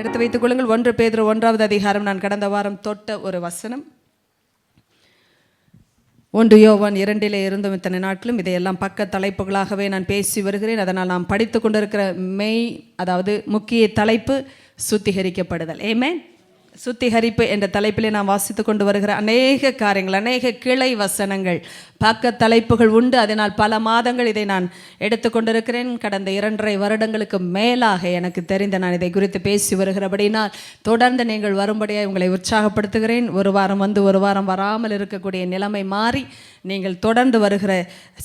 எடுத்து வைத்துக் கொள்ளுங்கள். 1 பேதுரு 1வது அதிகாரம். நான் கடந்த வாரம் தொட்ட ஒரு வசனம். 1 யோவான் 2 இருந்தும் இத்தனை நாட்களும் இதையெல்லாம் பக்க தலைப்புகளாகவே நான் பேசி வருகிறேன். அதனால் நாம் படித்து கொண்டிருக்கிற அதாவது முக்கிய தலைப்பு சுத்திகரிக்கப்படுதல். ஆமென். சுத்திகரிப்பு என்ற தலைப்பிலே நாம் வாசித்து கொண்டு வருகிற அநேக காரியங்கள், அநேக கிளை வசனங்கள், பக்க தலைப்புகள் உண்டு. அதனால் பல மாதங்கள் இதை நான் எடுத்துக்கொண்டிருக்கிறேன். கடந்த 2.5 வருடங்களுக்கு மேலாக எனக்கு தெரிந்த நான் இதை குறித்து பேசி வருகிறபடினால் தொடர்ந்து நீங்கள் வரும்படியாக உங்களை உற்சாகப்படுத்துகிறேன். ஒரு வாரம் வந்து ஒரு வாரம் வராமல் இருக்கக்கூடிய நிலைமை மாறி நீங்கள் தொடர்ந்து வருகிற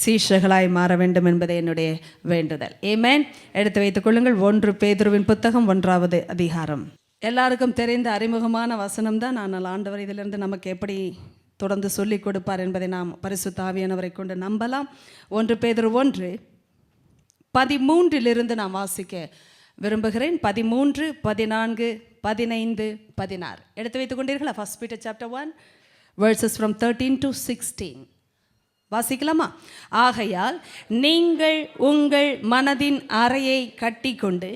சீஷர்களாய் மாற வேண்டும் என்பது என்னுடைய வேண்டுதல். ஆமென். எடுத்து வைத்துக் கொள்ளுங்கள். 1 பேதுருவின் புத்தகம் 1வது அதிகாரம். எல்லாருக்கும் தெரிந்த அறிமுகமான வசனம் தான். ஆனால் ஆண்டவர் இதிலிருந்து நமக்கு எப்படி தொடர்ந்து சொல்லிக் கொடுப்பார் என்பதை நாம் பரிசுத்த ஆவியானவரை கொண்டு நம்பலாம். 1 பேதுரு 1:13 நாம் வாசிக்க விரும்புகிறேன். 13, 14, 15, 16 எடுத்து வைத்துக் கொண்டீர்களா? 1 Peter chapter 1 verses from 13 to 16 வாசிக்கலாமா? ஆகையால் நீங்கள் உங்கள் மனதின் அறையை கட்டிக்கொண்டு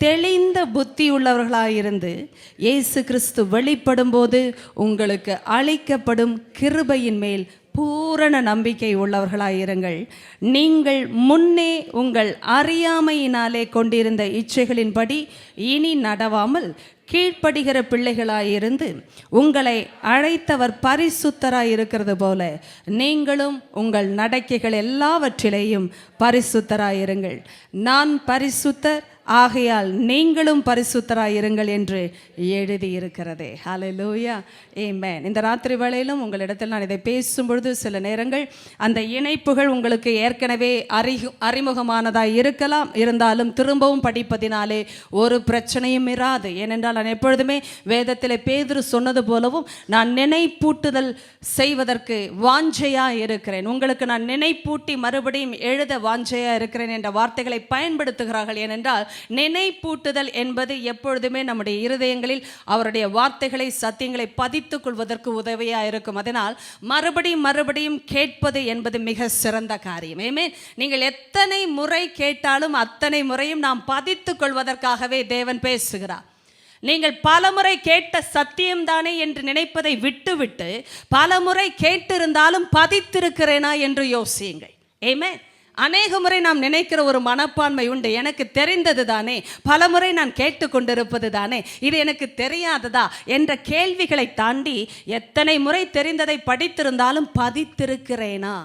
தெளிந்த புத்தி உள்ளவர்களாயிருந்து இயேசு கிறிஸ்து வெளிப்படும் போது உங்களுக்கு அளிக்கப்படும் கிருபையின் மேல் பூரண நம்பிக்கை உள்ளவர்களாயிருங்கள். நீங்கள் முன்னே உங்கள் அறியாமையினாலே கொண்டிருந்த இச்சைகளின்படி இனி நடவாமல் கீழ்ப்படுகிற பிள்ளைகளாயிருந்து உங்களை அழைத்தவர் பரிசுத்தராயிருக்கிறது போல நீங்களும் உங்கள் நடக்கைகள் எல்லாவற்றிலேயும் பரிசுத்தராயிருங்கள். நான் பரிசுத்தர், ஆகையால் நீங்களும் பரிசுத்தராயிருங்கள் என்று எழுதியிருக்கிறதே. ஹல்லேலூயா, ஆமென். இந்த ராத்திரி வேளையிலும் உங்களிடத்தில் நான் இதை பேசும்பொழுது சில நேரங்கள் அந்த இணைப்புகள் உங்களுக்கு ஏற்கனவே அறிமுகமானதாக இருக்கலாம். இருந்தாலும் திரும்பவும் படிப்பதினாலே ஒரு பிரச்சனையும் இராது. ஏனென்றால் நான் எப்பொழுதுமே வேதத்தில் பேதுரு சொன்னது போலவும் நான் நினைப்பூட்டுதல் செய்வதற்கு வாஞ்சையாக இருக்கிறேன். உங்களுக்கு நான் நினைப்பூட்டி மறுபடியும் எழுத வாஞ்சையாக இருக்கிறேன் என்ற வார்த்தைகளை பயன்படுத்துகிறார்கள். ஏனென்றால் நினைப்பூட்டுதல் என்பது எப்பொழுதுமே நம்முடைய இருதயங்களில் அவருடைய வார்த்தைகளை, சத்தியங்களை பதித்துக் கொள்வதற்கு உதவியாக இருக்கும். அதனால் மறுபடியும் கேட்பது என்பது மிக சிறந்த காரியம். ஆமென். நீங்கள் எத்தனை முறை கேட்டாலும் அத்தனை முறையும் நாம் பதித்துக் கொள்வதற்காகவே தேவன் பேசுகிறார். நீங்கள் பலமுறை கேட்ட சத்தியம்தானே என்று நினைப்பதை விட்டுவிட்டு பலமுறை கேட்டிருந்தாலும் பதித்திருக்கிறேனா என்று யோசியுங்கள். ஆமென். அநேக முறை நாம் நினைக்கிற ஒரு மனப்பான்மை உண்டு. எனக்கு தெரிந்தது தானே, பலமுறை நான் கேட்டுக்கொண்டிருப்பது தானே, இது எனக்கு தெரியாததா என்ற கேள்விகளை தாண்டி எத்தனை முறை தெரிந்ததை படித்திருந்தாலும் பதித்திருக்கிறேனா?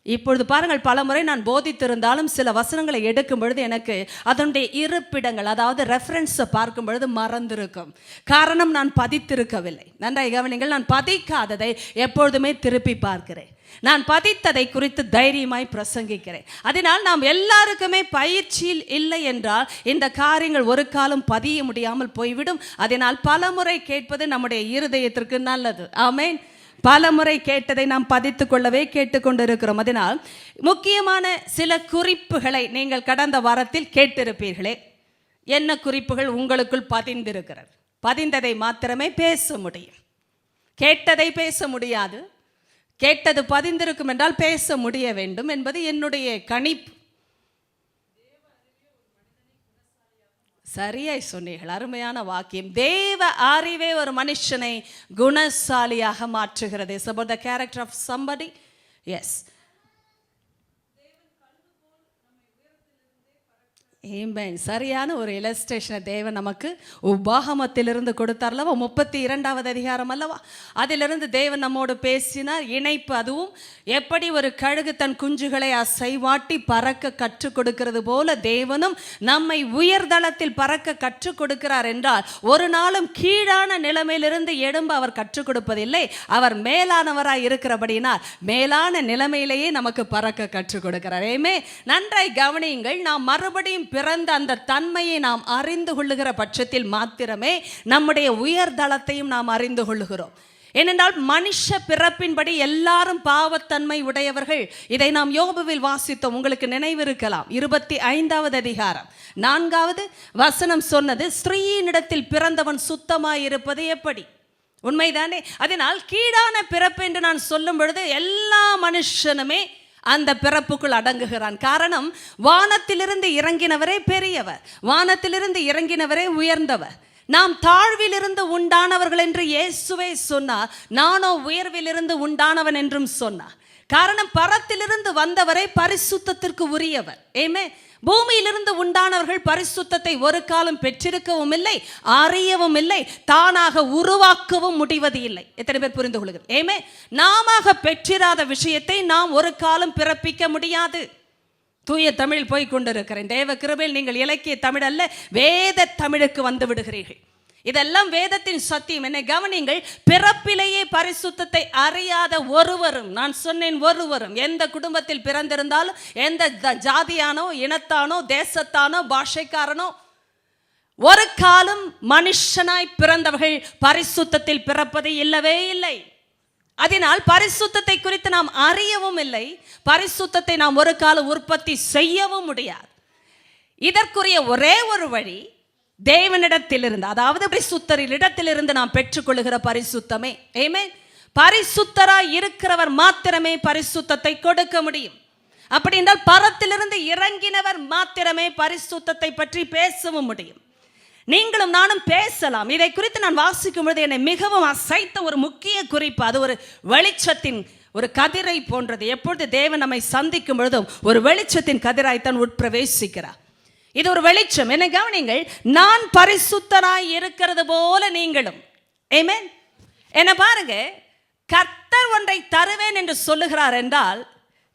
இப்பொழுது பாருங்கள், பலமுறை நான் போதித்திருந்தாலும் சில வசனங்களை எடுக்கும் பொழுது எனக்கு அதனுடைய இருப்பிடங்கள், அதாவது ரெஃபரன்ஸை பார்க்கும் பொழுது மறந்திருக்கும். காரணம், நான் பதித்திருக்கவில்லை. நன்றாக கவனிங்கள். நான் பதிக்காததை எப்பொழுதுமே திருப்பி பார்க்கிறேன். நான் பதித்ததை குறித்து தைரியமாய் பிரசங்கிக்கிறேன். அதனால் நாம் எல்லாருக்குமே பயிற்சியில் இல்லை என்றால் இந்த காரியங்கள் ஒரு காலம் பதிய முடியாமல் போய்விடும். அதனால் பலமுறை கேட்பது நம்முடைய இருதயத்திற்கு நல்லது. ஆமென். பலமுறை கேட்டதை நாம் பதித்து கொள்ளவே கேட்டுக்கொண்டிருக்கிறோம். அதனால் முக்கியமான சில குறிப்புகளை நீங்கள் கடந்த வாரத்தில் கேட்டிருப்பீர்களே. என்ன குறிப்புகள் உங்களுக்குள் பதிந்திருக்கிறது? பதிந்ததை மாத்திரமே பேச முடியும். கேட்டதை பேச முடியாது. கேட்டது பதிந்திருக்கும் என்றால் பேச முடிய வேண்டும் என்பது என்னுடைய கணிப்பு. சரியாய் சொன்னீர்கள். அருமையான வாக்கியம். தேவ அறிவே ஒரு மனுஷனை குணசாலியாக மாற்றுகிறது. It's about the character of somebody. Yes. ஆமென். சரியான ஒரு இலஸ்ட்ரேஷனை தேவன் நமக்கு உபாகமத்திலிருந்து கொடுத்தார் அல்லவா? 32வது அதிகாரம் அல்லவா? அதிலிருந்து தேவன் நம்மோடு பேசினார். இணைப்பு, அதுவும் எப்படி ஒரு கழுகு தன் குஞ்சுகளை அசைவாட்டி பறக்க கற்றுக் கொடுக்கிறது போல தேவனும் நம்மை உயர்தளத்தில் பறக்க கற்றுக் கொடுக்கிறார் என்றால் ஒரு நாளும் கீழான நிலைமையிலிருந்து எழும்ப அவர் கற்றுக் கொடுப்பதில்லை. அவர் மேலானவராய் இருக்கிறபடினால் மேலான நிலைமையிலேயே நமக்கு பறக்க கற்றுக் கொடுக்கிறார். நன்றாய் கவனியுங்கள். நாம் மறுபடியும் பிறந்த அந்த தன்மையை நாம் அறிந்து கொள்ளுகிற பட்சத்தில் மாத்திரமே நம்முடைய உயர்தளத்தையும் நாம் அறிந்து கொள்ளுகிறோம். ஏனென்றால் மனுஷ பிறப்பின்படி எல்லாரும் பாவத்தன்மை உடையவர்கள். இதை நாம் யோபுவில் வாசித்தோம். உங்களுக்கு நினைவிருக்கலாம். 25வது அதிகாரம் 4வது வசனம் சொன்னது, ஸ்திரீயினிடத்தில் பிறந்தவன் சுத்தமாயிருப்பது எப்படி? உண்மைதானே? அதனால் கீழான பிறப்பு என்று நான் சொல்லும் பொழுது எல்லா மனுஷனுமே அந்த பிறப்புக்குள் அடங்குகிறான். காரணம், வானத்திலிருந்து இறங்கினவரே பெரியவர், வானத்திலிருந்து இறங்கினவரே உயர்ந்தவர். நாம் தாழ்விலிருந்து உண்டானவர்கள் என்று இயேசுவே சொன்னார். நானோ உயர்விலிருந்து உண்டானவன் என்றும் சொன்னார். காரணம், பரத்திலிருந்து வந்தவரை பரிசுத்தத்திற்கு உரியவர். ஏமே, பூமியிலிருந்து உண்டானவர்கள் பரிசுத்தத்தை ஒரு காலம் பெற்றிருக்கவும் இல்லை, அறியவும் இல்லை, தானாக உருவாக்கவும் முடிவது இல்லை. எத்தனை பேர் புரிந்து கொள்ளுங்கள்? ஏமே, நாம பெற்றிராத விஷயத்தை நாம் ஒரு காலம் பிறப்பிக்க முடியாது. தூய தமிழ் போய் கொண்டிருக்கிறேன். தேவ கிருபையில் நீங்கள் இலக்கிய தமிழ் அல்ல, வேத தமிழுக்கு வந்து விடுகிறீர்கள். இதெல்லாம் வேதத்தின் சத்தியம். என்னை கவனிங்கள். பிறப்பிலேயே பரிசுத்தத்தை அறியாத ஒருவரும், நான் சொன்னேன் ஒருவரும், எந்த குடும்பத்தில் பிறந்திருந்தாலும், எந்த ஜாதியானோ, இனத்தானோ, தேசத்தானோ, பாஷைக்காரனோ, ஒரு காலம் மனுஷனாய் பிறந்தவர்கள் பரிசுத்தத்தில் பிறப்பது இல்லவே இல்லை. அதனால் பரிசுத்தத்தை குறித்து நாம் அறியவும் இல்லை, பரிசுத்தத்தை நாம் ஒரு காலம் உற்பத்தி செய்யவும் முடியாது. இதற்குரிய ஒரே ஒரு வழி தேவனிடத்திலிருந்து, அதாவது பரிசுத்தரிடத்திலிருந்து நாம் பெற்றுக்கொள்ளுகிற பரிசுத்தமே. ஆமென். பரிசுத்தராய் இருக்கிறவர் மாத்திரமே பரிசுத்தத்தை கொடுக்க முடியும். அப்படி என்றால் பரத்திலிருந்து இறங்கினவர் மாத்திரமே பரிசுத்தத்தை பற்றி பேசவும் முடியும். நீங்களும் நானும் பேசலாம். இதை குறித்து நான் வாசிக்கும் பொழுது என்னை மிகவும் அசைத்த ஒரு முக்கிய குறிப்பு, அது ஒரு வெளிச்சத்தின் ஒரு கதிரை போன்றது. எப்பொழுது தேவன் நம்மை சந்திக்கும் பொழுதும் ஒரு வெளிச்சத்தின் கதிராய்த்தான் உட்பிரவேசிக்கிறார். இது ஒரு வெளிச்சம். என்னை கவனிங்கள். நான் பரிசுத்தராய் இருக்கிறது போல நீங்களும். ஆமென். என்ன பாருங்க, கர்த்தர் ஒன்றை தருவேன் என்று சொல்லுகிறார் என்றால்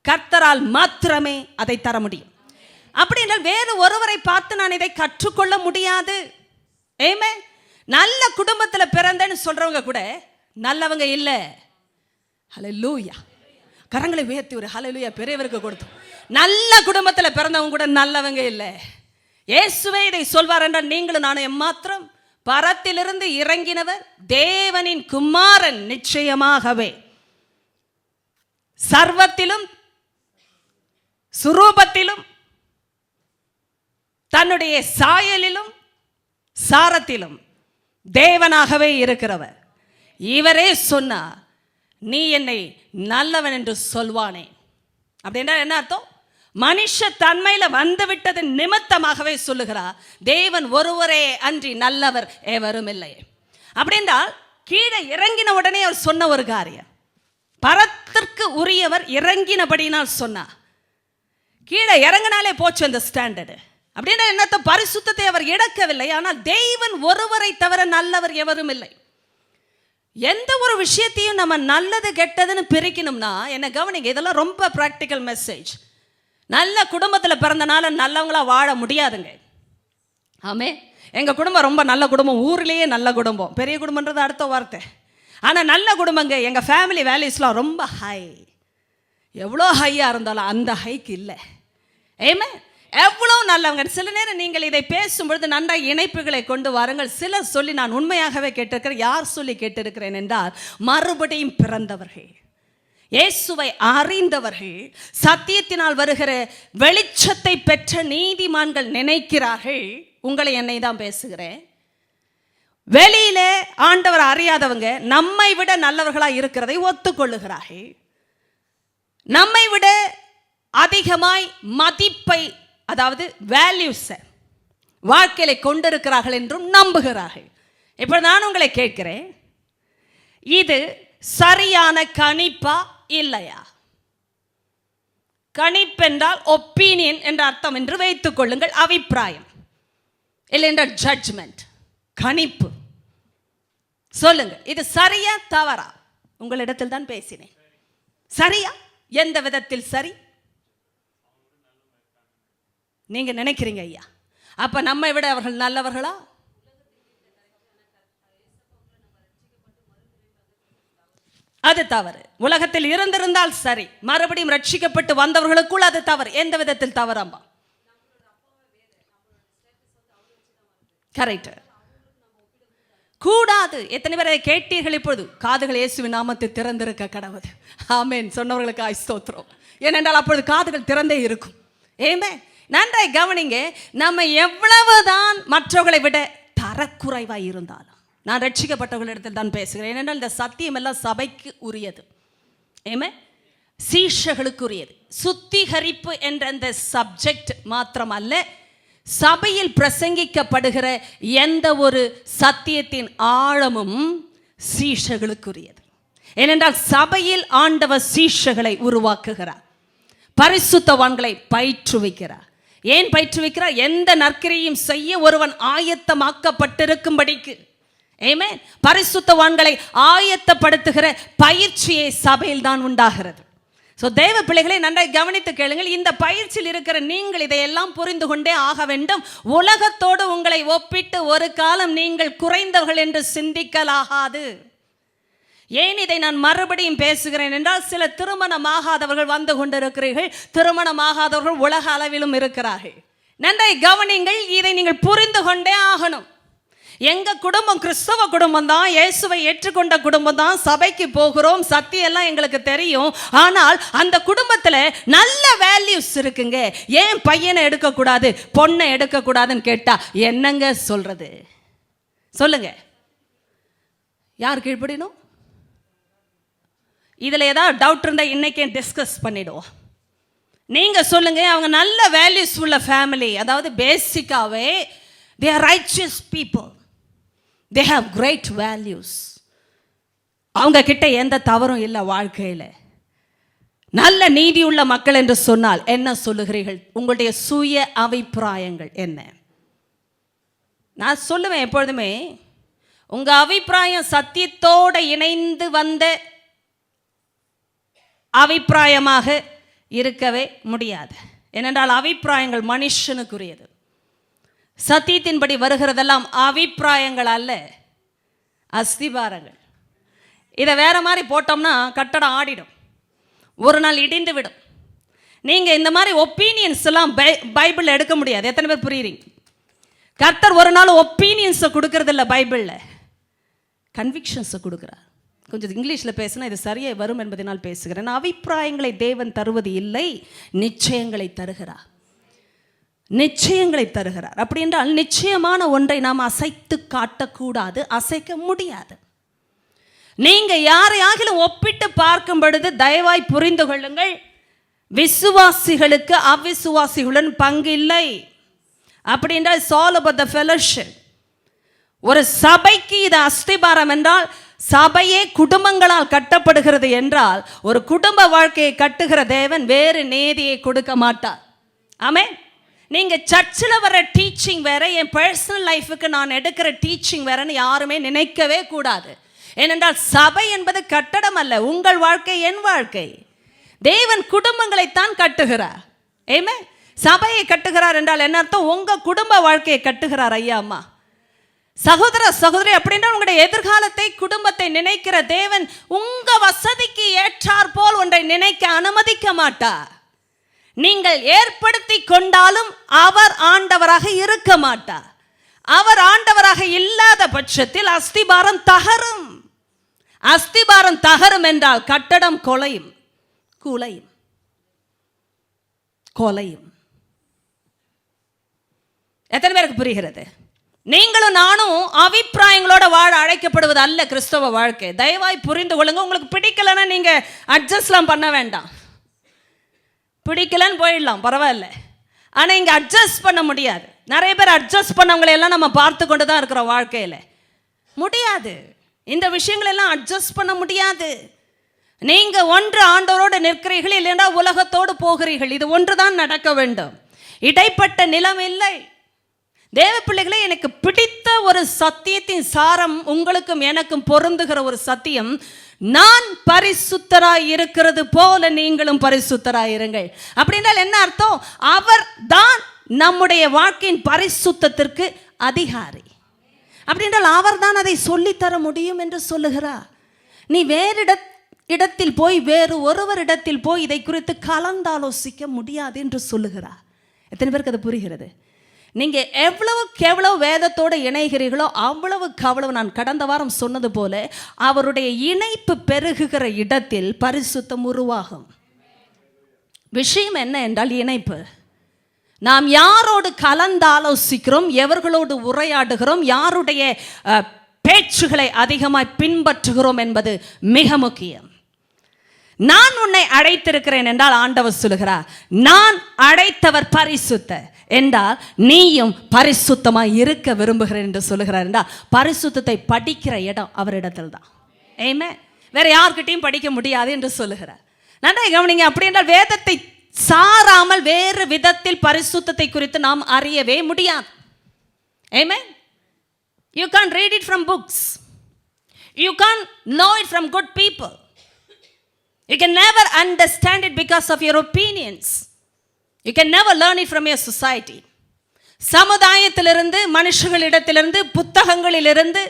கர்த்தரால் மாத்திரமே அதை தர முடியும். அப்படி என்றால் வேறு ஒருவரை பார்த்து நான் இதை கற்றுக்கொள்ள முடியாது. ஆமென். நல்ல குடும்பத்தில் பிறந்தேன்னு சொல்றவங்க கூட நல்லவங்க இல்லை. ஹல்லேலூயா. கரங்களை உயர்த்தி ஒரு ஹல்லேலூயா பெரியவருக்கு கொடுத்து. நல்ல குடும்பத்தில் பிறந்தவங்க கூட நல்லவங்க இல்லை. இயேசுவே இதை சொல்வார் என்றால் நீங்களும் நானும் எம்மாத்திரம் பரத்திலிருந்து இறங்கினவர் தேவனின் குமாரன். நிச்சயமாகவே சர்வத்திலும் சுரூபத்திலும் தன்னுடைய சாயலிலும் சாரத்திலும் தேவனாகவே இருக்கிறவர். இவரே சொன்னார், நீ என்னை நல்லவன் என்று சொல்வானே. அப்படின்னா என்ன அர்த்தம்? மனுஷ தன்மையில வந்து விட்டது நிமித்தமாகவே சொல்லுகிறார், தேவன் ஒருவரே அன்றி நல்லவர் எவரும் இல்லை. அப்படின்றால் கீழே இறங்கின உடனே அவர் சொன்ன ஒரு காரியம், பரத்திற்கு உரியவர் இறங்கினபடினால் சொன்னார். கீழே இறங்கினாலே போச்சு அந்த ஸ்டாண்டர்டு. அப்படின்னா என்னத்த? பரிசுத்தத்தை அவர் இழக்கவில்லை, ஆனால் தேவன் ஒருவரை தவிர நல்லவர் எவரும் இல்லை. எந்த ஒரு விஷயத்தையும் நம்ம நல்லது கெட்டதுன்னு பிரிக்கணும்னா என்ன கவனிங்க, இதெல்லாம் ரொம்ப ப்ராக்டிக்கல் மெசேஜ். நல்ல குடும்பத்தில் பிறந்தனால நல்லவங்களா வாழ முடியாதுங்க. ஆமே, எங்கள் குடும்பம் ரொம்ப நல்ல குடும்பம், ஊர்லேயே நல்ல குடும்பம். பெரிய குடும்பன்றது அடுத்த வார்த்தை. ஆனால் நல்ல குடும்பங்க. எங்கள் ஃபேமிலி வேல்யூஸ்லாம் ரொம்ப ஹை. எவ்வளோ ஹையாக இருந்தாலும் அந்த ஹைக்கு இல்லை. ஏமே, எவ்வளோ நல்லவங்க. சில நேரம் நீங்கள் இதை பேசும்பொழுது நன்றாக இணைப்புகளை கொண்டு வாருங்கள். சிலர் சொல்லி நான் உண்மையாகவே கேட்டிருக்கிறேன். யார் சொல்லி கேட்டிருக்கிறேன் என்றால், மறுபடியும் பிறந்தவர்கள், இயேசுவை அறிந்தவர்கள், சத்தியத்தினால் வருகிற வெளிச்சத்தை பெற்ற நீதிமான்கள் நினைக்கிறார்கள். உங்களை என்னை தான் பேசுகிறேன். வெளியில ஆண்டவர் அறியாதவங்க நம்மை விட நல்லவர்களாக இருக்கிறதை ஒத்துக்கொள்ளுகிறார்கள். நம்மை விட அதிகமாய் மதிப்பை, அதாவது வேல்யூஸை வாழ்க்கையில கொண்டிருக்கிறார்கள் என்றும் நம்புகிறார்கள். இப்போ நான் உங்களை கேட்கிறேன், இது சரியான கணிப்பா இல்லையா? கணிப்பென்றால் ஒப்பீனியன் என்ற அர்த்தம் என்று வைத்துக் கொள்ளுங்கள், அபிப்பிராயம் இல்லை என்றால் ஜட்ஜ்மெண்ட். கணிப்பு. சொல்லுங்க, இது சரியா தவறா? உங்களிடத்தில் தான் பேசினேன். சரியா? எந்த விதத்தில் சரி நீங்க நினைக்கிறீங்க ஐயா? அப்ப நம்மை விட அவர்கள் நல்லவர்களா? அது தவறு. உலகத்தில் இருந்திருந்தால் சரி, மறுபடியும் ரட்சிக்கப்பட்டு வந்தவர்களுக்குள் அது தவறு. எந்த விதத்தில் தவறாம்பா? கரெக்ட். கூடாது. எத்தனை பேரை கேட்டீர்கள்? இப்பொழுது காதுகள் இயேசுவின் நாமத்தை திறந்திருக்க கடவுது. ஆமென். சொன்னவர்களுக்கு ஸ்தோத்திரம். ஏனென்றால் அப்பொழுது காதுகள் திறந்தே இருக்கும். ஏமே, நன்றாய் கவனிங்க. நம்ம எவ்வளவுதான் மற்றவர்களை விட தரக்குறைவாய் இருந்தாலும், நான் ரட்சிக்கப்பட்டவர்களிடத்தில் தான் பேசுகிறேன். ஏனென்றால் இந்த சத்தியம் எல்லாம் சபைக்கு உரியது. ஏமே, சீஷர்களுக்கு உரியது. சுத்திகரிப்பு என்ற அந்த சப்ஜெக்ட் மாத்திரம் அல்ல, சபையில் பிரசங்கிக்கப்படுகிற எந்த ஒரு சத்தியத்தின் ஆழமும் சீஷர்களுக்குரியது. ஏனென்றால் சபையில் ஆண்டவர் சீஷர்களை உருவாக்குகிறார், பரிசுத்தவான்களை பயிற்றுவிக்கிறார். ஏன் பயிற்றுவிக்கிறார்? எந்த நற்கிரையும் செய்ய ஒருவன் ஆயத்தமாக்கப்பட்டிருக்கும்படிக்கு. ஆமென். பரிசுத்தவான்களை ஆயத்தப்படுத்துகிற பயிற்சியை சபையில் தான் உண்டாகிறது. ஸோ தேவ பிள்ளைகளை நன்றாய் கவனித்து கேளுங்கள். இந்த பயிற்சியில் இருக்கிற நீங்கள் இதையெல்லாம் புரிந்து கொண்டே ஆக வேண்டும். உலகத்தோடு உங்களை ஒப்பிட்டு ஒரு காலம் நீங்கள் குறைந்தவர்கள் என்று சிந்திக்கலாகாது. ஏன் இதை நான் மறுபடியும் பேசுகிறேன் என்றால், சில திருமணமாகாதவர்கள் வந்து கொண்டிருக்கிறீர்கள், திருமணமாகாதவர்கள் உலக அளவிலும் இருக்கிறார்கள். நன்றாய் கவனிங்கள், இதை நீங்கள் புரிந்து கொண்டே ஆகணும். எங்க குடும்பம் கிறிஸ்தவ குடும்பம் தான், இயேசுவை ஏற்றுக்கொண்ட குடும்பம் தான், சபைக்கு போகிறோம், சத்தியம் எல்லாம் எங்களுக்கு தெரியும். ஆனால் அந்த குடும்பத்தில் நல்ல வேல்யூஸ் இருக்குங்க. ஏன் பையனை எடுக்கக்கூடாது, பொண்ணை எடுக்கக்கூடாதுன்னு கேட்டா என்னங்க சொல்றது? சொல்லுங்க, யார் கீழ்ப்படினும்? இதில் ஏதாவது டவுட் இருந்தால் இன்னைக்கே டிஸ்கஸ் பண்ணிடுவோம். நீங்கள் சொல்லுங்க, அவங்க நல்ல வேல்யூஸ் உள்ள ஃபேமிலி, அதாவது பேசிக்காகவே they are righteous people, they have great values, அவங்க கிட்ட எந்த தவறும் இல்லை வாழ்க்கையில், நல்ல நீதியுள்ள மக்கள் என்று சொன்னால் என்ன சொல்லுகிறீர்கள்? உங்களுடைய சுய அபிப்பிராயங்கள் என்ன? நான் சொல்லுவேன் எப்பொழுதுமே, உங்கள் அபிப்பிராயம் சத்தியத்தோடு இணைந்து வந்த அபிப்பிராயமாக இருக்கவே முடியாது. ஏனென்றால் அபிப்பிராயங்கள் மனுஷனுக்குரியது. சத்தியத்தின்படி வருகிறதெல்லாம் அபிப்பிராயங்கள் அல்ல, அஸ்திபாரங்கள். இதை வேற மாதிரி போட்டோம்னா கட்டடம் ஆடிடும், ஒரு நாள் இடிந்து விடும். நீங்கள் இந்த மாதிரி ஒப்பீனியன்ஸ் எல்லாம் பைபிளில் எடுக்க முடியாது. எத்தனை பேர் புரியுறீங்க? கர்த்தர் ஒரு நாள் ஒப்பீனியன்ஸை கொடுக்கறதில்ல, பைபிளில் கன்விக்ஷன்ஸை கொடுக்குறார். கொஞ்சம் இங்கிலீஷில் பேசினா இது சரியாக வரும் என்பதனால் பேசுகிறேன். அபிப்பிராயங்களை தேவன் தருவது இல்லை, நிச்சயங்களை தருகிறார். நிச்சயங்களை தருகிறார். அப்படி என்றால் நிச்சயமான ஒன்றை நாம் அசைத்து காட்டக்கூடாது, அசைக்க முடியாது. நீங்க யாரையாகிலும் ஒப்பிட்டு பார்க்கும் பொழுது தயவாய் புரிந்து கொள்ளுங்கள், விசுவாசிகளுக்கு அவிசுவாசிகளுடன் பங்கு இல்லை. அப்படி என்றால் it's all about the fellowship. ஒரு சபைக்கு இது அஸ்திபாரம் என்றால், சபையே குடும்பங்களால் கட்டப்படுகிறது என்றால், ஒரு குடும்ப வாழ்க்கையை கட்டுகிற தேவன் வேறு நீதியை கொடுக்க மாட்டார். ஆமென். நீங்க சர்ச்சில் வர டீச்சிங் வேற, என் பர்சனல் லைஃபுக்கு நான் எடுக்கிற டீச்சிங் வேறன்னு யாருமே நினைக்கவே கூடாது. ஏனென்றால் சபை என்பது கட்டடம் அல்ல, உங்கள் வாழ்க்கை என் வாழ்க்கை. தேவன் குடும்பங்களைத்தான் கட்டுகிறார். ஏமே, சபையை கட்டுகிறார் என்றால் என்ன அர்த்தம்? உங்க குடும்ப வாழ்க்கையை கட்டுகிறார். ஐயா அம்மா, சகோதர சகோதரி, அப்படின்னா உங்களுடைய எதிர்காலத்தை குடும்பத்தை நினைக்கிற தேவன் உங்க வசதிக்கு ஏற்றார் போல் ஒன்றை நினைக்க அனுமதிக்க மாட்டார். நீங்கள் ஏற்படுத்தி கொண்டாலும் அவர் ஆண்டவராக இருக்க மாட்டார். அவர் ஆண்டவராக இல்லாத பட்சத்தில் அஸ்திபாரம் தகரும். அஸ்திபாரம் தகரும் என்றால் கட்டடம் கொலையும், குலையும், கொலையும். எத்தனை பேருக்கு புரிகிறது? நீங்களும் நானும் அபிப்பிராயங்களோட வாழ அழைக்கப்படுவது அல்ல கிறிஸ்தவ வாழ்க்கை. தயவாய் புரிந்து கொள்ளுங்க. உங்களுக்கு பிடிக்கலன்னா நீங்க அட்ஜஸ்ட்லாம் பண்ண வேண்டாம். பிடிக்கலன்னு போயிடலாம், பரவாயில்ல. ஆனால் இங்கே அட்ஜஸ்ட் பண்ண முடியாது. நிறைய பேர் அட்ஜஸ்ட் பண்ணவங்களை எல்லாம் நம்ம பார்த்து கொண்டு தான் இருக்கிறோம் வாழ்க்கையில். முடியாது, இந்த விஷயங்களெல்லாம் அட்ஜஸ்ட் பண்ண முடியாது. நீங்கள் ஒன்று ஆண்டவரோடு நிற்கிறீர்கள், இல்லைன்னா உலகத்தோடு போகிறீர்கள். இது ஒன்று தான் நடக்க வேண்டும். இடைப்பட்ட நிலம் இல்லை. தேவ பிள்ளைகளே, எனக்கு பிடித்த ஒரு சத்தியத்தின் சாரம் உங்களுக்கும் எனக்கும் பொருந்துகிற ஒரு சத்தியம், நான் பரிசுத்தராய் இருக்கிறது போல நீங்களும் பரிசுத்தராய் இருங்கள். அப்படின்னால் என்ன அர்த்தம்? அவர் தான் நம்முடைய வாழ்க்கையின் பரிசுத்தத்திற்கு அதிகாரி. அப்படின்றால் அவர் தான் அதை சொல்லித்தர முடியும் என்று சொல்லுகிறார். நீ வேறு இடத்தில் போய், வேறு ஒருவரிடத்தில் போய் இதை குறித்து கலந்தாலோசிக்க முடியாது என்று சொல்லுகிறார். எத்தனை பேருக்கு அது புரிகிறது? நீங்கள் எவ்வளவுக்கு எவ்வளவு வேதத்தோடு இணைகிறீர்களோ அவ்வளவுக்கு அவ்வளவு, நான் கடந்த வாரம் சொன்னது போல, அவருடைய இணைப்பு பெருகுகிற இடத்தில் பரிசுத்தம் உருவாகும். விஷயம் என்ன என்றால் இணைப்பு. நாம் யாரோடு கலந்தாலோசிக்கிறோம், எவர்களோடு உரையாடுகிறோம், யாருடைய பேச்சுகளை அதிகமாய் பின்பற்றுகிறோம் என்பது மிக முக்கியம். நான் உன்னை அழைத்திருக்கிறேன் என்றால் ஆண்டவர் சொல்லுகிறார், நான் அழைத்தவர் பரிசுத்த. என்றால் நீயும் பரிசுத்தமாக இருக்க விரும்புகிறேன் என்று சொல்லுகிறார் என்றால் பரிசுத்தத்தை படிக்கிற இடம் அவரிடத்தில் தான். ஆமென். வேற யார்கிட்டையும் படிக்க முடியாது என்று சொல்லுகிறார். நன்றாக கவனிங்க. அப்படி என்றால் வேதத்தை சாராமல் வேறு விதத்தில் பரிசுத்தத்தை குறித்து நாம் அறியவே முடியாது. ஆமென். You can't read it from books. You can't know it from good people. You can never understand it because of your opinions. You can never learn it from your society. சமுதாயத்திலிருந்து, மனுஷர்களிடத்திலிருந்து, புத்தகங்களிலிருந்து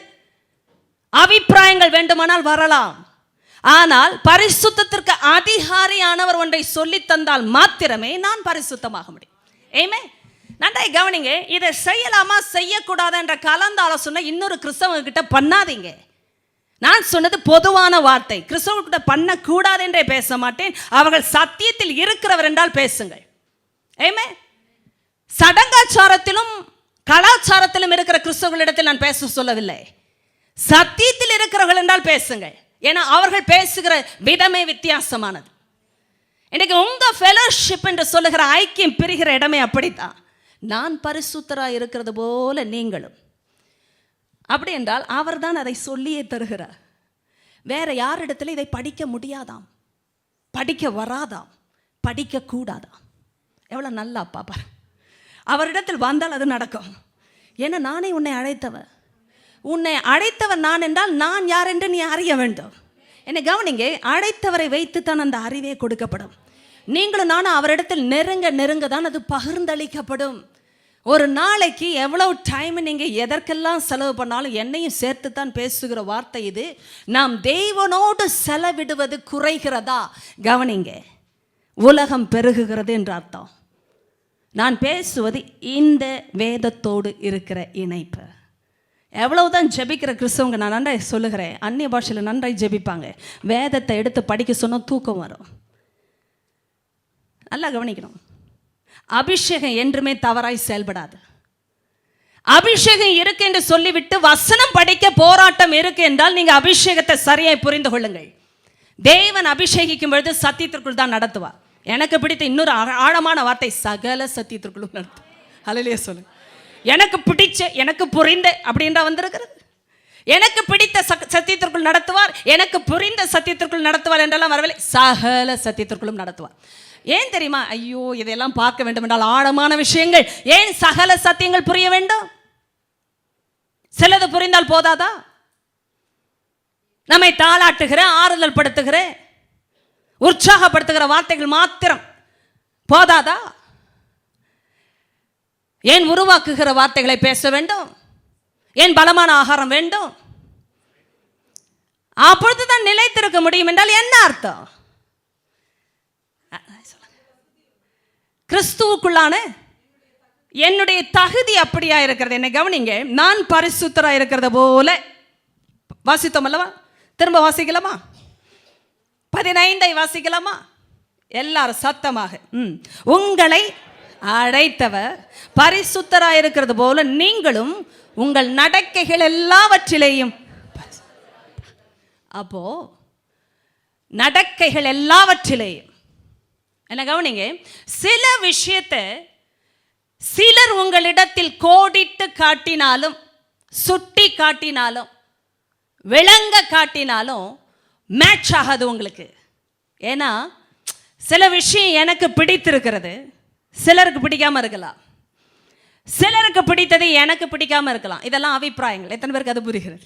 அபிப்பிராயங்கள் வேண்டுமானால் வரலாம். ஆனால் பரிசுத்தத்திற்கு அதிகாரியானவர் ஒன்றை சொல்லி தந்தால் மாத்திரமே நான் பரிசுத்தமாக முடியும். ஆமென். நன்றாய் கவனிங்க. இதை செய்யலாமா செய்யக்கூடாது என்ற கலந்து ஆலோசனை இன்னொரு கிறிஸ்தவங்க கிட்ட பண்ணாதீங்க. நான் சொன்னது பொதுவான வார்த்தை. கிறிஸ்தவர்கிட்ட பண்ணக்கூடாது என்றே பேச மாட்டேன். அவர்கள் சத்தியத்தில் இருக்கிறவர் என்றால் பேசுங்கள். ஆமென். சடங்காச்சாரத்திலும் கலாச்சாரத்திலும் இருக்கிற கிறிஸ்தவர்களிடத்தில் நான் பேச சொல்லவில்லை. சத்தியத்தில் இருக்கிறவர்கள் என்றால் பேசுங்கள். ஏன்னா அவர்கள் பேசுகிற விதமே வித்தியாசமானது. இன்னைக்கு உங்க ஃபெலோஷிப் என்று சொல்லுகிற ஐக்கியம் பிரிகிற இடமே அப்படித்தான். நான் பரிசுத்தராக இருக்கிறது போல நீங்களும். அப்படி என்றால் அவர் தான் அதை சொல்லியே தருகிறார். வேற யாரிடத்துல இதை படிக்க முடியாதாம், படிக்க வராதாம், படிக்க கூடாதாம். எவ்வளவு நல்ல அப்பா பாரு. அவரிடத்தில் வந்தால் அது நடக்கும். ஏன்னா நானே உன்னை அழைத்தவர். உன்னை அழைத்தவர் நான் என்றால் நான் யார் என்று நீ அறிய வேண்டும். என்னை கவனிங்க. அழைத்தவரை வைத்து தான் அந்த அறிவே கொடுக்கப்படும். நீங்களும் நானும் அவரிடத்தில் நெருங்க நெருங்க தான் அது பகிர்ந்தளிக்கப்படும். ஒரு நாளைக்கு எவ்வளவு டைம் நீங்கள் எதற்கெல்லாம் செலவு பண்ணாலும் என்னையும் சேர்த்து தான் பேசுகிற வார்த்தை இது. நாம் தேவனோடு செலவிடுவது குறைகிறதா? கவனிங்க. உலகம் பெருகுகிறது என்ற அர்த்தம். நான் பேசுவது இந்த வேதத்தோடு இருக்கிற இணைப்பு. எவ்வளவுதான் ஜெபிக்கிற கிறிஸ்தவங்க நான் நன்றாய் சொல்லுகிறேன், அந்நிய பாஷையில் நன்றாய் ஜெபிப்பாங்க. வேதத்தை எடுத்து படிக்க சொன்னால் தூக்கம் வரும். நல்லா கவனிக்கணும். அபிஷேகம் என்றுமே தவறாய் செயல்படாது. அபிஷேகம் இருக்கு என்று சொல்லிவிட்டு வசனம் படிக்க போராட்டம் இருக்கு என்றால் நீங்க அபிஷேகத்தை சரியாய் புரிந்து கொள்ளுங்கள். தேவன் அபிஷேகிக்கும் பொழுது சத்தியத்திற்குள் தான் நடத்துவார். எனக்கு பிடித்த இன்னொரு ஆழமான வார்த்தை, சகல சத்தியத்திற்குள்ளும் நடத்தும். ஹல்லேலூயா சொல்லுங்க. எனக்கு பிடிச்ச, எனக்கு புரிந்த அப்படின்றா வந்திருக்கிறது. எனக்கு பிடித்த சத்தியத்திற்குள் நடத்துவார், எனக்கு புரிந்த சத்தியத்திற்குள் நடத்துவார் என்றெல்லாம் வரவில்லை. சகல சத்தியத்திற்குள்ளும் நடத்துவார். ஏன் தெரியுமா? ஐயோ இதையெல்லாம் பார்க்க வேண்டும் என்றால் ஆழமான விஷயங்கள். ஏன் சகல சத்தியங்கள் புரிய வேண்டும்? சிலது புரிந்தால் போதாதா? நம்மை தாளாட்டுகிற, ஆறுதல் படுத்துகிற, உற்சாகப்படுத்துகிற வார்த்தைகள் மாத்திரம் போதாதா? ஏன் உருவாக்குகிற வார்த்தைகளை பேச வேண்டும்? ஏன் பலமான ஆகாரம் வேண்டும்? அப்பொழுதுதான் நிலைத்திருக்க முடியும் என்றால் என்ன அர்த்தம்? கிறிஸ்துவுக்குள்ளான என்னுடைய தகுதி அப்படியா இருக்கிறது. என்னை கவனிங்க. நான் பரிசுத்தரா இருக்கிறது போல வாசித்தோம் அல்லவா? திரும்ப வாசிக்கலாமா? 15 வாசிக்கலாமா? எல்லாரும் சத்தமாக. உங்களை அழைத்தவர் பரிசுத்தராய் இருக்கிறது போல நீங்களும் உங்கள் நடக்கைகள் எல்லாவற்றிலேயும். அப்போ நடக்கைகள் எல்லாவற்றிலேயும் என்ன கவனிங்க. சில விஷயத்தை சிலர் உங்களிடத்தில் கோடிட்டு காட்டினாலும், சுட்டி காட்டினாலும், விளங்க காட்டினாலும் மேட்ச் ஆகாது உங்களுக்கு. ஏன்னா சில விஷயம் எனக்கு பிடித்திருக்கிறது, சிலருக்கு பிடிக்காம இருக்கலாம். சிலருக்கு பிடித்தது எனக்கு பிடிக்காம இருக்கலாம். இதெல்லாம் அபிப்பிராயங்கள். எத்தனை பேருக்கு அது புரிகிறது?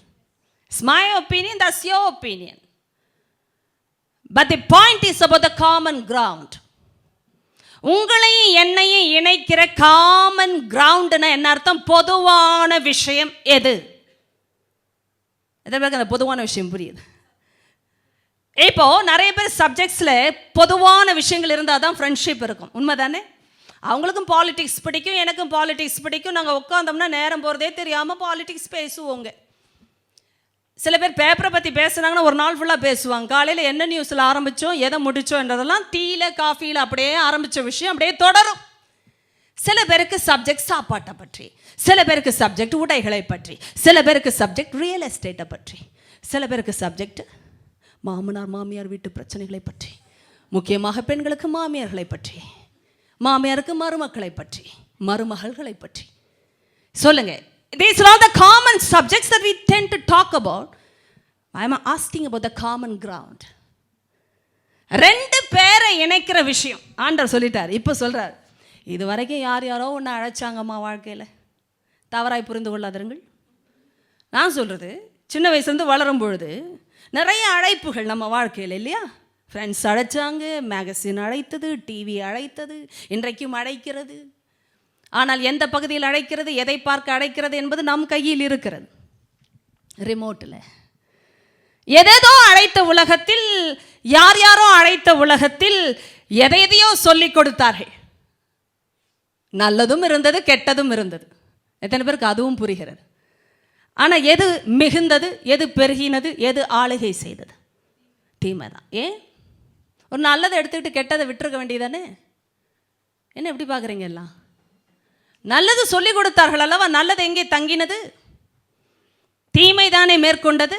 It's my opinion, that's your opinion. But the point is about the common ground. உங்களையும் என்னையும் இணைக்கிற காமன் கிரவுண்ட்னா என்ன அர்த்தம்? பொதுவான விஷயம் எது? எத்தனை பேருக்கு அந்த பொதுவான விஷயம் புரியுது? இப்போ நிறைய பேர் சப்ஜெக்ட்ஸில் பொதுவான விஷயங்கள் இருந்தால் தான் ஃப்ரெண்ட்ஷிப் இருக்கும். உண்மைதானே? அவங்களுக்கும் பாலிடிக்ஸ் பிடிக்கும், எனக்கும் பாலிடிக்ஸ் பிடிக்கும். நாங்கள் உட்காந்தோம்னா நேரம் போகிறதே தெரியாமல் பாலிடிக்ஸ் பேசுவோங்க. சில பேர் பேப்பரை பற்றி பேசுனாங்கன்னா ஒரு நாள் ஃபுல்லாக பேசுவாங்க. காலையில் என்ன நியூஸில் ஆரம்பித்தோம், எதை முடித்தோம் என்றதெல்லாம் டீயில் காஃபியில் அப்படியே ஆரம்பித்த விஷயம் அப்படியே தொடரும். சில பேருக்கு சப்ஜெக்ட் சாப்பாட்டை பற்றி, சில பேருக்கு சப்ஜெக்ட் உடைகளை பற்றி, சில பேருக்கு சப்ஜெக்ட் ரியல் எஸ்டேட்டை பற்றி, சில பேருக்கு சப்ஜெக்ட் மாமனார் மாமியார் வீட்டு பிரச்சனைகளை பற்றி, முக்கியமாக பெண்களுக்கு மாமியார்களை பற்றி, மாமியாருக்கு மருமக்களை பற்றி, மருமகள்களை பற்றி சொல்லுங்க. These are all the common subjects that we tend to talk about. I am asking about the common ground. ரெண்டு பேரை இணைக்கிற விஷயம் ஆண்டவர் சொல்லிட்டார். இப்போ சொல்றார், இது வரைக்கும் யாரோ ஒன்று அழைச்சாங்கம்மா வாழ்க்கையில், தவறாய் புரிந்து கொள்ளாதீர்கள். நான் சொல்கிறது, சின்ன வயசுலேருந்து வளரும் பொழுது நிறைய அழைப்புகள் நம்ம வாழ்க்கையில் இல்லையா? ஃப்ரெண்ட்ஸ் அழைச்சாங்க, மேகசின் அழைத்தது, டிவி அழைத்தது, இன்றைக்கும் அழைக்கிறது. ஆனால் எந்த பகுதியில் அழைக்கிறது, எதை பார்க்க அழைக்கிறது என்பது நம் கையில் இருக்கிறது. ரிமோட்டில் எதேதோ அழைத்த உலகத்தில், யாரோ அழைத்த உலகத்தில் எதையோ சொல்லிக் கொடுத்தார்கள். நல்லதும் இருந்தது, கெட்டதும் இருந்தது. எத்தனை பேருக்கு அதுவும் புரிகிறது? ஆனால் எது மிகுந்தது, எது பெருகினது, எது ஆளுகை செய்தது? தீமை தான். ஏன் ஒரு நல்லதை எடுத்துக்கிட்டு கெட்டதை விட்டுருக்க வேண்டியதானே? என்ன எப்படி பார்க்குறீங்க எல்லாம்? நல்லது சொல்லிக் கொடுத்தார்கள் அல்லவா? நல்லது எங்கே தங்கினது? தீமை தானே மேற்கொண்டது.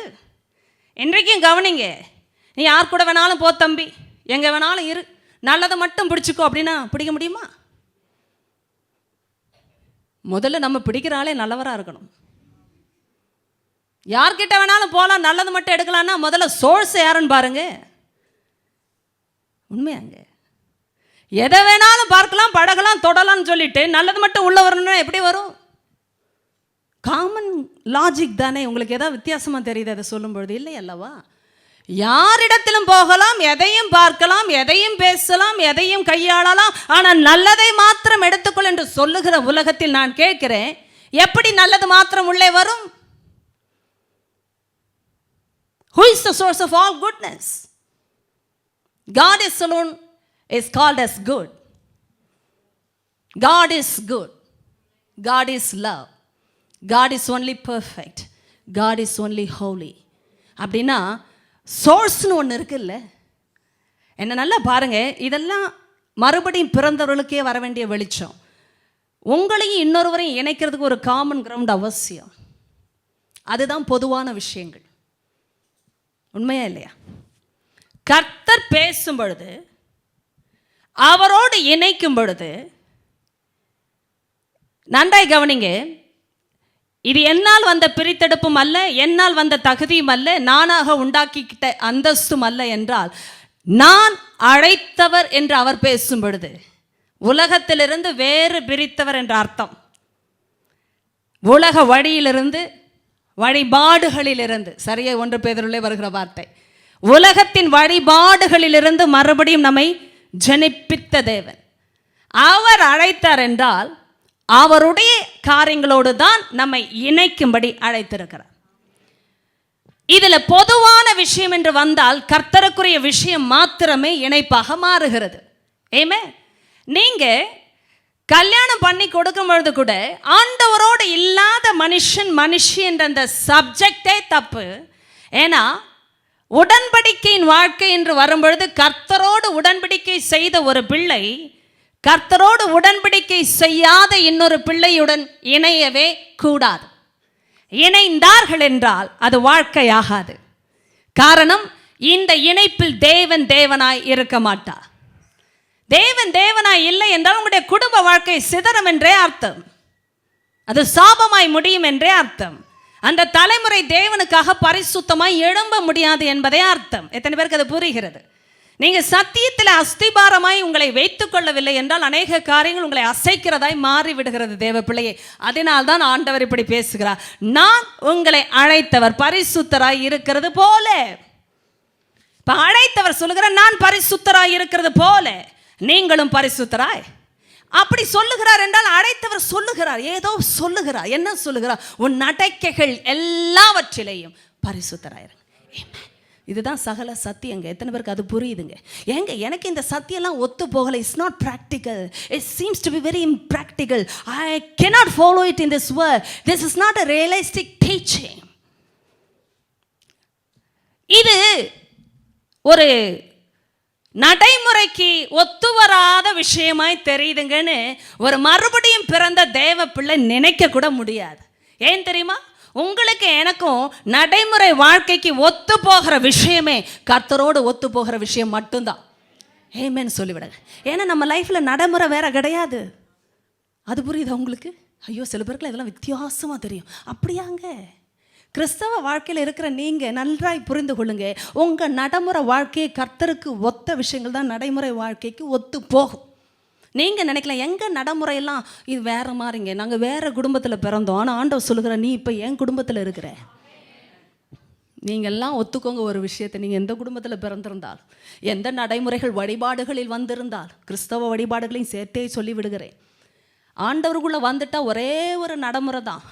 இன்றைக்கும் கவனிங்க, நீ யார் கூட வேணாலும் போ தம்பி, எங்கே வேணாலும் இரு, நல்லதை மட்டும் பிடிச்சிக்கோ அப்படின்னா பிடிக்க முடியுமா? முதல்ல நம்ம பிடிக்கிற ஆளே நல்லவராக இருக்கணும். யார்கிட்ட வேணாலும் போகலாம், நல்லது மட்டும் எடுக்கலான்னா முதல்ல சோர்ஸ் யாருன்னு பாருங்க. உண்மையாங்க, எதை வேணாலும் பார்க்கலாம், பழகலாம், தொடலாம்னு சொல்லிட்டு நல்லது மட்டும் உள்ள வரணும்னா எப்படி வரும்? காமன் லாஜிக் தானே. உங்களுக்கு ஏதாவது வித்தியாசமாக தெரியுது அதை சொல்லும் பொழுது? இல்லை அல்லவா? யாரிடத்திலும் போகலாம், எதையும் பார்க்கலாம், எதையும் பேசலாம், எதையும் கையாளலாம், ஆனால் நல்லதை மாத்திரம் எடுத்துக்கொள் என்று சொல்லுகிற உலகத்தில் நான் கேட்கிறேன், எப்படி நல்லது மாத்திரம் உள்ளே வரும்? Who is the source of all goodness? God is alone is called as good. God is good. God is love. God is only perfect. God is only holy. அப்படின்னா சோர்ஸ்னு ஒன்று இருக்குல்ல. என்ன நல்லா பாருங்க, இதெல்லாம் மறுபடியும் பிறந்தவர்களுக்கே வர வேண்டிய வெளிச்சம். உங்களையும் இன்னொருவரையும் இணைக்கிறதுக்கு ஒரு காமன் கிரவுண்ட் அவசியம். அதுதான் பொதுவான விஷயங்கள். உண்மையா இல்லையா? கர்த்தர் பேசும் பொழுது, அவரோடு இணைக்கும் பொழுது, நன்றாய் கவனிங்க, இது என்னால் வந்த பிரித்தெடுப்பும் அல்ல, என்னால் வந்த தகுதியும் அல்ல, நானாக உண்டாக்கிக்கிட்ட அந்தஸ்தும் அல்ல என்றால், நான் அழைத்தவர் என்று அவர் பேசும் பொழுது உலகத்திலிருந்து வேறு பிரித்தவர் என்ற அர்த்தம். உலக வழியிலிருந்து, வழிபாடுகளிலிருந்து, சரியா 1 பேதுருவிலே வருகிற வார்த்தை, உலகத்தின் வழிபாடுகளிலிருந்து மறுபடியும் நம்மை ஜனிப்பித்த தேவன். அவர் அழைத்தார் என்றால் அவருடைய காரியங்களோடு தான் நம்மை இணைக்கும்படி அழைத்திருக்கிறார். இதில் பொதுவான விஷயம் என்று வந்தால் கர்த்தருக்குரிய விஷயம் மாத்திரமே இணைப்பாக மாறுகிறது. ஏமே, நீங்க கல்யாணம் பண்ணி கொடுக்கும் பொழுது கூட ஆண்டவரோடு இல்லாத மனுஷி என்ற அந்த சப்ஜெக்டே தப்பு. ஏன்னா உடன்படிக்கையின் வாழ்க்கை என்று வரும்பொழுது கர்த்தரோடு உடன்படிக்கை செய்த ஒரு பிள்ளை கர்த்தரோடு உடன்படிக்கை செய்யாத இன்னொரு பிள்ளையுடன் இணையவே கூடாது. இணைந்தார்கள் என்றால் அது வாழ்க்கையாகாது. காரணம், இந்த இணைப்பில் தேவன் தேவனாய் இருக்க மாட்டார். தேவன் தேவனாய் இல்லை என்றால் உங்களுடைய குடும்ப வாழ்க்கை சிதறம் என்றே அர்த்தம். அது சாபமாய் முடியும் என்றே அர்த்தம். அந்த தலைமுறை தேவனுக்காக பரிசுத்தமாய் எழும்ப முடியாது என்பதே அர்த்தம். எத்தனை பேருக்கு அது புரிகிறது? நீங்கள் சத்தியத்தில் அஸ்திபாரமாய் உங்களை வைத்துக் கொள்ளவில்லை என்றால் அநேக காரியங்கள் உங்களை அசைக்கிறதாய் மாறிவிடுகிறது தேவ பிள்ளையே. அதனால் தான் ஆண்டவர் இப்படி பேசுகிறார். நான் உங்களை அழைத்தவர் பரிசுத்தராய் இருக்கிறது போல. இப்ப அழைத்தவர் சொல்லுகிறார், நான் பரிசுத்தராய் இருக்கிறது போல நீங்களும் பரிசுத்தராய். அப்படி சொல்லுகிறார் என்றால் அழைத்தவர் சொல்லுகிறார், ஏதோ சொல்லுகிறார். என்ன சொல்லுகிறார்? உன் நடக்கைகள் எல்லாவற்றிலையும் பரிசுத்தராயிருங்க. இதுதான் சகல சத்தியங்க. எத்தனை பேருக்கு அது புரியுதுங்க? ஏங்க, எனக்கு இந்த சத்தியெல்லாம் ஒத்து போகலை. It's not practical. It seems to be very impractical. I cannot follow it in this world. This is not a realistic teaching. இது ஒரு நடைமுறைக்கு ஒத்து வராத விஷயமாய் தெரியுதுங்கன்னு ஒரு மறுபடியும் பிறந்த தேவ பிள்ளை நினைக்க கூட முடியாது. ஏன் தெரியுமா? உங்களுக்கு எனக்கும் நடைமுறை வாழ்க்கைக்கு ஒத்து போகிற விஷயமே கர்த்தரோடு ஒத்து போகிற விஷயம் மட்டும்தான். ஏமேன்னு சொல்லிவிடுங்க. ஏன்னா நம்ம லைஃப்பில் நடைமுறை வேற கிடையாது. அது புரியுதா உங்களுக்கு? ஐயோ, சில பேருக்குலாம் இதெல்லாம் வித்தியாசமாக தெரியும். அப்படியாங்க? கிறிஸ்தவ வாழ்க்கையில் இருக்கிற நீங்கள் நன்றாய் புரிந்து கொள்ளுங்க, உங்கள் நடைமுறை வாழ்க்கையை கர்த்தருக்கு ஒத்த விஷயங்கள் தான் நடைமுறை வாழ்க்கைக்கு ஒத்து போகும். நீங்கள் நினைக்கலாம் எங்கள் நடைமுறையெல்லாம் இது வேறு மாதிரிங்க, நாங்கள் வேறு குடும்பத்தில் பிறந்தோம், ஆனால் ஆண்டவர் சொல்லுகிற நீ இப்போ என் குடும்பத்தில் இருக்கிற. நீங்கள்லாம் ஒத்துக்கோங்க ஒரு விஷயத்தை, நீங்கள் எந்த குடும்பத்தில் பிறந்திருந்தால், எந்த நடைமுறைகள் வழிபாடுகளில் வந்திருந்தால், கிறிஸ்தவ வழிபாடுகளையும் சேர்த்தே சொல்லி விடுகிறேன். ஆண்டவருக்குள்ளே வந்துட்டால் ஒரே ஒரு நடைமுறை தான்,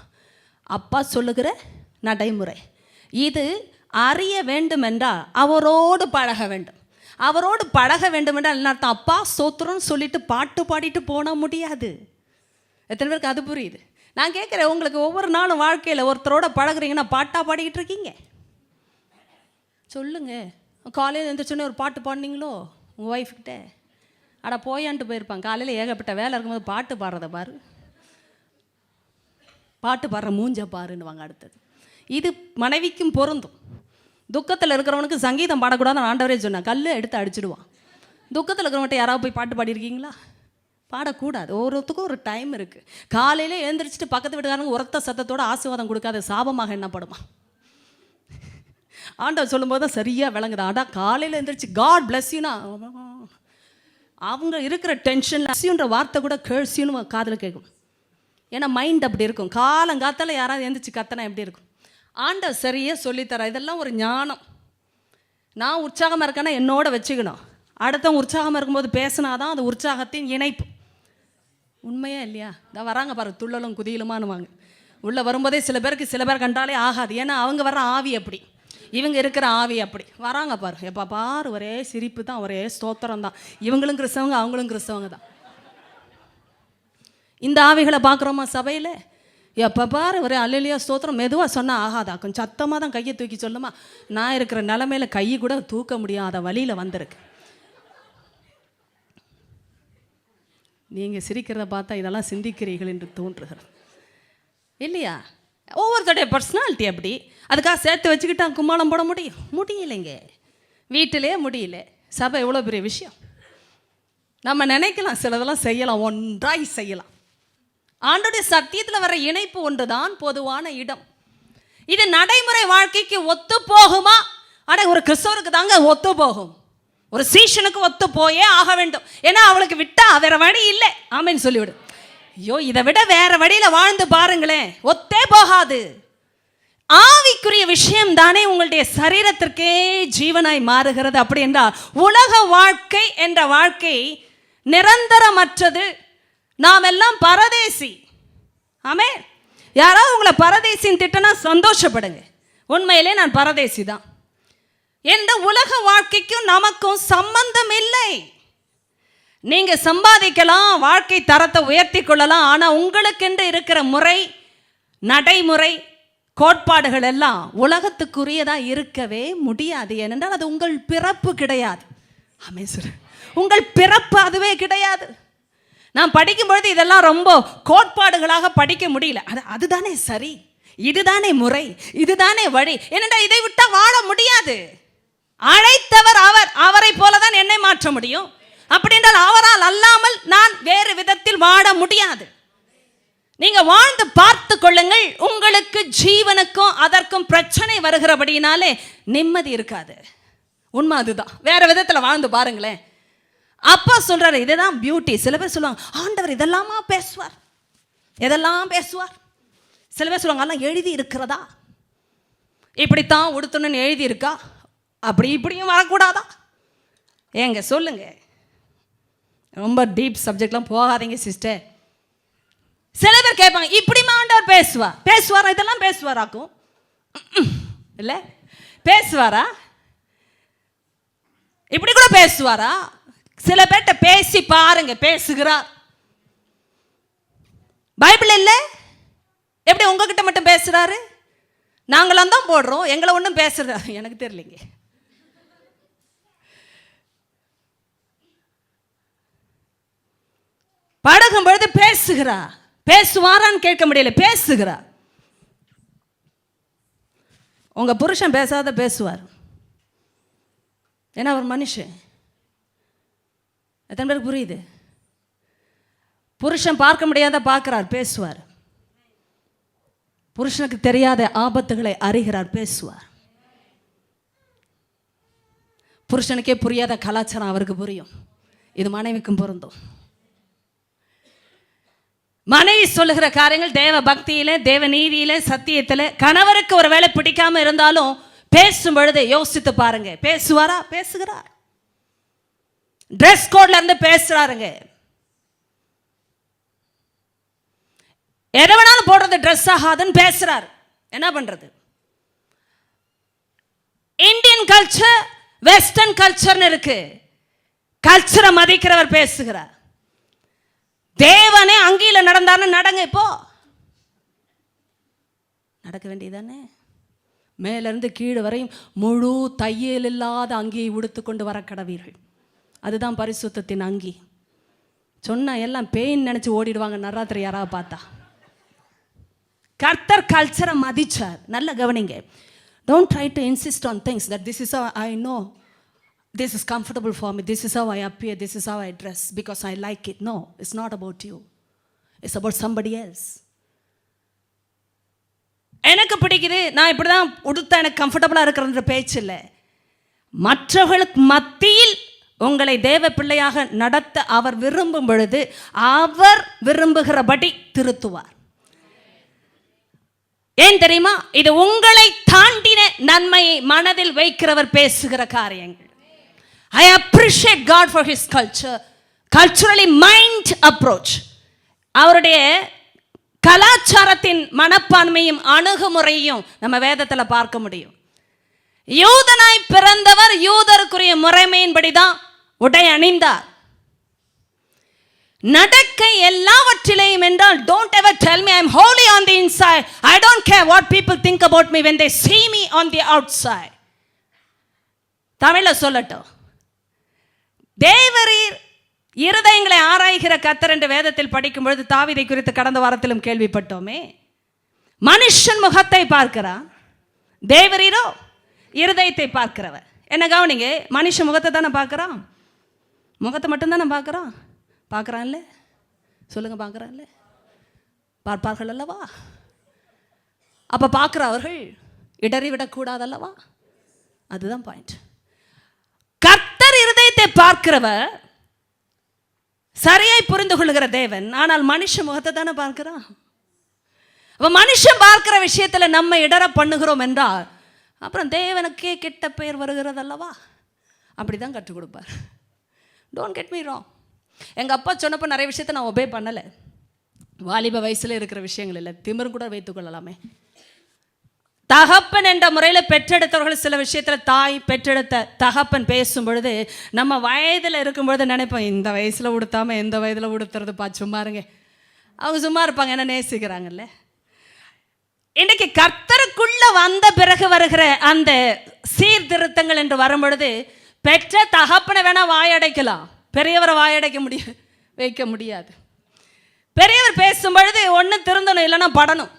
அப்பா சொல்லுகிற நடைமுறை. இது அறிய வேண்டும் என்றால் அவரோடு பழக வேண்டும். அவரோடு பழக வேண்டும் என்றால் என்ன அர்த்தம்? அப்பா ஸ்தோத்திரம்னு சொல்லிட்டு பாட்டு பாடிட்டு போனால் முடியாது. எத்தனை பேருக்கு அது புரியுது? நான் கேட்குறேன், உங்களுக்கு ஒவ்வொரு நாளும் வாழ்க்கையில் ஒருத்தரோட பழகுறீங்கன்னா பாட்டாக பாடிக்கிட்டு இருக்கீங்க? சொல்லுங்க. காலையில் எழுந்திரிச்சோன்னே ஒரு பாட்டு பாடினீங்களோ உங்கள் ஒய்ஃப்கிட்ட? அட போயான்ட்டு போயிருப்பாங்க. காலையில் ஏகப்பட்ட வேலை இருக்கும்போது பாட்டு பாடுறத பாரு, பாட்டு பாடுற மூஞ்ச பாருன்னுவாங்க. அடுத்தது இது மனைவிக்கும் பொருந்தும். துக்கத்தில் இருக்கிறவனுக்கு சங்கீதம் பாடக்கூடாதுன்னு ஆண்டவரே சொன்னான், கல் எடுத்து அடிச்சிடுவான். துக்கத்தில் இருக்கிறவன்ட்ட யாராவது போய் பாட்டு பாடியிருக்கீங்களா? பாடக்கூடாது. ஒவ்வொருத்துக்கும் ஒரு டைம் இருக்குது. காலையில் எழுந்திரிச்சிட்டு பக்கத்து வீட்டுக்காரங்க உரத்த சத்தத்தோட ஆசீர்வாதம் கொடுக்காத சாபமாக என்னப்படுமா? ஆண்டவர் சொல்லும்போது தான் சரியாக விளங்குது. ஆனால் காலையில் எழுந்திரிச்சு காட் பிளஸ் யூனா, அவங்க இருக்கிற டென்ஷன் லஸ்யூன்ற வார்த்தை கூட கேர்சியூன்னு காதில் கேட்கும். ஏன்னா மைண்ட் அப்படி இருக்கும். காலங்காத்தால் யாராவது எழுந்திரிச்சு கத்தனா எப்படி இருக்கும்? ஆண்டவர் சரியாக சொல்லித்தர. இதெல்லாம் ஒரு ஞானம். நான் உற்சாகமாக இருக்கேன்னா என்னோட வச்சுக்கணும். அடுத்தவங்க உற்சாகமாக இருக்கும்போது பேசினாதான் அது உற்சாகத்தின் இணைப்பு. உண்மையா இல்லையா? இதான் வராங்க பாரு, துள்ளலும் குதியலுமானுவாங்க. உள்ளே வரும்போதே சில பேர் கண்டாலே ஆகாது. ஏன்னா அவங்க வர்ற ஆவி அப்படி, இவங்க இருக்கிற ஆவி அப்படி. வராங்க பாரு, எப்போ பாரு ஒரே சிரிப்பு தான், ஒரே ஸ்தோத்திரம் தான். இவங்களும் கிறிஸ்தவங்க, அவங்களும் கிறிஸ்தவங்க தான். இந்த ஆவிகளை பார்க்குறோமா சபையில்? எப்போ பாரு ஒரே அல்லேலூயா ஸ்தோத்திரம். மெதுவாக சொன்னால் ஆகாதா, கொஞ்சம் சத்தமாக தான் கையை தூக்கி சொல்லுமா. நான் இருக்கிற நிலமையில கை கூட தூக்க முடியாத வழியில் வந்திருக்கு. நீங்கள் சிரிக்கிறத பார்த்தா இதெல்லாம் சிந்திக்கிறீர்கள் என்று தோன்றுகிறது இல்லையா? ஒவ்வொருத்தருடைய பர்சனாலிட்டி அப்படி. அதுக்காக சேர்த்து வச்சுக்கிட்டா கும்மாளம் போட முடியலைங்க. வீட்டிலே முடியல. சபை எவ்வளோ பெரிய விஷயம். நம்ம நினைக்கலாம் சிலதெல்லாம் செய்யலாம், ஒன்றாய் செய்யலாம். ஆண்டோடைய சத்தியத்தில் வர இணைப்பு ஒன்றுதான் பொதுவான இடம். இது நடைமுறை வாழ்க்கைக்கு ஒத்து போகுமா? அட ஒரு கிறிஸ்தவருக்கு தாங்க ஒத்து போகும். ஒரு சீஷனுக்கு ஒத்து போயே ஆக வேண்டும். ஏன்னா அவளுக்கு விட்டா வேற வழி இல்லை. ஆமேன்னு சொல்லிவிடு. ஐயோ, இதை விட வேற வழியில வாழ்ந்து பாருங்களேன், ஒத்தே போகாது. ஆவிக்குரிய விஷயம் தானே உங்களுடைய சரீரத்திற்கே ஜீவனாய் மாறுகிறது. அப்படி என்றால் உலக வாழ்க்கை என்ற வாழ்க்கை நிரந்தரமற்றது. நாம் எல்லாம் பரதேசி. ஆமே. யாராவது உங்களை பரதேசின்னு திட்டினா சந்தோஷப்படுங்க. உண்மையிலே நான் பரதேசி தான். என்ற உலக வாழ்க்கைக்கும் நமக்கும் சம்பந்தம் இல்லை. நீங்க சம்பாதிக்கலாம், வாழ்க்கை தரத்தை உயர்த்தி கொள்ளலாம். ஆனால் உங்களுக்கென்று இருக்கிற முறை, நடைமுறை, கோட்பாடுகள் எல்லாம் உலகத்துக்குரியதாக இருக்கவே முடியாது. ஏனென்றால் அது உங்கள் பிறப்பு கிடையாது. ஆமென் சார். உங்கள் பிறப்பு அதுவே கிடையாது. நான் படிக்கும்பொழுது இதெல்லாம் ரொம்ப கோட்பாடுகளாக படிக்க முடியல. அதுதானே சரி, இதுதானே முறை, இதுதானே வழி. ஏனென்றால் இதை விட்டால் வாழ முடியாது. அழைத்தவர் அவர், அவரை போலதான் என்னை மாற்ற முடியும். அப்படி என்றால் அவரால் அல்லாமல் நான் வேறு விதத்தில் வாழ முடியாது. நீங்க வாழ்ந்து பார்த்து கொள்ளுங்கள். உங்களுக்கு ஜீவனுக்கும் அதற்கும் பிரச்சனை வருகிறபடினாலே நிம்மதி இருக்காது. உண்மை அதுதான். வேற விதத்துல வாழ்ந்து பாருங்களேன். அப்பா சொல்றாரு, இதுதான் பியூட்டி. சில பேர் சொல்லுவாங்க, ஆண்டவர் இதெல்லாமா பேசுவார், எதெல்லாம் பேசுவார். சில பேர் சொல்லுவாங்க, எல்லாம் எழுதி இருக்கிறதா, இப்படித்தான் உடுத்தணும்னு எழுதி இருக்கா, அப்படி இப்படியும் வரக்கூடாதா? ஏங்க சொல்லுங்க. ரொம்ப டீப் சப்ஜெக்ட்லாம் போகாதீங்க சிஸ்டர். சில பேர் கேட்பாங்க, இப்படிமா ஆண்டவர் பேசுவாரா? இதெல்லாம் பேசுவாராக்கும் இல்லை, பேசுவாரா? இப்படி கூட பேசுவாரா? சில பேர்கிட்ட பேசி பாருங்க, பேசுகிறார். பைபிள் இல்லை, எப்படி உங்ககிட்ட மட்டும் பேசுறாரு? நாங்களாம் தான் போடுறோம், எங்களை ஒன்றும் பேசுறா எனக்கு தெரியலைங்க. பழகும் பொழுது பேசுகிறா. பேசுவாரான்னு கேட்க முடியல, பேசுகிறா. உங்க புருஷன் பேசாத பேசுவார். ஏன்னா அவர் மனுஷன். எத்தனை பேருக்கு புரியுது? புருஷன் பார்க்க முடியாத பார்க்கிறார், பேசுவார். புருஷனுக்கு தெரியாத ஆபத்துகளை அறிகிறார், பேசுவார். புருஷனுக்கே புரியாத கலாச்சாரம் அவருக்கு புரியும். இது மனைவிக்கும் பொருந்தும். மனைவி சொல்லுகிற காரியங்கள் தேவ பக்தியில, தேவ நீதியில, சத்தியத்துல கணவருக்கு ஒரு வேளை பிடிக்காம இருந்தாலும் பேசும் பொழுது யோசித்து பாருங்க. பேசுவாரா? பேசுகிறார். டிரெஸ் கோட்ல இருந்து பேசுறாருங்க. எதை வேணாலும் போடுறது ட்ரெஸ் ஆகாதுன்னு பேசுறாரு. என்ன பண்றது? இந்தியன் கல்ச்சர், வெஸ்டர்ன் கல்ச்சர்னு இருக்கு. கல்ச்சரை மதிக்கிறவர் பேசுகிறார். தேவனே அங்கியில நடந்தான்னு நடங்க. இப்போ நடக்க வேண்டியதானே? மேல இருந்து கீழே வரையும் முழு தையல் இல்லாத அங்கியை உடுத்து கொண்டு வர கடவீர்கள். அதுதான் பரிசுத்தத்தின் அங்கி. சொன்னா எல்லாம் பேயின் நினைச்சு ஓடிடுவாங்க நராத்திரி யாராவது பார்த்தா. கர்த்தர் கல்ச்சரை மதிச்சார். நல்ல கவனிங்க. Don't try to insist on things that this is how I know, this is comfortable for me, this is how I appear, this is how I dress because I like it. No, it's not about you. It's about somebody else. எனக்கு பிடிக்குது, நான் இப்படி தான் உடுத்தா எனக்கு கம்ஃபர்டபுளாக இருக்கிறன்ற பேச்சு இல்லை. மற்றவர்களுக்கு மத்தியில் உங்களை தேவ பிள்ளையாக நடத்த அவர் விரும்பும் பொழுது அவர் விரும்புகிறபடி திருத்துவார். ஏன் தெரியுமா? இது உங்களை தாண்டின நன்மையை மனதில் வைக்கிறவர் பேசுகிற காரியங்கள். I appreciate God for his culture, culturally mind approach. அவருடைய கலாச்சாரத்தின் மனப்பான்மையும் அணுகுமுறையும் நம்ம வேதத்தில் பார்க்க முடியும். யூதனாய் பிறந்தவர் யூதருக்குரிய முறைமையின்படி தான் உடை அணிந்தார். நடக்கை எல்லாவற்றிலேயும் என்றால் don't ever tell me I'm holy on the inside. I don't care what people think about me when they see me on the outside. தமிழ்ல சொல்லட்டும். தேவரீர் இருதயங்களை ஆராய்கிற கர்த்தர் என்று வேதத்தில் படிக்கும் பொழுது தாவீதை குறித்து கடந்த வாரத்திலும் கேள்விப்பட்டோமே. மனுஷன் முகத்தை பார்க்கிறான், தேவரீரோ இருதயத்தை பார்க்கிறவர். என்ன கவனிங்க, மனுஷன் முகத்தை தானே பார்க்கிறான். முகத்தை மட்டும்தானே பார்க்கிறான். பார்க்குறான்ல, சொல்லுங்க, பார்க்குறான்ல, பார்ப்பார்கள் அல்லவா? அப்போ பார்க்குறவர்கள் இடறி விடக்கூடாதல்லவா? அதுதான் பாயிண்ட். கர்த்தர் இருதயத்தை பார்க்கிறவர், சரியாய் புரிந்து கொள்ளுகிற தேவன். ஆனால் மனுஷன் முகத்தை தானே பார்க்கிறான். அப்போ மனுஷன் பார்க்கிற விஷயத்தில் நம்ம இடற பண்ணுகிறோம் என்றால் அப்புறம் தேவனுக்கே கெட்ட பெயர் வருகிறது அல்லவா? அப்படி தான் கற்றுக் கொடுப்பார். Don't get me wrong. எங்கள் அப்பா சொன்னப்போ நிறைய விஷயத்தை நான் ஒபே பண்ணலை. வாலிப வயசில் இருக்கிற விஷயங்கள் இல்லை, திமிரும் கூட வைத்துக்கொள்ளலாமே. தகப்பன் என்ற முறையில் பெற்றெடுத்தவர்கள் சில விஷயத்தில் தாய் பெற்றெடுத்த தகப்பன் பேசும் பொழுது நம்ம வயதில் இருக்கும் பொழுது நினைப்போம், இந்த வயசில் உடுத்தாமல் எந்த வயதில் உடுத்துறதுப்பா, சும்மா இருங்க. அவங்க சும்மா இருப்பாங்க, என்ன நேசிக்கிறாங்கல்ல. இன்றைக்கு கர்த்தருக்குள்ள வந்த பிறகு வருகிற அந்த சீர்திருத்தங்கள் என்று வரும்பொழுது பெற்ற தகப்பனை வேணா வாயடைக்கலாம், பெரியவரை வாயடைக்க வைக்க முடியாது. பெரியவர் பேசும் பொழுது ஒன்று திருந்தணும், இல்லைன்னா படணும்.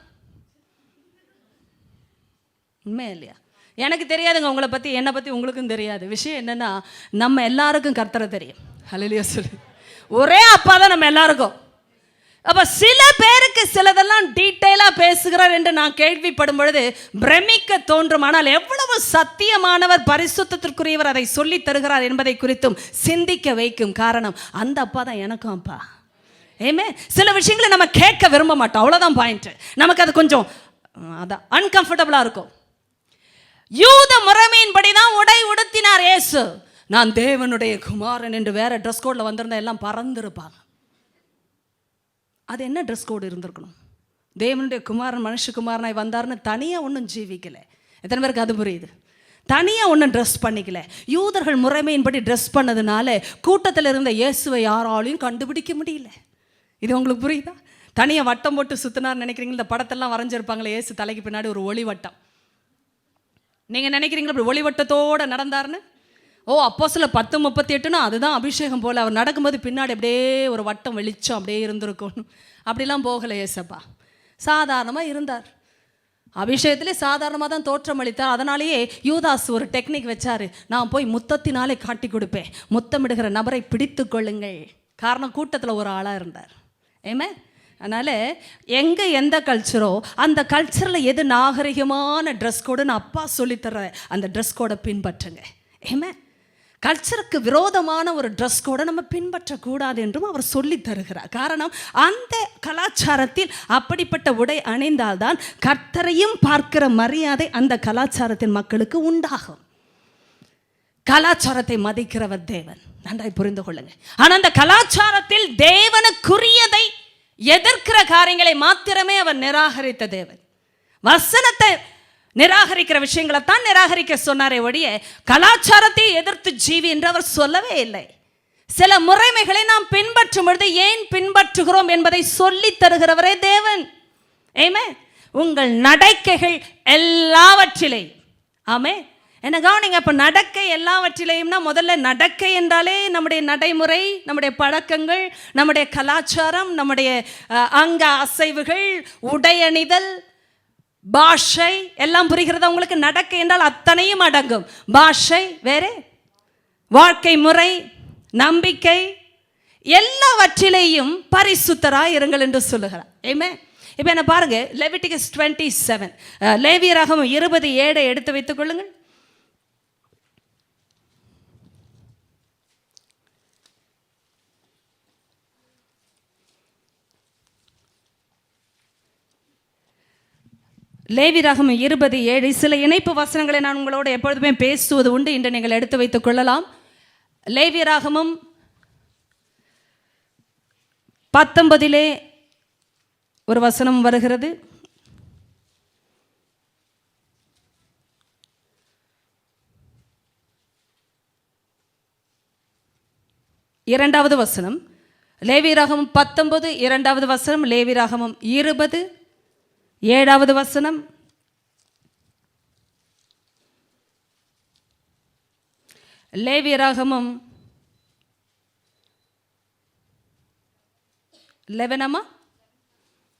உண்மையா இல்லையா? எனக்கு தெரியாதுங்க உங்களை பற்றி, என்னை பற்றி உங்களுக்கும் தெரியாது. விஷயம் என்னென்னா, நம்ம எல்லாருக்கும் கர்த்தரை தெரியும். ஹல்லேலூயா சொல்லு. ஒரே அப்பா தான் நம்ம எல்லாருக்கும். அப்போ சில பேருக்கு சிலதெல்லாம் டீட்டெயிலாக பேசுகிறார் என்று நான் கேள்விப்படும் பொழுது பிரமிக்க தோன்றும். ஆனால் எவ்வளவு சத்தியமானவர், பரிசுத்தத்திற்குரியவர் அதை சொல்லி தருகிறார் என்பதை குறித்தும் சிந்திக்க வைக்கும். காரணம், அந்த அப்பா தான் எனக்கும் அப்பா. ஏமே, சில விஷயங்களை நம்ம கேட்க விரும்ப மாட்டோம், அவ்வளோதான் பாயிண்ட். நமக்கு அது கொஞ்சம் அதான் அன்கம்ஃபர்டபுளாக இருக்கும். யூத முறைமையின்படி தான் உடை உடுத்தினார் இயேசு. நான் தேவனுடைய குமாரன் என்று வேற ட்ரெஸ் கோடில் வந்திருந்தா எல்லாம் பறந்துருப்பாங்க. அது என்ன ட்ரெஸ் கோடு இருந்திருக்கணும்? தேவனுடைய குமாரன் மனுஷகுமாரனாய் வந்தார்னு தனியாக ஒன்றும் ஜீவிக்கலை. எத்தனை பேருக்கு அது புரியுது? தனியாக ஒன்றும் ட்ரெஸ் பண்ணிக்கல. யூதர்கள் முறைமையின்படி ட்ரெஸ் பண்ணதுனால கூட்டத்தில் இருந்த இயேசுவை யாராலையும் கண்டுபிடிக்க முடியல. இது உங்களுக்கு புரியுதா? தனியாக வட்டம் போட்டு சுற்றினார் நினைக்கிறீங்க? இந்த படத்தெல்லாம் வரைஞ்சிருப்பாங்களே, இயேசு தலைக்கு பின்னாடி ஒரு ஒளி வட்டம். நீங்கள் நினைக்கிறீங்களா இப்படி ஒளி வட்டத்தோடு நடந்தார்னு? ஓ, அப்போஸ்தலர் 10:38னா அதுதான் அபிஷேகம் போல். அவர் நடக்கும்போது பின்னாடி அப்படியே ஒரு வட்டம் வெளிச்சம் அப்படியே இருந்திருக்கும். அப்படிலாம் போகலை ஏசப்பா. சாதாரணமாக இருந்தார். அபிஷேகத்திலே சாதாரணமாக தான் தோற்றம் அளித்தார். அதனாலேயே யூதாஸ் ஒரு டெக்னிக் வச்சார், நான் போய் முத்தத்தினாலே காட்டி கொடுப்பேன், முத்தமிடுகிற நபரை பிடித்து கொள்ளுங்கள். காரணம், கூட்டத்தில் ஒரு ஆளாக இருந்தார். ஏமே. அதனால் எங்கே எந்த கல்ச்சரோ அந்த கல்ச்சரில் எது நாகரிகமான ட்ரெஸ் கோடுன்னு அப்பா சொல்லித்தர அந்த ட்ரெஸ் கோடை பின்பற்றுங்க. ஏமே. கல்ச்சருக்கு விரோதமான ஒரு ட்ரெஸ் கோடை நம்ம பின்பற்றக்கூடாது என்றும் அவர் சொல்லி தருகிறார். காரணம், அந்த கலாச்சாரத்தில் அப்படிப்பட்ட உடை அணிந்தால்தான் கர்த்தரையும் பார்க்கிற மரியாதை அந்த கலாச்சாரத்தின் மக்களுக்கு உண்டாகும். கலாச்சாரத்தை மதிக்கிறவர் தேவன், நன்றாய் புரிந்து கொள்ளுங்க. ஆனால் அந்த கலாச்சாரத்தில் தேவனுக்குரியதை எதிர்க்கிற காரியங்களை மாத்திரமே அவர் நிராகரித்த தேவன். வசனத்தை நிராகரிக்கிற விஷயங்களை தான் நிராகரிக்க சொன்னாரே ஒழிய கலாச்சாரத்தை எதிர்த்து ஜீவி என்று அவர் சொல்லவே இல்லை. சில முறைமைகளை நாம் பின்பற்றும் பொழுது ஏன் பின்பற்றுகிறோம் என்பதை சொல்லி தருகிறவரே தேவன். ஏமே. உங்கள் நடக்கைகள் எல்லாவற்றிலே, ஆமே, என்ன கவனிங்க. அப்போ நடக்கை எல்லாவற்றிலையும்னா முதல்ல நடக்கை என்றாலே நம்முடைய நடைமுறை, நம்முடைய பழக்கங்கள், நம்முடைய கலாச்சாரம், நம்முடைய அங்க அசைவுகள், உடையணிதல், பாஷை எல்லாம் புரிகிறதா உங்களுக்கு? நடக்கை என்றால் அத்தனையும் அடங்கும். பாஷை வேறே, வாழ்க்கை முறை, நம்பிக்கை, எல்லாவற்றிலேயும் பரிசுத்தராய் இருங்கள் என்று சொல்லுகிறார். ஏமே. இப்போ என்ன பாருங்க, லெவிட்டிகஸ் 27, லேவியராகமம் 27 எடுத்து வைத்துக் கொள்ளுங்கள். லேவியராகமம் 27 சில இணைப்பு வசனங்களை நான் உங்களோட எப்பொழுதுமே பேசுவது உண்டு. இன்று நீங்கள் எடுத்து வைத்துக் கொள்ளலாம். லேவியராகமம் 19 ஒரு வசனம் வருகிறது. இரண்டாவது வசனம், லேவியராகமம் 19 இரண்டாவது வசனம், லேவியராகமம் 20 7வது வசனம், லேவியராகமம் 11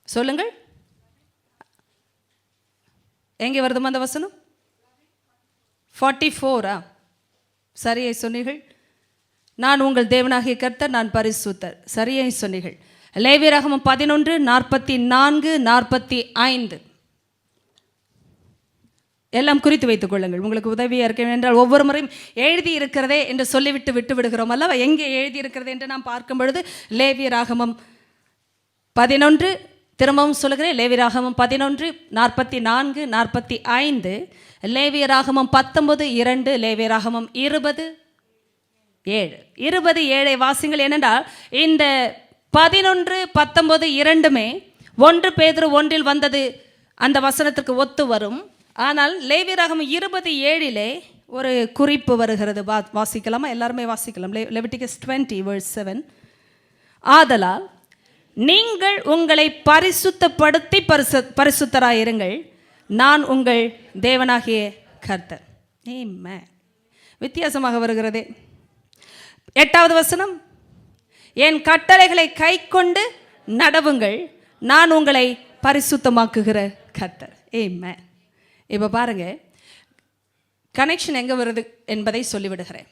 சொல்லுங்கள். எங்கே வருதுமா அந்த வசனம்? 44 சரியை சொன்னீர்கள். நான் உங்கள் தேவனாகிய கர்த்தர், நான் பரிசுத்தர். சரியை சொன்னீர்கள். லேவியராகமம் 11 44 45 எல்லாம் குறித்து வைத்துக் கொள்ளுங்கள், உங்களுக்கு உதவியாக இருக்க என்றால். ஒவ்வொரு முறையும் எழுதி இருக்கிறதே என்று சொல்லிவிட்டு விட்டு விடுகிறோம் அல்லவா? எங்கே எழுதி இருக்கிறது என்று நாம் பார்க்கும் பொழுது லேவியராகமம் 11, திரும்பவும் சொல்லுகிறேன், லேவியராகமம் 11 44 45, லேவியராகமம் 19 2, லேவியராகமம் 20 7 வாசிங்கள். ஏனென்றால் இந்த 11 19 இரண்டுமே 1 பேதுரு 1 வந்தது அந்த வசனத்திற்கு ஒத்து வரும். ஆனால் லேவியராகமம் 27 ஒரு குறிப்பு வருகிறது. வாசிக்கலாமா? எல்லாருமே வாசிக்கலாம். லெவிட்டிகஸ் 20 verse 7, ஆதலால் நீங்கள் உங்களை பரிசுத்தப்படுத்தி பரிசுத்தராயிருங்கள், நான் உங்கள் தேவனாகிய கர்த்தர். ஆமென். வித்தியாசமாக வருகிறதே. 8வது வசனம், என் கட்டளைகளை கை கொண்டு நடவுங்கள், நான் உங்களை பரிசுத்தமாக்குகிற கர்த்தர். ஆமென். இப்போ பாருங்க, கனெக்ஷன் எங்கே வருது என்பதை சொல்லிவிடுகிறேன்.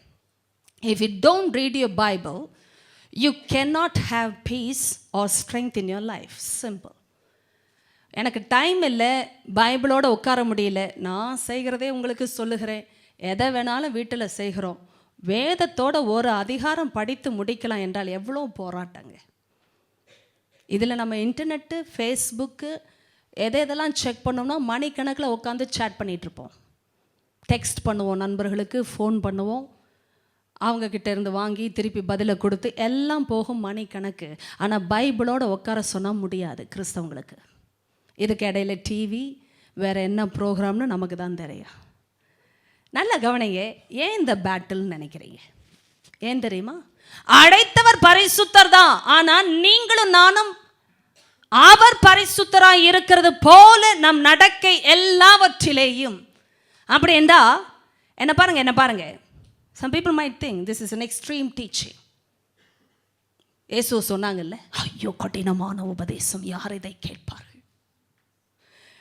If you don't read your Bible, you cannot have peace or strength in your life. Simple. எனக்கு டைம் இல்லை, பைபிளோட உட்கார முடியல, நான் செய்கிறதே உங்களுக்கு சொல்லுகிறேன். எதை வேணாலும் வீட்டில் செய்கிறோம். வேதத்தோட ஒரு அதிகாரம் படித்து முடிக்கலாம் என்றால் எவ்வளோ போராட்டங்க. இதில் நம்ம இன்டர்நெட்டு, ஃபேஸ்புக்கு எதெல்லாம் செக் பண்ணோம்னா மணிக்கணக்கில் உட்காந்து சேட் பண்ணிகிட்ருப்போம். டெக்ஸ்ட் பண்ணுவோம், நண்பர்களுக்கு ஃபோன் பண்ணுவோம், அவங்கக்கிட்ட இருந்து வாங்கி திருப்பி பதிலை கொடுத்து எல்லாம் போகும் மணிக்கணக்கு. ஆனால் பைபிளோட உட்கார சொன்னால் முடியாது கிறிஸ்தவங்களுக்கு. இதுக்கு இடையில டிவி, வேறு என்ன ப்ரோக்ராம்னு நமக்கு தான் தெரியும். நல்ல கவனிங்க, ஏன் இந்த பேட்டில்னு நினைக்கிறீங்க? ஏன் தெரியுமா? அழைத்தவர் பரிசுத்தர் தான், ஆனால் நீங்களும் நானும் அவர் பரிசுத்தராய் இருக்கிறது போல நம் நடக்கை எல்லாவற்றிலேயும். அப்படி என்றா என்ன பாருங்க, some people might think this is an extreme teaching. இயேசு சொன்னாங்கல்ல, ஐயோ கடினமான உபதேசம், யார் இதை கேட்பார்கள்?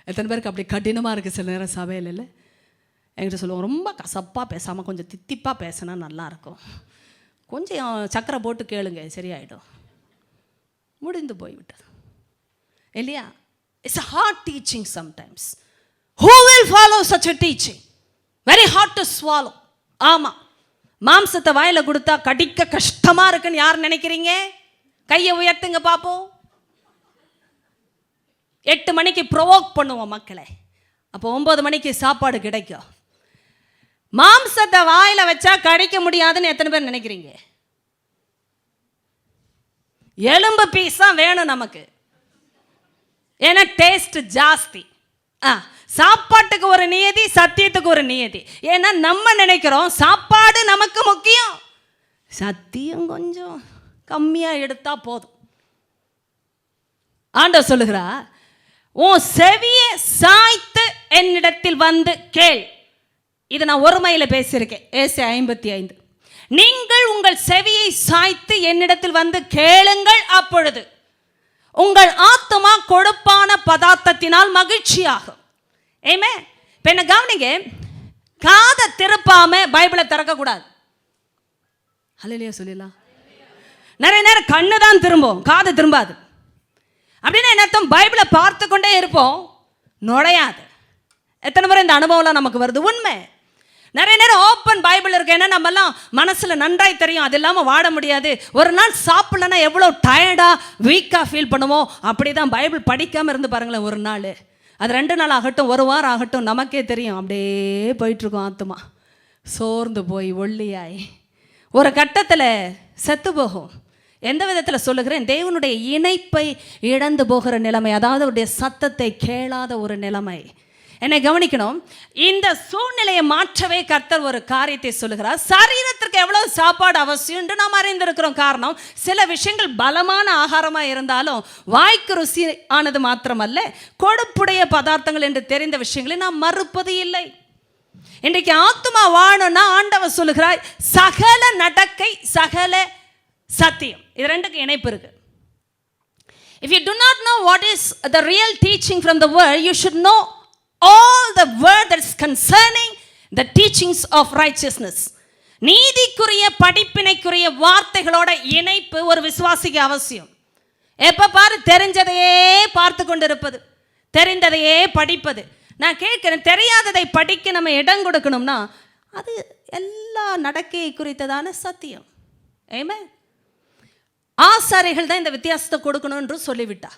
எத்தனை பேருக்கு அப்படி கடினமாக இருக்குது சில நேரம் சபையில்? இல்லை, என்கிட்ட சொல்லுவாங்க, ரொம்ப கசப்பாக பேசாமல் கொஞ்சம் தித்திப்பாக பேசினா நல்லாயிருக்கும், கொஞ்சம் சக்கரை போட்டு கேளுங்க சரியாயிடும். முடிந்து போய்விட்டது இல்லையா? It's a hard teaching sometimes. Who will follow such a teaching? Very hard to swallow. ஆமாம், மாம்சத்தை வாயில கொடுத்தா கடிக்க கஷ்டமா இருக்குன்னு யார் நினைக்கிறீங்க? கையை உயர்த்துங்க பார்ப்போம். 8 மணிக்கு ப்ரொவோக் பண்ணுவோம் மக்களை, அப்போ 9 மணிக்கு சாப்பாடு கிடைக்கும். மாம்சத்தை வாயில வச்சா கடிக்க முடியாதுன்னு எத்தனை பேர் நினைக்கிறீங்க? எலும்பு பீஸா வேணும் நமக்கு, ஏன்னா டேஸ்ட் ஜாஸ்தி. சாப்பாட்டுக்கு ஒரு நியதி, சத்தியத்துக்கு ஒரு நியதி. ஏன்னா நம்ம நினைக்கிறோம் சாப்பாடு நமக்கு முக்கியம், சத்தியம் கொஞ்சம் கம்மியா எடுத்தா போதும். ஆண்டவர் சொல்லுகிறா, உன் செவியை சாய்த்து என்னிடத்தில் வந்து கேள். இது நான் ஒருமையில பேசியிருக்கேன், ஏசாயா 55. நீங்கள் உங்கள் செவியை சாய்த்து என்னிடத்தில் வந்து கேளுங்கள், அப்பொழுது உங்கள் ஆத்துமா கொழுப்பான பதார்த்தத்தினால் மகிழ்ச்சியாகும். ஏமே, இப்ப என்ன கவனிங்க, காதை திருப்பாம பைபிளை திறக்க கூடாது. ஹல்லேலூயா சொல்லலாம். நிறைய நேரம் கண்ணு தான் திரும்பும், காது திரும்பாது. அப்படின்னா என்ன அர்த்தம்? பைபிளை பார்த்து கொண்டே இருப்போம், நுழையாது. எத்தனை முறை இந்த அனுபவம்லாம் நமக்கு வருது? உண்மை. நிறைய நேரம் ஓப்பன் பைபிள் இருக்கு, ஏன்னா நம்மெல்லாம் மனசுல நன்றாய் தெரியும் அது இல்லாமல் வாட முடியாது. ஒரு நாள் சாப்பிடலன்னா எவ்வளோ டயர்டா வீக்காக ஃபீல் பண்ணுவோம். அப்படிதான் பைபிள் படிக்காம இருந்து பாருங்களேன். ஒரு நாள், அது 2 நாள் ஆகட்டும், ஒரு வாரம் ஆகட்டும், நமக்கே தெரியும் அப்படியே போயிட்டுருக்கோம். ஆத்துமா சோர்ந்து போய் ஒல்லியாய் ஒரு கட்டத்தில் செத்து போகும். எந்த விதத்தில் சொல்லுகிறேன்? தேவனுடைய இணைப்பை இழந்து போகிற நிலைமை, அதாவது அவருடைய சத்தத்தை கேளாத ஒரு நிலைமை. என்னை கவனிக்கணும். இந்த சூழ்நிலையை மாற்றவே கர்த்தர் ஒரு காரியத்தை சொல்லுகிறார். சரீரத்திற்கு எவ்வளவு சாப்பாடு அவசியம் என்று நாம் அறிந்திருக்கிறோம். காரணம், சில விஷயங்கள் பலமான ஆகாரமாக இருந்தாலும் வாய்க்கு ருசி ஆனது மாத்திரமல்ல, கொழுப்புடைய பதார்த்தங்கள் என்று தெரிந்த விஷயங்களை நாம் மறுப்பது இல்லை. இன்றைக்கு ஆத்துமா வாழணும்னா ஆண்டவர் சொல்லுகிறார், சகல நடக்கை சகல சத்தியம், இது ரெண்டுக்கு இணைப்பு இருக்கு. If you do not know what is the real teaching from the word, you should know all the word that is concerning the teachings of righteousness. நீதிக்குரிய படிப்பினைக்குரிய வார்த்தைகளோட இணைப்பு ஒரு விசுவாசிக்கு அவசியம். எப்ப பாரு தெரிஞ்சதையே பார்த்து கொண்டிருப்பது, தெரிந்ததையே படிப்பது. நான் கேட்கிறேன், தெரியாததை படிக்க நம்ம இடம் கொடுக்கணும்னா அது எல்லா நடக்கையை குறித்ததான சத்தியம். ஆமென். ஆசாரிகள் தான் இந்த வித்தியாசத்தை கொடுக்கணும் என்று சொல்லிவிட்டா.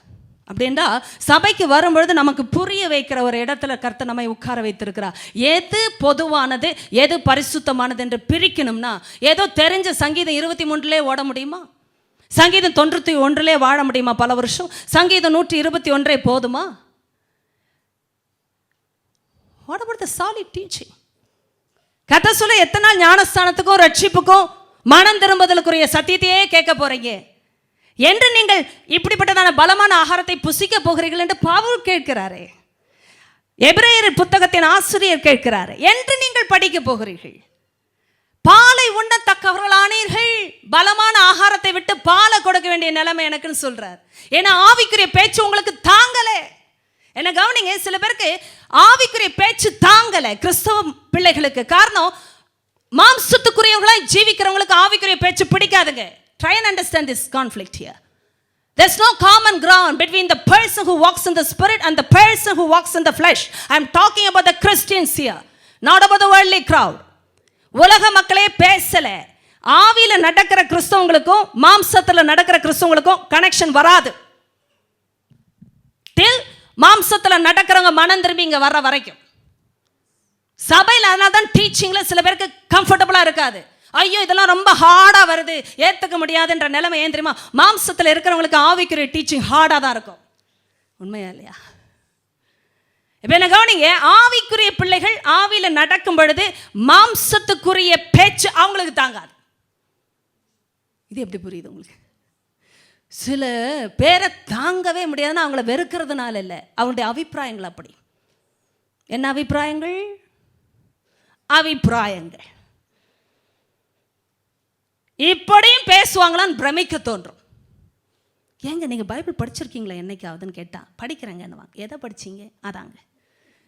அப்படின்னா சபைக்கு வரும்பொழுது நமக்கு புரிய வைக்கிற ஒரு இடத்துல கர்த்தர் நம்மை உட்கார வைத்திருக்கிறார். எது பொதுவானது, எது பரிசுத்தமானது என்று பிரிக்கணும்னா, ஏதோ தெரிஞ்ச சங்கீதம் 23 ஓட முடியுமா? சங்கீதம் 91 வாழ முடியுமா பல வருஷம்? சங்கீதம் 121 போதுமா? What about the solid teaching? கர்த்தர் சொல்ல, எத்தனை நாள் ஞானஸ்தானத்துக்கும் ரட்சிப்புக்கும் மனம் திரும்புதலுக்குரிய சத்தியத்தையே கேட்க போறீங்க என்று நீங்கள் இப்படிப்பட்டதான பலமான ஆகாரத்தை புசிக்க போகிறீர்கள் என்று பவுல் கேட்கிறாரே. எபிரேயர் புத்தகத்தின் ஆசிரியர் கேட்கிறார், என்று நீங்கள் படிக்க போகிறீர்கள். பாலை உண்ணத்தக்கவர்களானீர்கள், பலமான ஆகாரத்தை விட்டு பாலை கொடுக்க வேண்டிய நிலைமை எனக்குன்னு சொல்றார். ஏன்னா ஆவிக்குரிய பேச்சு உங்களுக்கு தாங்கல. என்ன கவனிங்க, சில பேருக்கு ஆவிக்குரிய பேச்சு தாங்கல, கிறிஸ்தவ பிள்ளைகளுக்கு. காரணம், மாம்சத்துக்குரியவங்களாய் ஜீவிக்கிறவங்களுக்கு ஆவிக்குரிய பேச்சு பிடிக்காதுங்க. Try and understand this conflict here. There's no common ground between the person who walks in the spirit and the person who walks in the flesh. I'm talking about the Christians here, not about the worldly crowd. உலக மக்களே பேசல. ஆவியில நடக்கிற கிறிஸ்தவங்களுக்கும் மாம்சத்துல நடக்கிற கிறிஸ்தவங்களுக்கும் connection வராது. till மாம்சத்துல நடக்கிறவங்க மனம் திரும்பி இங்க வர்ற வரைக்கும் சபையில். அதனால தான் டீச்சிங்ல சில பேருக்கு கம்ஃபர்டபுளா இருக்காது. ஐயோ இதெல்லாம் ரொம்ப ஹார்டா வருது, ஏத்துக்க முடியாதுன்ற நிலைமை. ஏன் தெரியுமா? மாம்சத்தில் இருக்கிறவங்களுக்கு ஆவிக்குரிய டீச்சிங் ஹார்டா தான் இருக்கும். உண்மையா இல்லையா? இப்ப என்ன கவனிங்க, ஆவிக்குரிய பிள்ளைகள் ஆவியில நடக்கும் பொழுது மாம்சத்துக்குரிய பேச்சு அவங்களுக்கு தாங்காது. இது எப்படி புரியுது உங்களுக்கு? சில பேரை தாங்கவே முடியாதுன்னா அவங்கள வெறுக்கிறதுனால இல்லை, அவங்களுடைய அபிப்பிராயங்கள் அப்படி. என்ன அபிப்பிராயங்கள்? அபிப்பிராயங்கள் இப்படியும் பேசுவாங்களான்னு பிரமிக்க தோன்றும். ஏங்க நீங்கள் பைபிள் படிச்சிருக்கீங்களா என்னைக்காவதுன்னு கேட்டால் படிக்கிறேங்கன்னு. எதை படிச்சிங்க? அதாங்க,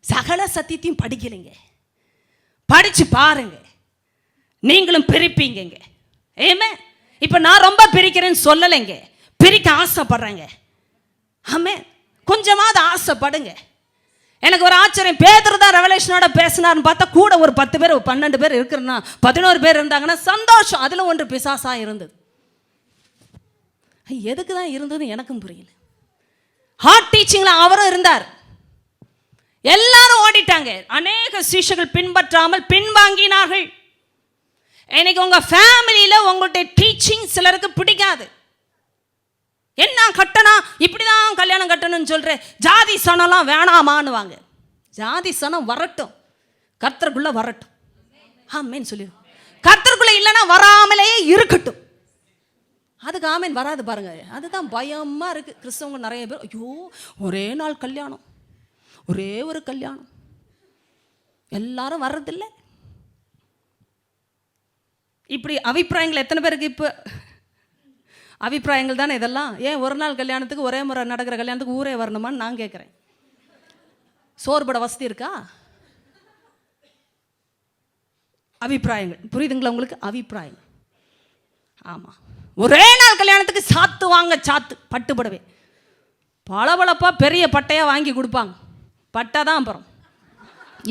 சகல சத்தியத்தையும் படிக்கலைங்க. படித்து பாருங்க, நீங்களும் பிரிப்பீங்க. ஏமே இப்போ நான் ரொம்ப பிரிக்கிறேன்னு சொல்லலைங்க, பிரிக்க ஆசைப்படுறேங்க. ஆமென். கொஞ்சமாவது ஆசைப்படுங்க. எனக்கு ஒரு ஆச்சரியம், பேதுரு தான் ரெவலேஷனோட பேசினார்னு பார்த்தா கூட ஒரு 10 பேர் 12 பேர் இருக்கிறனா 11 பேர் இருந்தாங்கன்னா சந்தோஷம். அதில் ஒன்று பிசாசா இருந்தது. எதுக்கு தான் இருந்ததுன்னு எனக்கும் புரியல. ஹார்ட் டீச்சிங்ல அவரும் இருந்தார். எல்லாரும் ஓடிட்டாங்க. அநேக சீஷர்கள் பின்பற்றாமல் பின்வாங்கினார்கள். இன்னைக்கு உங்க ஃபேமிலியில உங்களுடைய டீச்சிங் சிலருக்கு பிடிக்காது. என்ன கட்டணும், இப்படிதான் கல்யாணம் கட்டணும்னு சொல்றேன், ஜாதி சனம்லாம் வேணாமான்னுவாங்க. ஜாதி சனம் வரட்டும், கர்த்தருக்குள்ள வரட்டும். ஆமேன் சொல்லிடும். கர்த்தருக்குள்ள இல்லைன்னா வராமலேயே இருக்கட்டும். அதுக்கு ஆமேன் வராது பாருங்க. அதுதான் பயமா இருக்கு. கிறிஸ்தவங்க நிறைய பேர், ஐயோ ஒரே நாள் கல்யாணம், ஒரே ஒரு கல்யாணம், எல்லாரும் வர்றதில்லை. இப்படி அபிப்பிராயங்கள் எத்தனை பேருக்கு? இப்போ அபிப்பிராயங்கள் தானே இதெல்லாம். ஏன் ஒரு நாள் கல்யாணத்துக்கு, ஒரே முறை நடக்கிற கல்யாணத்துக்கு ஊரே வரணுமான்னு நான் கேட்குறேன். சோறுபட வசதி இருக்கா? அபிப்பிராயங்கள் புரியுதுங்களா உங்களுக்கு? அபிப்பிராயம். ஆமாம், ஒரே நாள் கல்யாணத்துக்கு சாத்து வாங்க, சாத்து பட்டுப்படவே பளபளப்பா பெரிய பட்டையாக வாங்கி கொடுப்பாங்க. பட்டை தான் அப்புறம்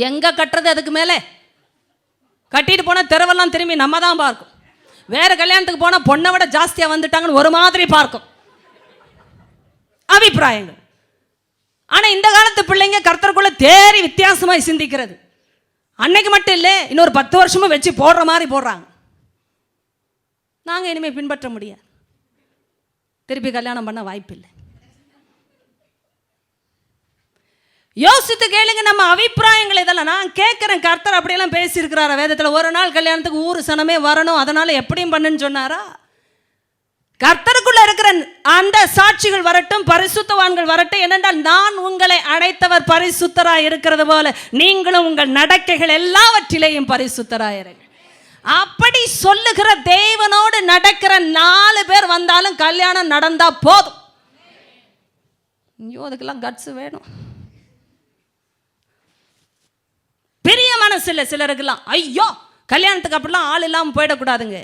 எங்கே கட்டுறது? அதுக்கு மேலே கட்டிட்டு போனால் தெருவெல்லாம் திரும்பி நம்ம தான் பார்க்கும். வேறு கல்யாணத்துக்கு போனால் பொண்ணை விட ஜாஸ்தியாக வந்துட்டாங்கன்னு ஒரு மாதிரி பார்க்கும். அபிப்பிராயங்கள். ஆனால் இந்த காலத்து பிள்ளைங்க கர்த்தருக்குள்ள தேறி வித்தியாசமாய் சிந்திக்கிறது. அன்னைக்கு மட்டும் இல்லை, இன்னொரு 10 வருஷமும் வச்சு போடுற மாதிரி போடுறாங்க. நாங்கள் இனிமேல் பின்பற்ற முடியாது. திருப்பி கல்யாணம் பண்ண வாய்ப்பில்லை. யோசித்து கேளுங்க நம்ம அபிப்பிராயங்கள் இதெல்லாம். நான் கேட்குறேன், கர்த்தர் அப்படியெல்லாம் பேசியிருக்கிறாரா வேதத்தில்? ஒரு நாள் கல்யாணத்துக்கு ஊர் சனமே வரணும், அதனால எப்படியும் பண்ணுன்னு சொன்னாரா? கர்த்தருக்குள்ள இருக்கிற அந்த சாட்சிகள் வரட்டும், பரிசுத்தவான்கள் வரட்டும். ஏனென்றால் நான் உங்களை அழைத்தவர் பரிசுத்தராய் இருக்கிறது போல நீங்களும் உங்கள் நடக்கைகள் எல்லாவற்றிலேயும் பரிசுத்தராய் இருங்கள். அப்படி சொல்லுகிற தேவனோடு நடக்கிற 4 பேர் வந்தாலும் கல்யாணம் நடந்தா போதும். ஐயோ, அதுக்கெல்லாம் கட்ஸ் வேணும். பெரிய மனசு இல்லை சிலருக்கெல்லாம். ஐயோ, கல்யாணத்துக்கு அப்படிலாம் ஆள் இல்லாமல் போயிடக்கூடாதுங்க.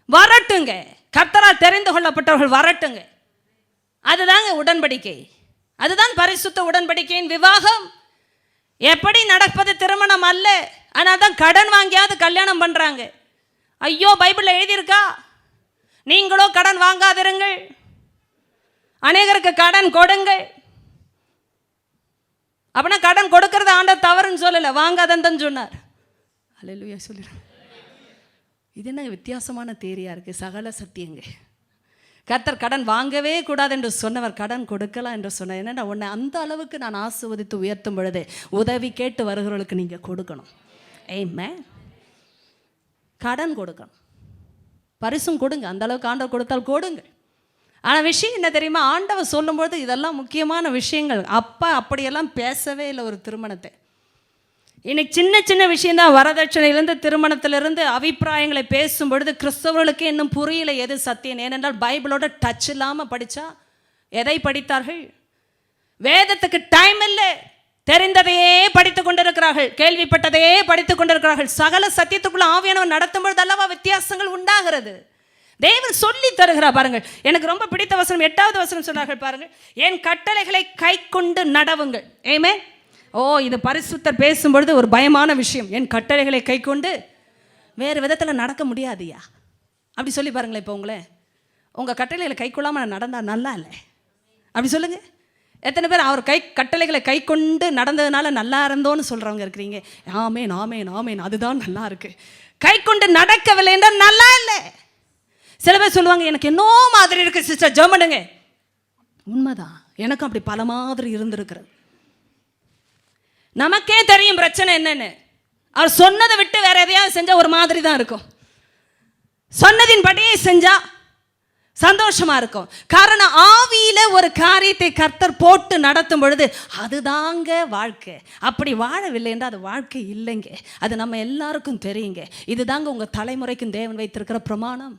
வரட்டுங்க, கர்த்தரால் தெரிந்து கொள்ளப்பட்டவர்கள் வரட்டுங்க. அதுதாங்க உடன்படிக்கை. அதுதான் பரிசுத்த உடன்படிக்கையின் விவாகம். எப்படி நடப்பது திருமணம் அல்ல. ஆனால் தான் கடன் வாங்கியாவது கல்யாணம் பண்ணுறாங்க. ஐயோ, பைபிளில் எழுதியிருக்கா, நீங்களோ கடன் வாங்காதிருங்கள், அநேகருக்கு கடன் கொடுங்கள். அப்படின்னா கடன் கொடுக்கறது ஆண்டவர் தவறுன்னு சொல்லலை, வாங்காதன்னு சொன்னார். அல்லேலூயா சொல்லிடுறேன். இது என்ன வித்தியாசமான தேரியா இருக்குது? சகல சத்தியங்க. கர்த்தர் கடன் வாங்கவே கூடாது என்று சொன்னவர் கடன் கொடுக்கலாம் என்று சொன்னார். என்னென்னா, உன்னை அந்த அளவுக்கு நான் ஆசீர்வதித்து உயர்த்தும் பொழுது உதவி கேட்டு வருகிறவர்களுக்கு நீங்கள் கொடுக்கணும். ஆமென். கடன் கொடுக்கணும், பரிசும் கொடுங்க. அந்த அளவுக்கு ஆண்டவர் கொடுத்தால் கொடுங்க. ஆனால் விஷயம் என்ன தெரியுமா? ஆண்டவர் சொல்லும்போது இதெல்லாம் முக்கியமான விஷயங்கள். அப்பா அப்படியெல்லாம் பேசவே இல்லை ஒரு திருமணத்தை. இன்னைக்கு சின்ன சின்ன விஷயந்தான், வரதட்சணையிலேருந்து திருமணத்திலிருந்து அபிப்பிராயங்களை பேசும் பொழுது கிறிஸ்தவர்களுக்கு இன்னும் புரியல எது சத்தியம். ஏனென்றால் பைபிளோட டச் இல்லாமல் படித்தா எதை படித்தார்கள்? வேதத்துக்கு டைம் இல்லை, தெரிந்ததையே படித்து கொண்டிருக்கிறார்கள், கேள்விப்பட்டதையே படித்து கொண்டிருக்கிறார்கள். சகல சத்தியத்துக்குள்ள ஆவியானவர் நடத்தும் பொழுது அல்லவா வித்தியாசங்கள் உண்டாகிறது. தேவன் சொல்லி தருகிறார் பாருங்கள். எனக்கு ரொம்ப பிடித்த வசனம் 8வது வசனம் சொன்னார்கள் பாருங்கள், என் கட்டளைகளை கை கொண்டு நடவுங்கள். ஆமென். ஓ, இது பரிசுத்தர் பேசும்பொழுது ஒரு பயமான விஷயம். என் கட்டளைகளை கை கொண்டு வேறு விதத்தில் நடக்க முடியாதுயா அப்படி சொல்லி பாருங்களேன். இப்போ உங்கள் கட்டளைகளை கை கொள்ளாமல் நடந்தால் நல்லா இல்லை அப்படி சொல்லுங்கள். எத்தனை பேர் அவர் கட்டளைகளை கை கொண்டு நடந்ததுனால நல்லா இருந்தோன்னு சொல்கிறவங்க இருக்கிறீங்க? ஆமேன் ஆமேன் ஆமேன், அதுதான் நல்லா இருக்கு. கை கொண்டு நடக்கவில்லை என்றால் நல்லா இல்லை. சில பேர் சொல்லுவாங்க, எனக்கு என்ன மாதிரி இருக்கு சிஸ்டர், ஜெர்மனுங்க. உண்மைதான், எனக்கும் அப்படி பல மாதிரி இருந்திருக்கிறது. நமக்கே தெரியும் பிரச்சனை என்னன்னு. அவர் சொன்னதை விட்டு வேற எதையாவது செஞ்சால் ஒரு மாதிரி தான் இருக்கும். சொன்னதின் படியே செஞ்சா சந்தோஷமா இருக்கும். காரணம், ஆவியில ஒரு காரியத்தை கர்த்தர் போட்டு நடத்தும் பொழுது அதுதாங்க வாழ்க்கை. அப்படி வாழவில்லை என்றால் அது வாழ்க்கை இல்லைங்க. அது நம்ம எல்லாருக்கும் தெரியுங்க. இதுதாங்க உங்க தலைமுறைக்கும் தேவன் வைத்திருக்கிற பிரமாணம்.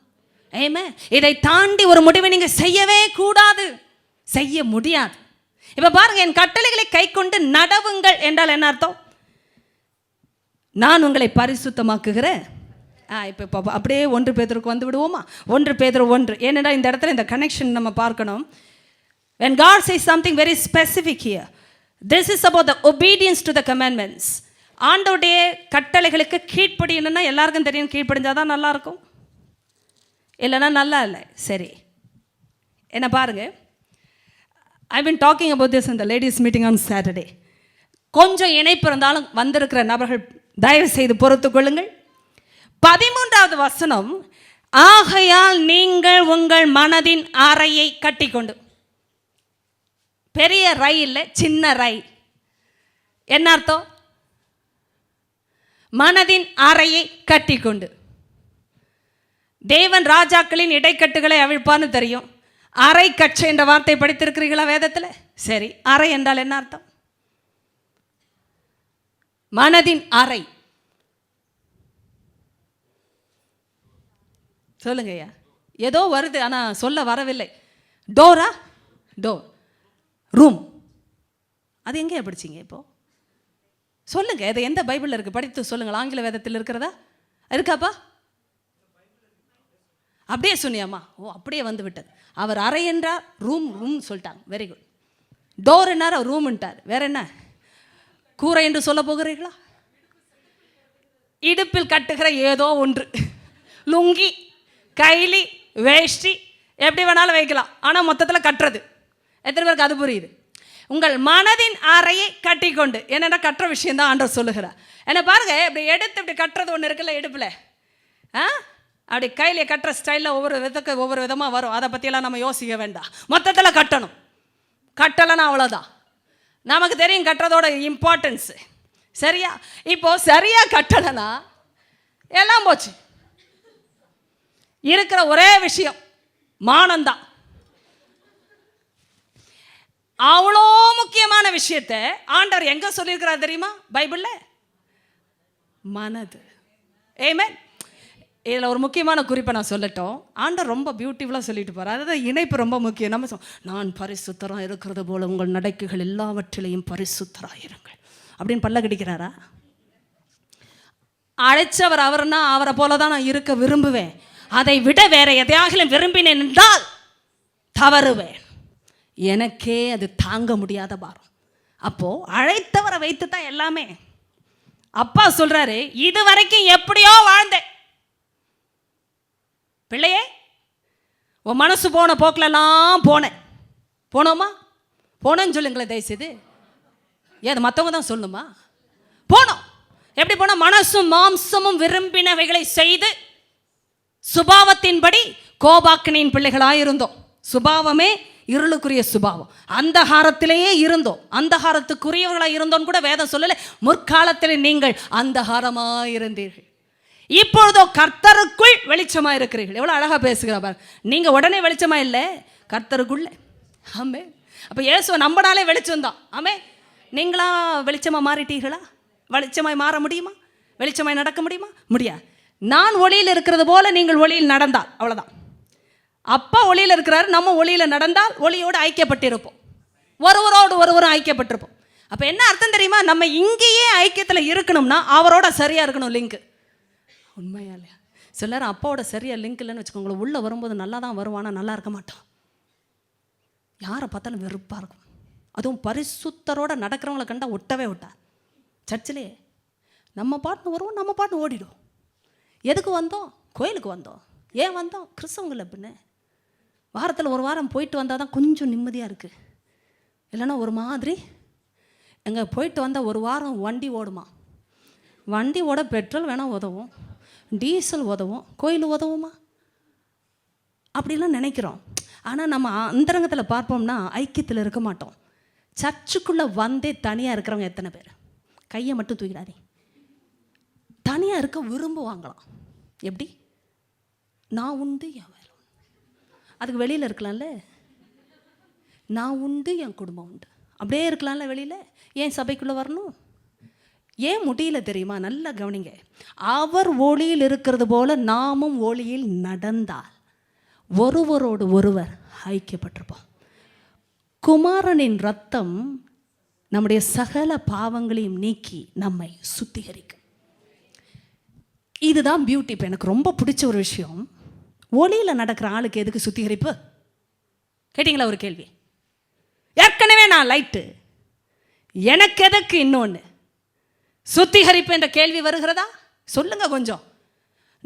ஆமென். இதை தாண்டி ஒரு முடிவை நீங்க செய்யவே கூடாது, செய்ய முடியாது. இப்ப பாருங்க, என் கட்டளைகளை கை கொண்டு நடவுங்கள் என்றால் என்ன அர்த்தம்? நான் உங்களை பரிசுத்தமாக்குகிற இப்போ அப்படியே 1 பேதுருக்கு வந்து விடுவோமா? 1 பேதுரு 1. ஏனென்றால் இந்த இடத்துல இந்த கனெக்ஷன் நம்ம பார்க்கணும். When God says something very specific here, this is about the obedience to the commandments. ஆண்டவருடைய கட்டளைகளுக்கு கீழ்ப்படியணும்னா எல்லாருக்கும் தெரியும், கீழ்ப்படிஞ்சாதான் நல்லா இருக்கும், இல்லைன்னா நல்லா இல்லை. சரி, என்ன பாருங்க, I've been talking about this in the ladies meeting on Saturday. கொஞ்சம் இணைப்பு இருந்தாலும் வந்திருக்கிற நபர்கள் தயவு செய்து பொறுத்து கொள்ளுங்கள். 13வது வசனம், ஆகையால் நீங்கள் உங்கள் மனதின் அறையை கட்டிக்கொண்டு. பெரிய ரை இல்லை, சின்ன ரை. என்ன அர்த்தம்? மனதின் அறையை கட்டிக்கொண்டு. தேவன் ராஜாக்களின் இடைக்கட்டுகளை அவிழ்ப்பான்னு தெரியும். அறை கட்சை என்ற வார்த்தை படித்திருக்கிறீர்களா வேதத்தில்? சரி, அறை என்றால் என்ன அர்த்தம்? மனதின் அறை. சொல்லுங்க ஐயா. ஏதோ வருது, ஆனால் சொல்ல வரவில்லை. டோரா? டோர். ரூம். அது எங்கே படிச்சிங்க இப்போ? சொல்லுங்க, அது எந்த பைபிளில் இருக்குது? படித்து சொல்லுங்கள். ஆங்கில வேதத்தில் இருக்கிறதா? இருக்காப்பா? அப்படியே சொன்னியாம்மா? ஓ, அப்படியே வந்து விட்டது. அவர் அறை என்றார், ரூம் ரூம் சொல்லிட்டாங்க. Very good. டோர் என்னார், அவர் ரூம்ன்ட்டார். வேற என்ன? கூரை என்று சொல்ல போகிறீர்களா? இடுப்பில் கட்டுகிற ஏதோ ஒன்று. லுங்கி, கைலி, வேஷ்டி, எப்படி வேணாலும் வைக்கலாம். ஆனால் மொத்தத்தில் கட்டுறது. எத்தனை பேருக்கு அது புரியுது? உங்கள் மனதின் அறையை கட்டிக்கொண்டு. என்னென்ன கட்டுற விஷயம் தான் ஆண்டவர் சொல்லுகிறார். என்ன பாருங்க, இப்படி எடுத்து இப்படி கட்டுறது ஒன்று இருக்குல்ல இடுப்பில், அப்படி கையில கட்டுற ஸ்டைலில் ஒவ்வொரு விதமாக வரும். அதை பற்றியெல்லாம் நம்ம யோசிக்க வேண்டாம். மொத்தத்தில் கட்டணும். கட்டலைன்னா அவ்வளோதான். நமக்கு தெரியும் கட்டுறதோட இம்பார்ட்டன்ஸு. சரியா? இப்போ சரியா கட்டலைன்னா எல்லாம் போச்சு. இருக்கிற ஒரே விஷயம் மானம்தான். அவ்வளோ முக்கியமான விஷயத்தை ஆண்டவர் எங்க சொல்லியிருக்கிறார் தெரியுமா பைபிளில்? மனது. ஆமென். இதில் ஒரு முக்கியமான குறிப்பை நான் சொல்லட்டும். ஆண்டவர் ரொம்ப பியூட்டிஃபுல்லாக சொல்லிட்டு போகிறார். அதாவது இணைப்பு ரொம்ப முக்கியம். நம்ம நான் பரிசுத்தராக இருக்கிறது போல உங்கள் நடக்கைகள் எல்லாவற்றிலையும் பரிசுத்தராக இருங்கள் அப்படின்னு பல்ல கடிக்கிறாரா? அழைச்சவர் அவர்னா அவரை போல தான் நான் இருக்க விரும்புவேன். அதை விட வேற எதையாகிலும் விரும்பினேன் என்றால் தவறுவேன். எனக்கே அது தாங்க முடியாத பாரம். அப்போ அழைத்தவரை வைத்து தான் எல்லாமே. அப்பா சொல்றாரு, இது வரைக்கும் எப்படியோ வாழ்ந்தேன் பிள்ளையே, உன் மனசு போன போக்கிலெல்லாம் போனேன். போனோமா? போனோன்னு சொல்லுங்களேன் தயவுசெய்து. ஏது மற்றவங்க தான் சொல்லணுமா? போனோம். எப்படி போனோம்? மனசும் மாம்சமும் விரும்பினவைகளை செய்து சுபாவத்தின்படி கோபாக்கினின் பிள்ளைகளாயிருந்தோம். சுபாவமே இருளுக்குரிய சுபாவம். அந்தகாரத்திலேயே இருந்தோம். அந்தகாரத்துக்குரியவர்களாக இருந்தோம் கூட வேதம் சொல்லலை. முற்காலத்தில் நீங்கள் அந்தகாரமாயிருந்தீர்கள், இப்பொழுதோ கர்த்தருக்குள் வெளிச்சமா இருக்கிறீர்கள். எவ்வளோ அழகா பேசுகிறா பாரு. நீங்க உடனே வெளிச்சமா இல்லை, கர்த்தருக்குள்ள. ஆமே. அப்போ இயேசுவை நம்பினாலே வெளிச்சம் தான். ஆமே. நீங்களா வெளிச்சமாக மாறிட்டீர்களா? வெளிச்சமாய் மாற முடியுமா? வெளிச்சமாய் நடக்க முடியுமா? முடியாது. நான் ஒளியில் இருக்கிறது போல நீங்கள் ஒளியில் நடந்தால் அவ்வளோதான். அப்பா ஒளியில் இருக்கிறாரு, நம்ம ஒளியில் நடந்தால் ஒளியோடு ஐக்கியப்பட்டிருப்போம். ஒருவரோடு ஒருவரும் ஐக்கியப்பட்டிருப்போம். அப்போ என்ன அர்த்தம் தெரியுமா? நம்ம இங்கேயே ஐக்கியத்தில் இருக்கணும்னா அவரோட சரியாக இருக்கணும் லிங்க். உண்மையா இல்லையா? சில நேரம் அப்பாவோட சரியாக லிங்க் இல்லைன்னு வச்சுக்கோங்கள, உள்ளே வரும்போது நல்லா தான் வருவானா, நல்லா இருக்க மாட்டோம். யாரை பார்த்தாலும் வெறுப்பாக இருக்கும். அதுவும் பரிசுத்தரோட நடக்கிறவங்கள கண்டால் ஒட்டவே விட்டார். சர்ச்சிலே நம்ம பாட்டுன்னு வருவோம், நம்ம பாட்டுன்னு ஓடிடும். எதுக்கு வந்தோம்? கோயிலுக்கு வந்தோம். ஏன் வந்தோம்? கிறிஸ்தவங்கள பின்ன வாரத்தில் ஒரு வாரம் போயிட்டு வந்தால் தான் கொஞ்சம் நிம்மதியாக இருக்குது. இல்லைன்னா ஒரு மாதிரி எங்கே போயிட்டு வந்தால் ஒரு வாரம் வண்டி ஓடுமா? வண்டி ஓட பெட்ரோல் வேணால் உதவும், டீசல் உதவும், கோயில் உதவுமா? அப்படிலாம் நினைக்கிறோம். ஆனால் நம்ம அந்தரங்கத்தில் பார்ப்போம்னா ஐக்கியத்தில் இருக்க மாட்டோம். சர்ச்சுக்குள்ளே வந்தே தனியாக இருக்கிறவங்க எத்தனை பேர்? கையை மட்டும் தூக்கிடாதே. தனியாக இருக்க விரும்புவாங்களாம். எப்படி? நான் உண்டு என் வேலை. அதுக்கு வெளியில் இருக்கலாம்ல. நான் உண்டு என் குடும்பம் உண்டு அப்படியே இருக்கலாம்ல வெளியில். ஏன் சபைக்குள்ளே வரணும்? ஏன் முடியல தெரியுமா? நல்லா கவனிங்க. அவர் ஒளியில் இருக்கிறது போல நாமும் ஒளியில் நடந்தால் ஒருவரோடு ஒருவர் ஐக்கியப்பட்டிருப்போம். குமாரனின் ரத்தம் நம்முடைய சகல பாவங்களையும் நீக்கி நம்மை சுத்திகரிக்கும். இதுதான் பியூட்டி. இப்போ எனக்கு ரொம்ப பிடிச்ச ஒரு விஷயம், ஒளியில் நடக்கிற ஆளுக்கு எதுக்கு சுத்திகரிப்பு? கேட்டிங்களா ஒரு கேள்வி? ஏற்கனவே நான் லைட்டு, எனக்கு எதுக்கு இன்னொன்று சுத்திகரிப்பு என்ற கேள்வி வருகிறதா? சொல்லுங்க கொஞ்சம்.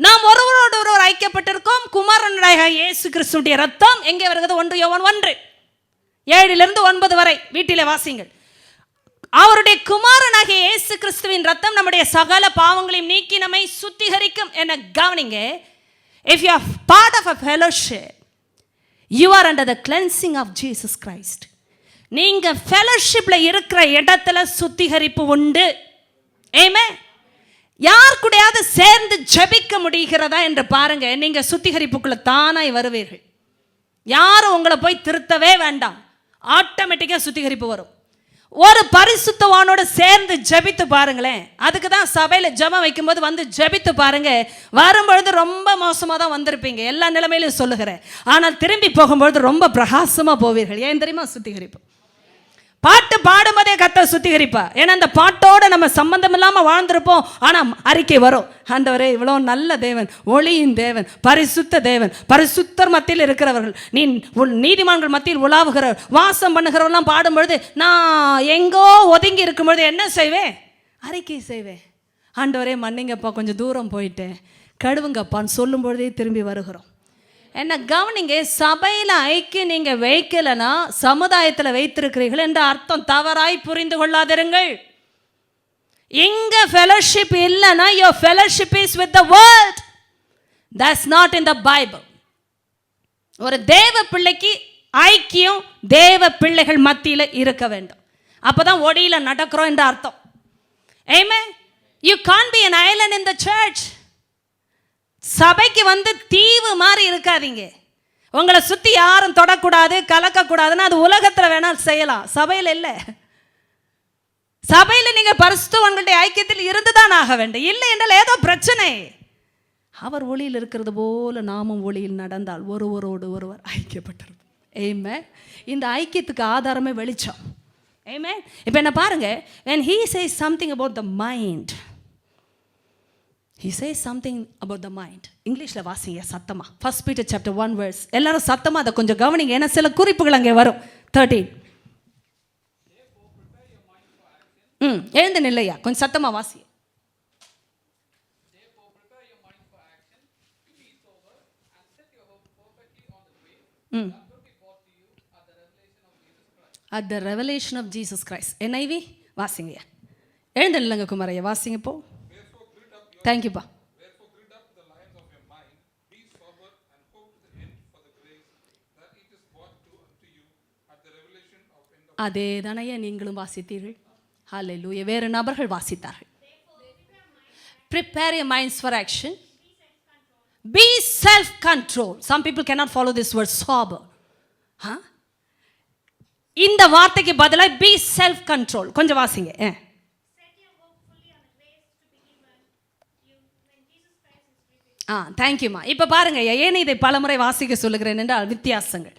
நாம் ஒருவரோடு ஒருவர் ஐக்கியப்பட்டிருக்கோம். குமாரனுடைய இயேசு கிறிஸ்துடைய ரத்தம் எங்கே வருகிறது? 1 யோவான் 1:7-9 வரை வீட்டிலே வாசிங்கள். அவருடைய குமாரனாகிய இயேசு கிறிஸ்துவின் ரத்தம் நம்முடைய சகல பாவங்களையும் நீக்கி நம்மை சுத்திகரிக்கும் என கவனிங்க. If you are part of a fellowship, you are under the cleansing of Jesus Christ. நீங்க ஃபெலோஷிப்ல இருக்கிற இடத்துல சுத்திகரிப்பு உண்டு. ஆமென். யார் கூடயாவது சேர்ந்து ஜெபிக்க முடிகிறதா என்று பாருங்க. நீங்க சுத்திகரிப்புக்குள்ள தானாய் வருவீர்கள். யாரும் உங்களை போய் திருத்தவே வேண்டாம், ஆட்டோமேட்டிக்கா சுத்திகரிப்பு வரும். ஒரு பரிசுத்தவானோட சேர்ந்து ஜெபித்து பாருங்களேன். அதுக்கு தான் சபையில் ஜெபம் வைக்கும்போது வந்து ஜெபித்து பாருங்க. வரும்பொழுது ரொம்ப மோசமாக தான் வந்திருப்பீங்க, எல்லா நிலைமையிலும் சொல்லுகிறேன். ஆனால் திரும்பி போகும்பொழுது ரொம்ப பிரகாசமாக போவீர்கள். ஏன் தெரியுமா? சுத்திகரிப்பு. பாட்டு பாடும்போதே கர்த்தர் சுத்திகரிப்பா. ஏன்னா அந்த பாட்டோட நம்ம சம்பந்தம் இல்லாமல் வாழ்ந்திருப்போம். ஆனால் அறிக்கை வரும், ஆண்டவரே இவ்வளோ நல்ல தேவன், ஒளியின் தேவன், பரிசுத்த தேவன், பரிசுத்தர் மத்தியில் இருக்கிறவர்கள், நீ நீதிமான்கள் மத்தியில் உலாவுகிற வாசம் பண்ணுகிறவெல்லாம் பாடும்பொழுது நான் எங்கோ ஒதுங்கி இருக்கும்பொழுது என்ன செய்வேன்? அறிக்கை செய்வேன். ஆண்டவரே மன்னிங்கப்பா, கொஞ்சம் தூரம் போயிட்டேன், கழுவுங்கப்பான்னு சொல்லும் பொழுதே திரும்பி வருகிறோம். என்ன கவனிங்க, சபையில் ஐக்கியம் நீங்கள் வைக்கலைன்னா சமுதாயத்தில் வைத்திருக்கிறீர்கள் என்ற அர்த்தம் தவறாய் புரிந்து கொள்ளாதிருங்கள். இங்க ஃபெலோஷிப் இல்லைன்னா your fellowship is with the world. That's not in the Bible. ஒரு தேவ பிள்ளைக்கு ஐக்கியம் தேவ பிள்ளைகள் மத்தியில் இருக்க வேண்டும். அப்பதான் ஒளியில் நடக்கிறோம் என்ற அர்த்தம். Amen. You can't be an island in the church. சபைக்கு வந்து தீவு மாதிரி இருக்காதீங்க. உங்களை சுற்றி யாரும் தொடக்கூடாது, கலக்கக்கூடாதுன்னு அது உலகத்தில் வேணால் செய்யலாம், சபையில் இல்லை. சபையில் நீங்கள் பரிசுத்தவான்களுடைய ஐக்கியத்தில் இருந்துதான் ஆக வேண்டும். இல்லை என்றால் ஏதோ பிரச்சனை. அவர் ஒளியில் இருக்கிறது போல நாமும் ஒளியில் நடந்தால் ஒருவரோடு ஒருவர் ஐக்கியப்பட்டிருப்போம். ஆமென். இந்த ஐக்கியத்துக்கு ஆதாரமே வெளிச்சம். ஆமென். இப்போ என்ன பாருங்க, when he says something about the mind, he says something about the mind. இங்கிலீஷில் வாசிங்க சத்தமா. 1 Peter chapter 1 verse. எல்லாரும் சத்தமா அதை கொஞ்சம் கவனிங்க, ஏன்னா சில குறிப்புகள் அங்கே வரும். 13. எழுந்து நில்லையா, கொஞ்சம் சத்தமா வாசி. At the revelation of Jesus Christ. NIV வாசிங்க. எழுந்து நில்லுங்க குமாரையா, வாசிங்க போ. Thank you, Pa. Therefore, gird up the lions of your mind, be sober and hope to the end for the grace that it is brought unto you at the revelation of end of. அதே தானையே நீங்களும் வாசித்தீர்கள். ஹalleluya. வேறு நபர்கள் வாசித்தார்கள். Prepare your minds for action. Be self-control. Some people cannot follow this word sober. இந்த வார்த்தைக்கு பதிலாக be self-control. கொஞ்சம் வாசிங்க. தேங்க்யூம்மா. இப்போ பாருங்க, ஏன் இதை பலமுறை வாசிக்க சொல்லுகிறேன் என்றால் வித்தியாசங்கள்.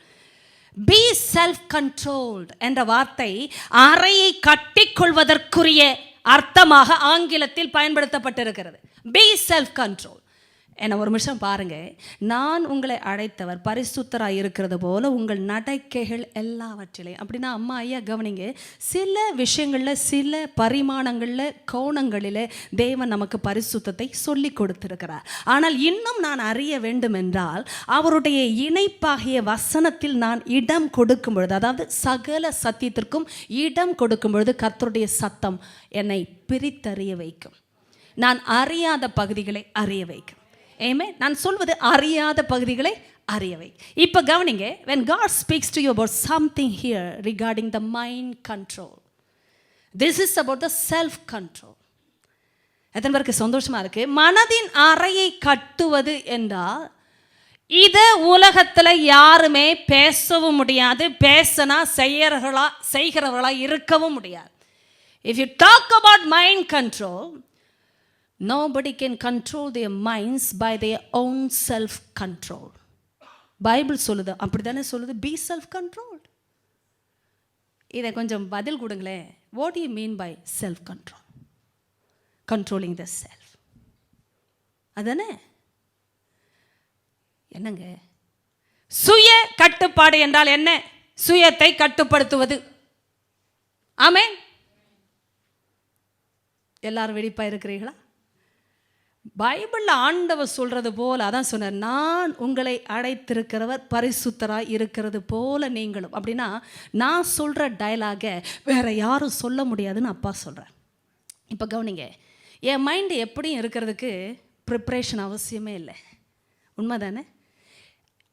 பி செல்ஃப் கண்ட்ரோல்ட் என்ற வார்த்தை அறையை கட்டிக்கொள்வதற்குரிய அர்த்தமாக ஆங்கிலத்தில் பயன்படுத்தப்பட்டிருக்கிறது. B self control. என்ன ஒரு நிமிஷம் பாருங்க, நான் உங்களை அழைத்தவர் பரிசுத்தராக இருக்கிறது போல உங்கள் நடக்கைகள் எல்லாவற்றிலையும். அப்படின்னா அம்மா ஐயா கவனிங்க, சில விஷயங்களில் சில பரிமாணங்களில் கோணங்களில் தேவன் நமக்கு பரிசுத்தத்தை சொல்லி கொடுத்திருக்கிறார். ஆனால் இன்னும் நான் அறிய வேண்டும் என்றால் அவருடைய இணைப்பாகிய வசனத்தில் நான் இடம் கொடுக்கும் பொழுது, அதாவது சகல சத்தியத்திற்கும் இடம் கொடுக்கும் பொழுது கர்த்தருடைய சத்தம் என்னை பிரித்தறிய வைக்கும். நான் அறியாத பகுதிகளை அறிய வைக்கும். ஆமென். நான் சொல்வது அறியாத பகுதிகளை அறியவை. இப்போ கவனிங்க, when God speaks to you about something here regarding the mind control, this is about the self control. எத்தனை பேருக்கு சந்தோஷமா இருக்கு? மனதின் அறையை கட்டுவது என்றால் இதை உலகத்தில் யாருமே பேசவும் முடியாது, பேசினா செய்கிறவர்களா இருக்கவும் முடியாது. If you talk about mind control, nobody can control their minds by their own self control. Bible சொல்லுது, அப்படிதானே சொல்லுது, be self controlled. இதை கொஞ்சம் பதில் கொடுங்களேன். what do you mean by self control? Controlling the self. அதானே? என்னங்க சுய கட்டுப்பாடு என்றால் என்ன? சுயத்தை கட்டுப்படுத்துவது. ஆமென். எல்லாரும் வெடிப்பா இருக்கிறீர்களா? பைபிள்ல ஆண்டவர் சொல்றது போல அதான் சொன்னார், நான் உங்களை அழைத்திருக்கிறவர் பரிசுத்தராய் இருக்கிறது போல நீங்களும். அப்படின்னா நான் சொல்ற டயலாக வேற யாரும் சொல்ல முடியாதுன்னு அப்பா சொல்றார். இப்போ கவனிங்க, என் மைண்டு எப்படியும் இருக்கிறதுக்கு ப்ரிப்ரேஷன் அவசியமே இல்லை. உண்மைதானே?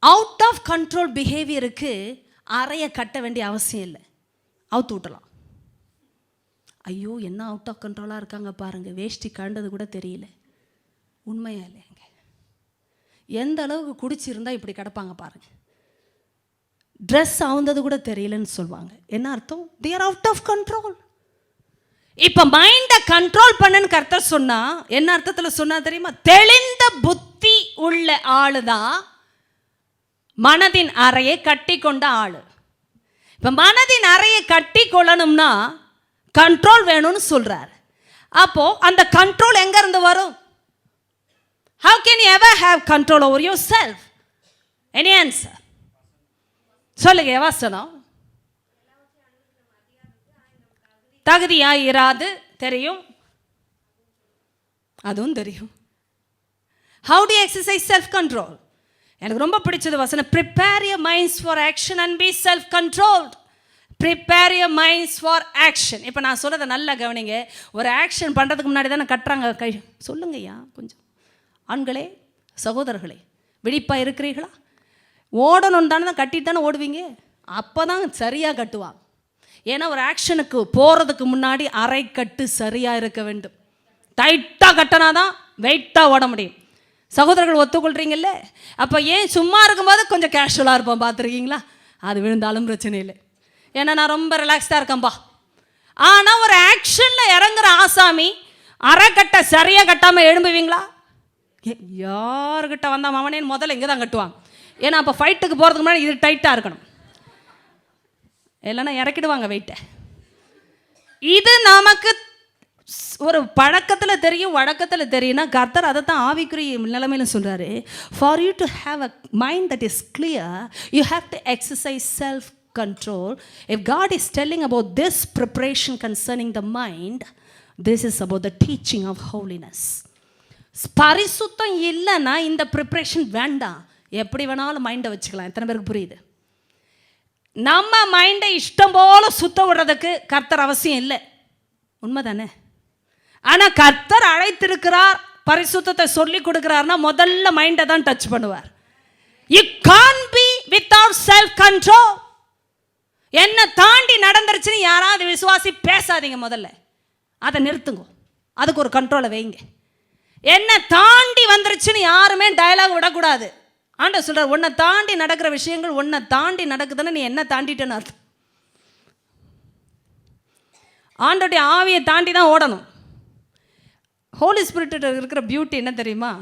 அவுட் ஆஃப் கண்ட்ரோல் பிஹேவியருக்கு அறைய கட்ட வேண்டிய அவசியம் இல்லை. அவுத்து விட்டலாம். ஐயோ என்ன அவுட் ஆஃப் கண்ட்ரோலாக இருக்காங்க பாருங்கள், வேஷ்டி கண்டது கூட தெரியல. உண்மையா இல்லைங்க? எந்த அளவுக்கு குடிச்சிருந்தா இப்படி கிடப்பாங்க பாருங்கள். ட்ரெஸ் ஆகுந்தது கூட தெரியலன்னு சொல்லுவாங்க. என்ன அர்த்தம்? they are out of control. இப்போ மைண்டை கண்ட்ரோல் பண்ணுன்னு கர்த்தர் சொன்னா என்ன அர்த்தத்தில் சொன்னா தெரியுமா? தெளிந்த புத்தி உள்ள ஆளு தான் மனதின் அறையை கட்டி கொண்ட ஆளு. இப்போ மனதின் அறையை கட்டி கொள்ளணும்னா கண்ட்ரோல் வேணும்னு சொல்றார். அப்போ அந்த கண்ட்ரோல் எங்க இருந்து வரும்? How can you ever have control over yourself? Any answer? சொல்லுங்க வசனம். தகுதியாய் இராது தெரியும், அதுவும் தெரியும். How do you exercise self control? எனக்கு ரொம்ப பிடிச்சது வசனம், prepare your minds for action and be self controlled. prepare your minds for action. இப்போ நான் சொல்றதை நல்லா கவனிங்க. ஒரு ஆக்ஷன் பண்ணுறதுக்கு முன்னாடி தானே கட்டுறாங்க கை. சொல்லுங்கய்யா கொஞ்சம். ஆண்களே சகோதரர்களே விழிப்பாக இருக்கிறீர்களா? ஓடணும் தானே, தான் கட்டிட்டு தானே ஓடுவீங்க. அப்போ தான் சரியாக கட்டுவாங்க. ஏன்னா ஒரு ஆக்ஷனுக்கு போகிறதுக்கு முன்னாடி அரை கட்டு சரியாக இருக்க வேண்டும். டைட்டாக கட்டினா தான் வெயிட்டாக ஓட முடியும். சகோதரர்கள் ஒத்துக்கொள்கிறீங்கல்ல? அப்போ ஏன் சும்மா இருக்கும்போது கொஞ்சம் கேஷுவலாக இருப்போம், பார்த்துருக்கீங்களா? அது விழுந்தாலும் பிரச்சனை இல்லை, ஏன்னா நான் ரொம்ப ரிலாக்ஸ்டாக இருக்கேன்பா. ஆனால் ஒரு ஆக்ஷனில் இறங்குற ஆசாமி அரைக்கட்டை சரியாக கட்டாமல் எழும்புவீங்களா? யாருக்கிட்ட வந்தால் மாமனேன்னு முதல்ல இங்கே தான் கட்டுவாங்க. ஏன்னா அப்போ ஃபைட்டுக்கு போகிறதுக்கு முன்னாடி இது டைட்டாக இருக்கணும், இல்லைன்னா இறக்கிடுவாங்க வெயிட்டை. இது நமக்கு ஒரு பழக்கத்தில் தெரியும், வழக்கத்தில் தெரியும்னா கர்த்தர் அதை தான் ஆவிக்குரிய நிலைமையில சொல்கிறாரு. For you to have a mind that is clear, you have to exercise self control. If God is telling about this preparation concerning the mind, this is about the teaching of holiness. பரிசுத்தம் இல்லைன்னா இந்த preparation வேண்டாம். எப்படி வேணாலும் மைண்டை வச்சுக்கலாம். எத்தனை பேருக்கு புரியுது? நம்ம மைண்டை இஷ்டம் போல சுத்த விடுறதுக்கு கர்த்தர் அவசியம் இல்லை. உண்மை தானே? ஆனால் கர்த்தர் அழைத்திருக்கிறார், பரிசுத்தத்தை சொல்லி கொடுக்கிறார்னா முதல்ல மைண்டை தான் டச் பண்ணுவார். You can't be without self control. என்ன தாண்டி நடந்துருச்சுன்னு யாராவது விசுவாசி பேசாதீங்க. முதல்ல அதை நிறுத்துங்க, அதுக்கு ஒரு கண்ட்ரோலை வைங்க. என்ன தாண்டி வந்துருச்சுன்னு யாருமே டயலாக் விடக்கூடாது. ஆண்டவர் சொல்றார், உன்னை தாண்டி நடக்கிற விஷயங்கள் உன்னை தாண்டி நடக்குதுன்னு நீ என்ன தாண்டிட்டேன்னு அர்த்தம். ஆண்டோடைய ஆவியை தாண்டி தான் ஓடணும். ஹோலி ஸ்பிரிட் இருக்கிற பியூட்டி என்ன தெரியுமா?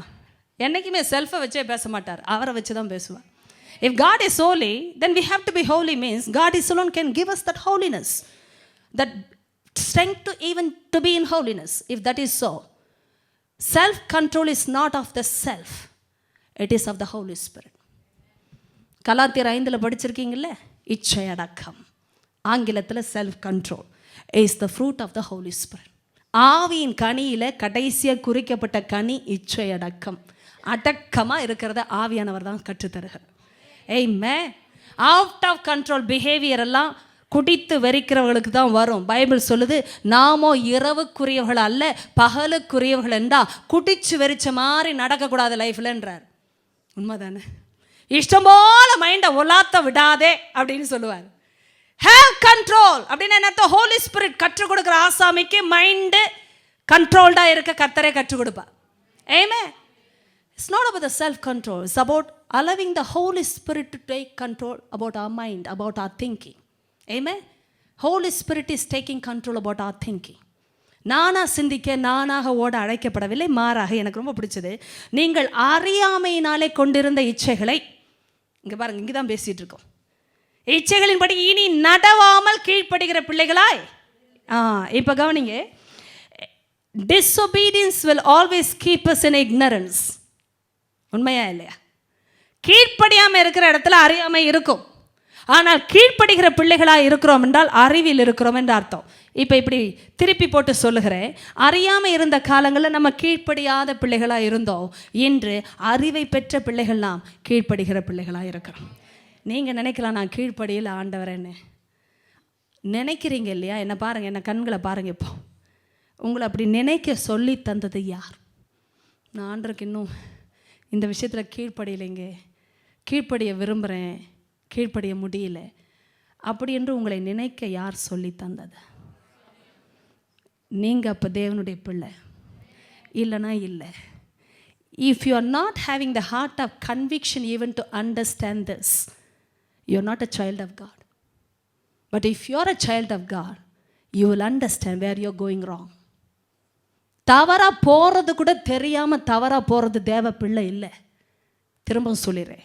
என்றைக்குமே செல்ஃபை வச்சே பேச மாட்டார், அவரை வச்சு தான் பேசுவார். If God is holy, then we have to be holy. Means God is alone can give us that holiness, that strength to even to be in holiness. If that is so, self-control is not of the self, it is of the Holy Spirit. கலாத்தியர் 5 படிச்சிருக்கீங்கல்ல, இச்சை அடக்கம். ஆங்கிலத்தில் self control is the fruit of the Holy Spirit. ஆவியின் கனியில் கடைசியாக குறிக்கப்பட்ட கனி இச்சை அடக்கம். அடக்கமாக இருக்கிறத ஆவியானவர் தான் கற்றுத்தருகிறார். Amen. Out of control behavior எல்லாம் குடித்து வெறிக்கிறவர்களுக்கு தான் வரும். பைபிள் சொல்லுது, நாமோ இரவுக்குரியவர்கள் அல்ல பகலுக்குரியவர்கள் என்றா குடிச்சு வெறிச்ச மாதிரி நடக்கக்கூடாது லைஃப்லன்றார். உண்மைதானே? இஷ்டம் போல மைண்டை ஒலாத்த விடாதே அப்படின்னு சொல்லுவார். ஹேவ் கண்ட்ரோல் அப்படின்னு என்ன? ஹோலி ஸ்பிரிட் கற்றுக் கொடுக்குற ஆசாமிக்கு மைண்டு கண்ட்ரோல்டாக இருக்க கர்த்தரே கற்றுக் கொடுப்பா. Amen. It's not about the self-control. It's about allowing the Holy Spirit to take control about our mind, about our thinking. Amen. Holy Spirit is taking control about our thinking. நானா சிந்திக்க, நானாக ஓட அழைக்கப்படவில்லை. மாறாக எனக்கு ரொம்ப பிடிச்சது, நீங்கள் அறியாமையினாலே கொண்டிருந்த இச்சைகளை, இங்கே பாருங்க, இங்கே தான் பேசிகிட்டு இருக்கோம், இச்சைகளின்படி இனி நடவாமல் கீழ்ப்படுகிற பிள்ளைகளாய். இப்போ கவனிங்க, disobedience will always keep us in ignorance. உண்மையா இல்லையா? கீழ்ப்படியாமல் இருக்கிற இடத்துல அறியாமை இருக்கும். ஆனால் கீழ்ப்படுகிற பிள்ளைகளாக இருக்கிறோம் என்றால் அறிவில் இருக்கிறோம் என்று அர்த்தம். இப்போ இப்படி திருப்பி போட்டு சொல்லுகிறேன், அறியாமல் இருந்த காலங்களில் நம்ம கீழ்ப்படியாத பிள்ளைகளாக இருந்தோம். இன்று அறிவை பெற்ற பிள்ளைகள் நாம் கீழ்ப்படுகிற பிள்ளைகளாக இருக்கிறோம். நீங்கள் நினைக்கலாம் நான் கீழ்ப்படியில் ஆண்டவரேன்னு நினைக்கிறீங்க இல்லையா? என்னை பாருங்கள், என்னை கண்களை பாருங்கள். இப்போ உங்களை அப்படி நினைக்க சொல்லி தந்தது யார்? நான் ஆண்டருக்கு இன்னும் இந்த விஷயத்தில் கீழ்ப்படியலைங்க, கீழ்ப்படிய விரும்புகிறேன், கீழ்ப்படிய முடியல அப்படி என்று உங்களை நினைக்க யார் சொல்லி தந்தது? நீங்கள் அப்போ தேவனுடைய பிள்ளை இல்லைனா இல்லை. If you are not having the heart of conviction even to understand this, you are not a child of God. But if you are a child of God, you will understand where you are going wrong. தவறாக போகிறது கூட தெரியாமல் தவறாக போகிறது தேவ பிள்ளை இல்லை. திரும்பவும் சொல்லிடுறேன்,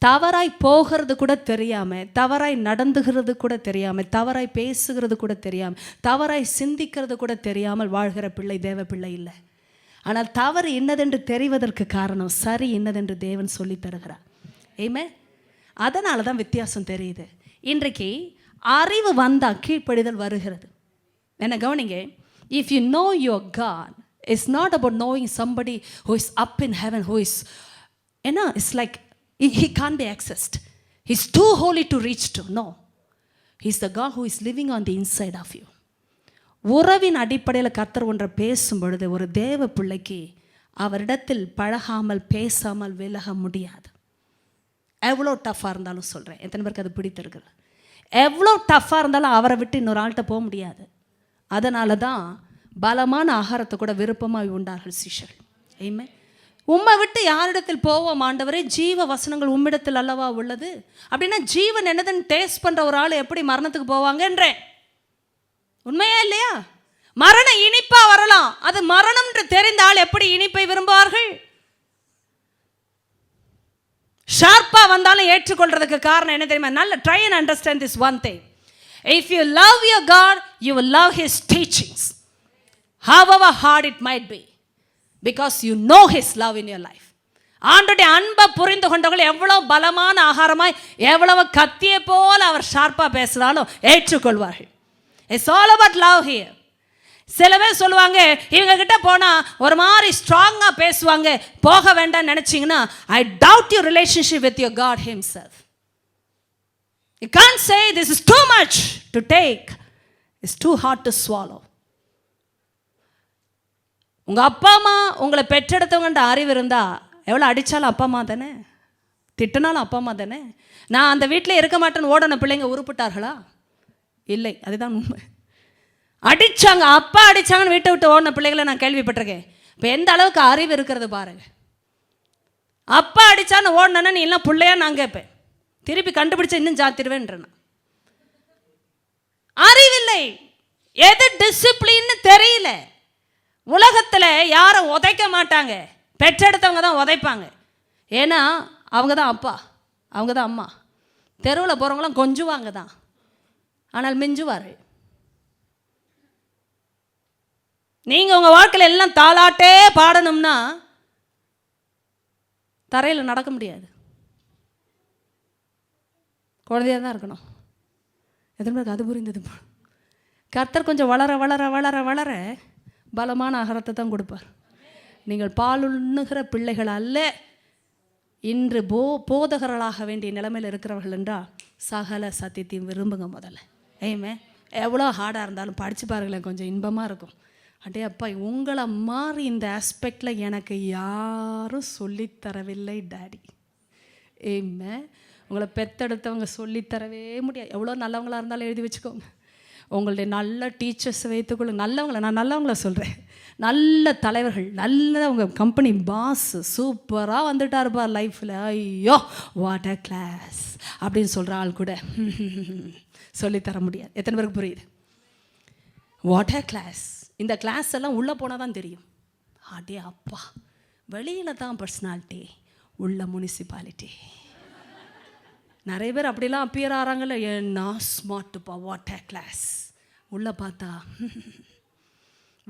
தவறாய் போகிறது கூட தெரியாமல், தவறாய் நடந்துகிறது கூட தெரியாமல், தவறாய் பேசுகிறது கூட தெரியாமல், தவறாய் சிந்திக்கிறது கூட தெரியாமல் வாழ்கிற பிள்ளை தேவ பிள்ளை இல்லை. ஆனால் தவறு என்னதென்று தெரிவதற்கு காரணம் சரி என்னதென்று தேவன் சொல்லி தருகிறார். ஏமே, அதனால தான் வித்தியாசம் தெரியுது. இன்றைக்கு அறிவு வந்தால் கீழ்ப்படிதல் வருகிறது. என்ன கவனிங்க, if you know your God, it's not about knowing somebody who is up in heaven, who is, it's like he can't be accessed, he's too holy to reach to. No, he's the God who is living on the inside of you. உறவின் அடிப்படையில் கர்த்தர் ஒன்றை பேசும் பொழுது ஒரு தேவ பிள்ளைக்கு அவரிடத்தில் பழகாமல் பேசாமல் விலக முடியாது. எவ்வளோ டஃப்பாக இருந்தாலும் சொல்கிறேன், எத்தனை பேருக்கு அது பிடித்திருக்குது? எவ்வளோ டஃப்பாக இருந்தாலும் அவரை விட்டு இன்னொரு ஆள்கிட்ட போக முடியாது. அதனால தான் பலமான ஆகாரத்தை கூட விருப்பமாக உண்டார்கள் சீஷர்கள். ஆமென். உம்மை விட்டு யாரிடத்தில் போவோம் ஆண்டவரே? ஜீவ வசனங்கள் உம்மிடத்தில் அல்லவா உள்ளது. அப்படின்னா ஜீவன் என்னதுன்னு டேஸ்ட் பண்ணுற ஒரு ஆள் எப்படி மரணத்துக்கு போவாங்கன்றேன். உண்மையா இல்லையா? மரணம் இனிப்பா வரலாம், அது மரணம் என்று தெரிந்த ஆள் எப்படி இனிப்பை விரும்புவார்கள்? ஷார்ப்பா வந்தாலும் ஏற்றுக்கொள்றதுக்கு காரணம் என்ன தெரியுமா? நல்ல try and understand this one thing. If you love your God, you will love His teachings, however hard it might be, because you know His love in your life. ஆண்டவருடைய அன்பை புரிந்து கொண்டவர்கள் எவ்வளவு பலமான ஆகாரமாய், எவ்வளவு கத்தியை போல அவர் ஷார்ப்பா பேசினாலும் ஏற்றுக்கொள்வார்கள். It's all about love here. சில பேர் சொல்லுவாங்க, இவங்க கிட்ட போனா ஒரு மாதிரி ஸ்ட்ராங்கா பேசுவாங்க, போக வேண்டாம்னு நினைச்சீங்கன்னா I doubt your relationship with your God Himself. You can't say this is too much to take, it's too hard to swallow. உங்க அப்பா அம்மா உங்களை பெற்றெடுத்தவங்கன்ற அறிவு இருந்தா எவ்வளோ அடித்தாலும் அப்பா அம்மா தானே, திட்டினாலும் அப்பா அம்மா தானே. நான் அந்த வீட்டில் இருக்க மாட்டேன்னு ஓடன பிள்ளைங்க உருப்பிட்டார்களா? இல்லை, அதுதான் உண்மை. அடித்தாங்க, அப்பா அடித்தாங்கன்னு வீட்டை விட்டு ஓடின பிள்ளைகளை நான் கேள்விப்பட்டிருக்கேன். இப்போ எந்த அளவுக்கு அறிவு இருக்கிறது பாருங்க. அப்பா அடித்தான்னு ஓடினா நீ எல்லாம் பிள்ளையா நான் கேட்பேன், திருப்பி கண்டுபிடிச்சா இன்னும் ஜாத்திருவேன்றேன். அறிவில்லை, எது டிசிப்ளின்னு தெரியல. உலகத்தில் யாரும் உதைக்க மாட்டாங்க, பெற்றெடுத்தவங்க தான் உதைப்பாங்க. ஏன்னா அவங்க தான் அப்பா, அவங்க தான் அம்மா. தெருவில் போகிறவங்களாம் கொஞ்சுவாங்க தான், ஆனால் மிஞ்சுவார். நீங்கள் உங்கள் வாழ்க்கையில் எல்லாம் தாலாட்டே பாடணும்னா தரையில் நடக்க முடியாது, குழந்தையாக தான் இருக்கணும். எத்தனை பேருக்கு அது புரிந்தது? கர்த்தர் கொஞ்சம் வளர வளர வளர வளர பலமான ஆகாரத்தை தான் கொடுப்பார். நீங்கள் பாலுண்ணுகிற பிள்ளைகள் அல்ல, இன்று போதகர்களாக வேண்டிய நிலைமையில் இருக்கிறவர்கள் என்றால் சகல சத்தியத்தையும் விரும்புங்க முதல்ல. ஏமே, எவ்வளோ ஹார்டாக இருந்தாலும் படித்து பாருங்களேன், கொஞ்சம் இன்பமாக இருக்கும். அடே அப்பா, உங்களை மாறி இந்த ஆஸ்பெக்டில் எனக்கு யாரும் சொல்லித்தரவில்லை டாடி. ஏமே, உங்களை பெத்தெடுத்தவங்க சொல்லித்தரவே முடியாது. எவ்வளோ நல்லவங்களாக இருந்தாலும் எழுதி வச்சுக்கோங்க. உங்களுடைய நல்ல டீச்சர்ஸை வைத்துக்கொள்ளுங்க. நல்லவங்களை, நான் நல்லவங்கள சொல்கிறேன், நல்ல தலைவர்கள், நல்ல உங்கள் கம்பெனி பாஸ் சூப்பராக வந்துட்டாருப்பா லைஃப்பில், ஐயோ வாட் அ கிளாஸ் அப்படின்னு சொல்கிற ஆள் கூட சொல்லித்தர முடியாது. எத்தனை பேருக்கு புரியுது? What a class. இந்த கிளாஸ் எல்லாம் உள்ளே போனால் தான் தெரியும். அடே அப்பா, வெளியில் தான் பர்சனாலிட்டி, உள்ள முனிசிபாலிட்டி. நிறைய பேர் அப்படிலாம் அப்பியர் ஆகிறாங்கல்ல, என்ன ஸ்மார்ட்டுப்பா, வாட் அ கிளாஸ். உள்ளே பார்த்தா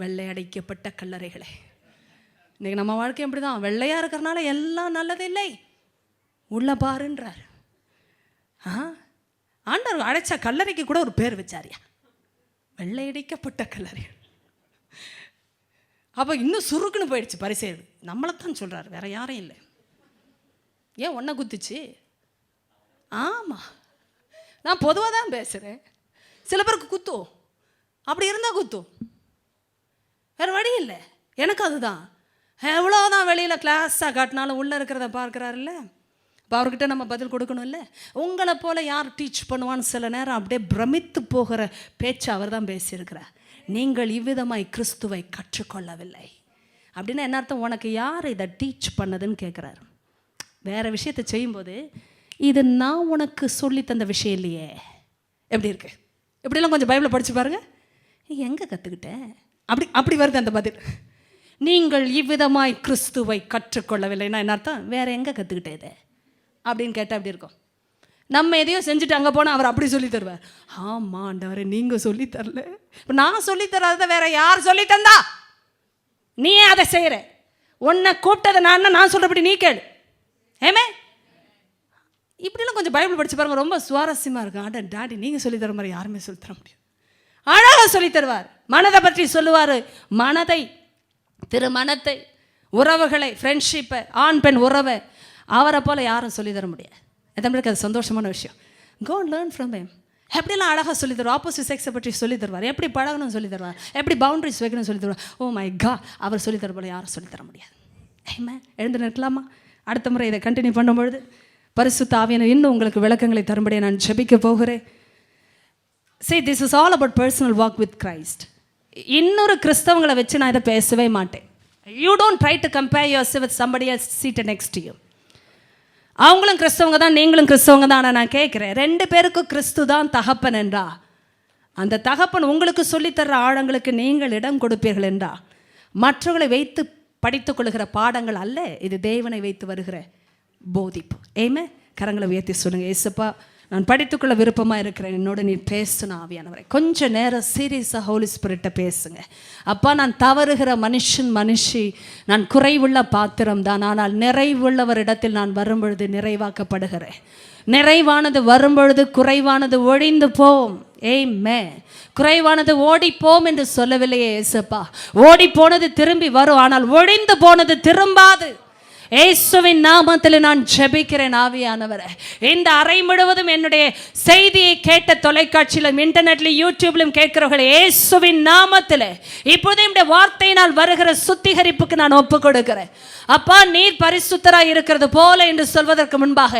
வெள்ளை அடைக்கப்பட்ட கல்லறைகளே. இன்றைக்கி நம்ம வாழ்க்கை எப்படி தான், வெள்ளையாக இருக்கிறனால எல்லாம் நல்லது இல்லை, உள்ள பாருன்றார். ஆண்டவர் அடைச்ச கல்லறைக்கு கூட ஒரு பேர் வச்சாரியா, வெள்ளை அடைக்கப்பட்ட கல்லறை. அப்போ இன்னும் சுருக்குன்னு போயிடுச்சு பரிசேயர். நம்மளைத்தான் சொல்கிறார், வேற யாரும் இல்லை. ஏன் ஒன்றை குத்துச்சு? ஆமாம், நான் பொதுவாக தான் பேசுகிறேன். சில பேருக்கு குத்தும், அப்படி இருந்தால் குத்தும், வேறு வழி இல்லை. எனக்கு அதுதான், எவ்வளோதான் வெளியில் கிளாஸாக காட்டினாலும் உள்ளே இருக்கிறத பார்க்குறாருல்ல, இப்போ அவர்கிட்ட நம்ம பதில் கொடுக்கணும் இல்லை. உங்களை போல் யார் டீச் பண்ணுவான்னு சில நேரம் அப்படியே பிரமித்து போகிற பேச்சு அவர் தான் பேசியிருக்கிறார். நீங்கள் இவ்விதமாய் கிறிஸ்துவை கற்றுக்கொள்ளவில்லை அப்படின்னா என்ன அர்த்தம்? உனக்கு யார் இதை டீச் பண்ணதுன்னு கேட்குறாரு. வேறு விஷயத்தை செய்யும்போது இது நான் உனக்கு சொல்லி தந்த விஷயம் இல்லையே. எப்படி இருக்கு? இப்படிலாம் கொஞ்சம் பைபிளை படித்து பாருங்கள். எங்கே கற்றுக்கிட்டேன்? அப்படி வருது அந்த பதில். நீங்கள் இவ்விதமாய் கிறிஸ்துவை கற்றுக்கொள்ளவில்லைன்னா என்ன அர்த்தம்? வேறு எங்கே கற்றுக்கிட்டே இதை அப்படின்னு கேட்டால் அப்படி இருக்கும். நம்ம எதையோ செஞ்சுட்டு அங்கே போனால் அவர் அப்படி சொல்லி தருவார். ஆமாம் ஆண்டவரே, நீங்கள் சொல்லி தரல, இப்போ நான் சொல்லி தராத வேற யார் சொல்லி தந்தா? நீ அதை செய்கிற, உன்னை கூப்பிட்டதை நான் சொல்கிறபடி நீ கேளு. ஏமே இப்படிலாம் கொஞ்சம் பைபிள் படித்து பாருங்கள், ரொம்ப சுவாரஸ்யமாக இருக்கும். ஆட டாடி நீங்கள் சொல்லி தர மாதிரி யாருமே சொல்லி தர முடியும். அழகாக சொல்லி தருவார். மனதை பற்றி சொல்லுவார். மனதை, திருமணத்தை, உறவுகளை, ஃப்ரெண்ட்ஷிப்பை, ஆண் பெண் உறவை அவரை போல் யாரும் சொல்லி தர முடியாது. தமிழுக்கு அது சந்தோஷமான விஷயம். கோ லேர்ன் ஃப்ரம் ஹிம். எப்படிலாம் அழகாக சொல்லி தருவார். ஆப்போசிட் செக்ஸை பற்றி சொல்லி தருவார். எப்படி பழகணும்னு சொல்லி தருவார். எப்படி பவுண்டரிஸ் வைக்கணும்னு சொல்லி தருவார். ஓ மை காட், அவர் சொல்லி தர போல யாரும் சொல்லி தர முடியாது. ஏமே எழுந்து நிற்கலாமா? அடுத்த முறை இதை கண்டினியூ பண்ணும்பொழுது பரிசுத்த ஆவியானவர் இன்னும் உங்களுக்கு விளக்கங்களை தரும்படியே நான் ஜெபிக்க போகிறேன். See, this is all about personal walk with Christ. இன்னொரு கிறிஸ்தவங்களை வச்சு நான் இதை பேசவே மாட்டேன். You don't try to compare yourself with somebody else seated next to you. அவங்களும் கிறிஸ்தவங்க தான், நீங்களும் கிறிஸ்தவங்க தான். ஆனால் நான் கேட்குறேன், 2 பேருக்கும் கிறிஸ்து தான் தகப்பன் என்றா, அந்த தகப்பன் உங்களுக்கு சொல்லித்தர்ற ஆழங்களுக்கு நீங்கள் இடம் கொடுப்பீர்கள் என்றா, மற்றவர்களை வைத்து படித்துக் கொள்கிற பாடங்கள் அல்ல, இது தேவனை வைத்து வருகிற போதிப்பு. ஏமே கரங்களை உயர்த்தி சொல்லுங்கள், ஏசப்பா நான் படித்துக்கொள்ள விருப்பமாக இருக்கிறேன், என்னோட நீ பேசணும் ஆவியானவரை. கொஞ்சம் நேரம் சீரியஸாக ஹோலி ஸ்பிரிட்டை பேசுங்க. அப்பா, நான் தவறுகிற மனுஷி, நான் குறைவுள்ள பாத்திரம் தான், ஆனால் நிறைவுள்ளவரிடத்தில் நான் வரும்பொழுது நிறைவாக்கப்படுகிறேன். நிறைவானது வரும்பொழுது குறைவானது ஒழிந்து போம். ஏமே குறைவானது ஓடிப்போம் என்று சொல்லவில்லையே ஏசப்பா. ஓடி போனது திரும்பி வரும், ஆனால் ஒழிந்து போனது திரும்பாது. இயேசுவின் நாமத்தில் நான் ஜெபிக்கிறேன் ஆவியானவரே. இந்த அறை முழுவதும் என்னுடைய செய்தியை கேட்ட தொலைக்காட்சியிலும் இன்டர்நெட்லையும் யூடியூப்லையும் கேட்கிறவர்கள் இயேசுவின் நாமத்தில் இப்போதே இந்த வார்த்தையினால் வருகிற சுத்திகரிப்புக்கு நான் ஒப்பு கொடுக்கிறேன். அப்பா, நீர் பரிசுத்தராய் இருக்கிறது போல என்று சொல்வதற்கு முன்பாக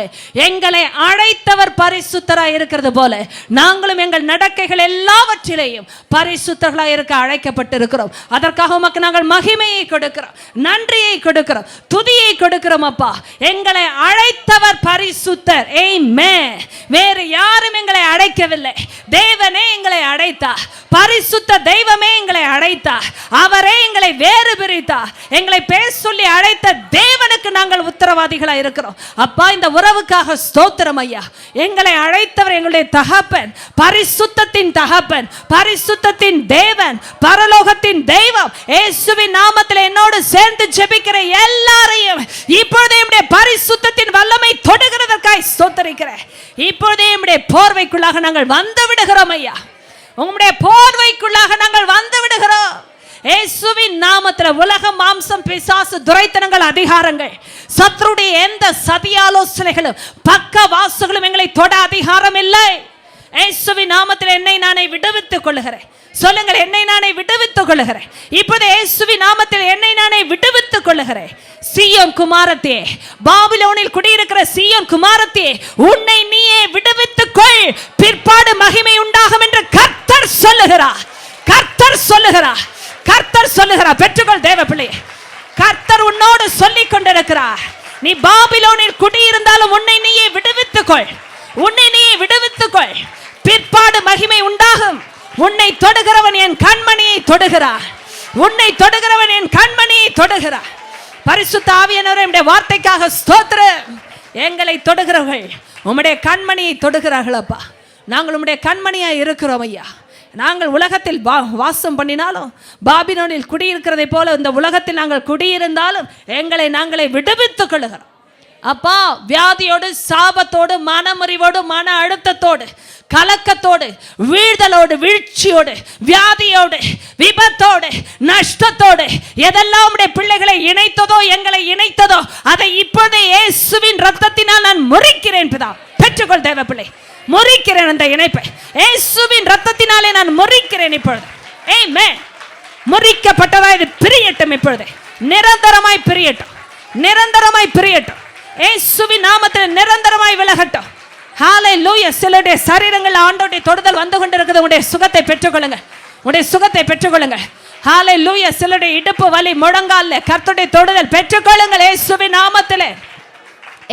எங்களை அழைத்தவர் பரிசுத்தராய் இருக்கிறது போல நாங்களும் எங்கள் நடக்கைகள் எல்லாவற்றிலேயும் பரிசுத்தர்களாய் இருக்க அழைக்கப்பட்டிருக்கிறோம். அதற்காக உமக்கு நாங்கள் மகிமையை கொடுக்கிறோம், நன்றியை கொடுக்கிறோம், துதியை கொடுக்கிறோம். அப்பா, எங்களை அழைத்தவர் பரிசுத்தர். ஆமென். வேறு யாரும் எங்களை அழைக்கவில்லை, தேவனே எங்களை அழைத்தார். பரிசுத்த தெய்வமே எங்களை அழைத்தார். அவரே எங்களை வேறு பிரித்தார். எங்களை பேச சொல்லி அழைத்த தேவனுக்கு நாங்கள் உத்தரவாதிகளாக இருக்கிறோம். அப்பா, இந்த உறவுக்காக ஸ்தோத்திரம் ஐயா. எங்களை அழைத்தவர் எங்களுடைய தகப்பன், பரிசுத்தத்தின் தகப்பன், பரிசுத்தத்தின் தேவன், பரலோகத்தின் தெய்வம். இயேசுவின் நாமத்தில் என்னோடு சேர்ந்து ஜெபிக்கிற எல்லாரையும் இப்பொழுதே நம்முடைய பரிசுத்தத்தின் வல்லமை தொடுகிறதற்காய் ஸ்தோத்திரிக்கிறேன். இப்பொழுதே நம்முடைய போர்வைக்குள்ளாக நாங்கள் வந்து விடுகிறோம் ஐயா. உங்களுடைய போர்வைக்குள்ளாக நாங்கள் வந்து விடுகிறோம். இயேசுவின் நாமத்தில் உலகம், மாம்சம், பிசாசு, துரைத்தனங்கள், அதிகாரங்கள், சத்துருடைய எந்த சதி ஆலோசனைகளும் பக்க வாசுகளும் எங்களை தொட அதிகாரம் இல்லை. இயேசுவின் நாமத்தில் என்னை நானே விடுவித்துக் கொள்கிறேன். சொல்லுங்கள், என்னை நானே விடுவித்துக் கொள்கிறேன். இப்போது இயேசுவின் நாமத்தில் என்னை நானே விடுவித்துக் கொள்கிறேன். சீயோன் குமாரத்தே, பாபிலோனில் குடியிருக்கிற சீயோன் குமாரத்தே, உன்னை நீயே விடுவித்துக் கொள், பிற்பாடு மகிமை உண்டாகும் என்று கர்த்தர் சொல்லுகிறார். கர்த்தர் சொல்லுகிறார். கர்த்தர் சொல்லுகிறார். பெற்றுக்கொள் தேவ பிள்ளை. கர்த்தர் உன்னோடு சொல்லிக் கொண்டிருக்கிறார். நீ பாபிலோனில் குடியிருந்தாலும் உன்னை நீயே விடுவித்துக் கொள், உன்னை நீயே விடுவித்துக் கொள், பிற்பாடு மகிமை உண்டாகும். உன்னை தொடுகிறவன் என் கண்மணியை தொடுகிறார். உன்னை தொடுகிறவன் என் கண்மணியை தொடுகிறார். பரிசுத்த ஆவியானவரே, உம்முடைய வார்த்தைக்காக ஸ்தோத்திரம். எங்களை தொடுகிறவர்கள் உம்முடைய கண்மணியை தொடுகிறார்கள் அப்பா. நாங்கள் உம்முடைய கண்மணியா இருக்கிறோம் ஐயா. நாங்கள் உலகத்தில் வாசம் பண்ணினாலும், பாபிலோனில் குடியிருக்கிறதை போல இந்த உலகத்தில் நாங்கள் குடியிருந்தாலும் எங்களை நாங்களே விடுவித்துக் கொள்ளுகிறோம். அப்பா, வியாதியோடு, சாபத்தோடு, மனமுறிவோடு, மன அழுத்தத்தோடு, கலக்கத்தோடு, வீழ்தலோடு, வீழ்ச்சியோடு, வியாதியோடு, விபத்தோடு, நஷ்டத்தோடு எதெல்லாம் உடைய பிள்ளைகளை இணைத்ததோ, எங்களை இணைத்ததோ, அதை இப்பொழுதே இயேசுவின் ரத்தத்தினால் நான் முறிக்கிறேன். பிதா, பெற்றுக்கொள் தேவ பிள்ளை, முறிக்கிறேன் அந்த இணைப்பை இயேசுவின் ரத்தத்தினாலே நான் முறிக்கிறேன் இப்பொழுது. ஆமென். முறிக்கப்பட்டதா இது பிரியட்டும், இப்பொழுது நிரந்தரமாய் பிரியட்டும், நிரந்தரமாய் பிரியட்டும், இயேசுவின் நாமத்தில் நிரந்தரமாய் விலகட்டும். ஹalleluya. சிலருடைய சரீரங்கள் ஆண்டவருடைய தொடுதல் வந்து கொண்டிருக்கிறது. உங்களுடைய சுகத்தை பெற்றுக்கொள்ளுங்க, உங்களுடைய சுகத்தை பெற்றுக்கொள்ளுங்க. ஹalleluya. சிலருடைய இடுப்பு வலி, முழங்கால்ல கர்த்தருடைய தொடுதல் பெற்றுக்கொள்ளுங்கள் இயேசுவின் நாமத்திலே.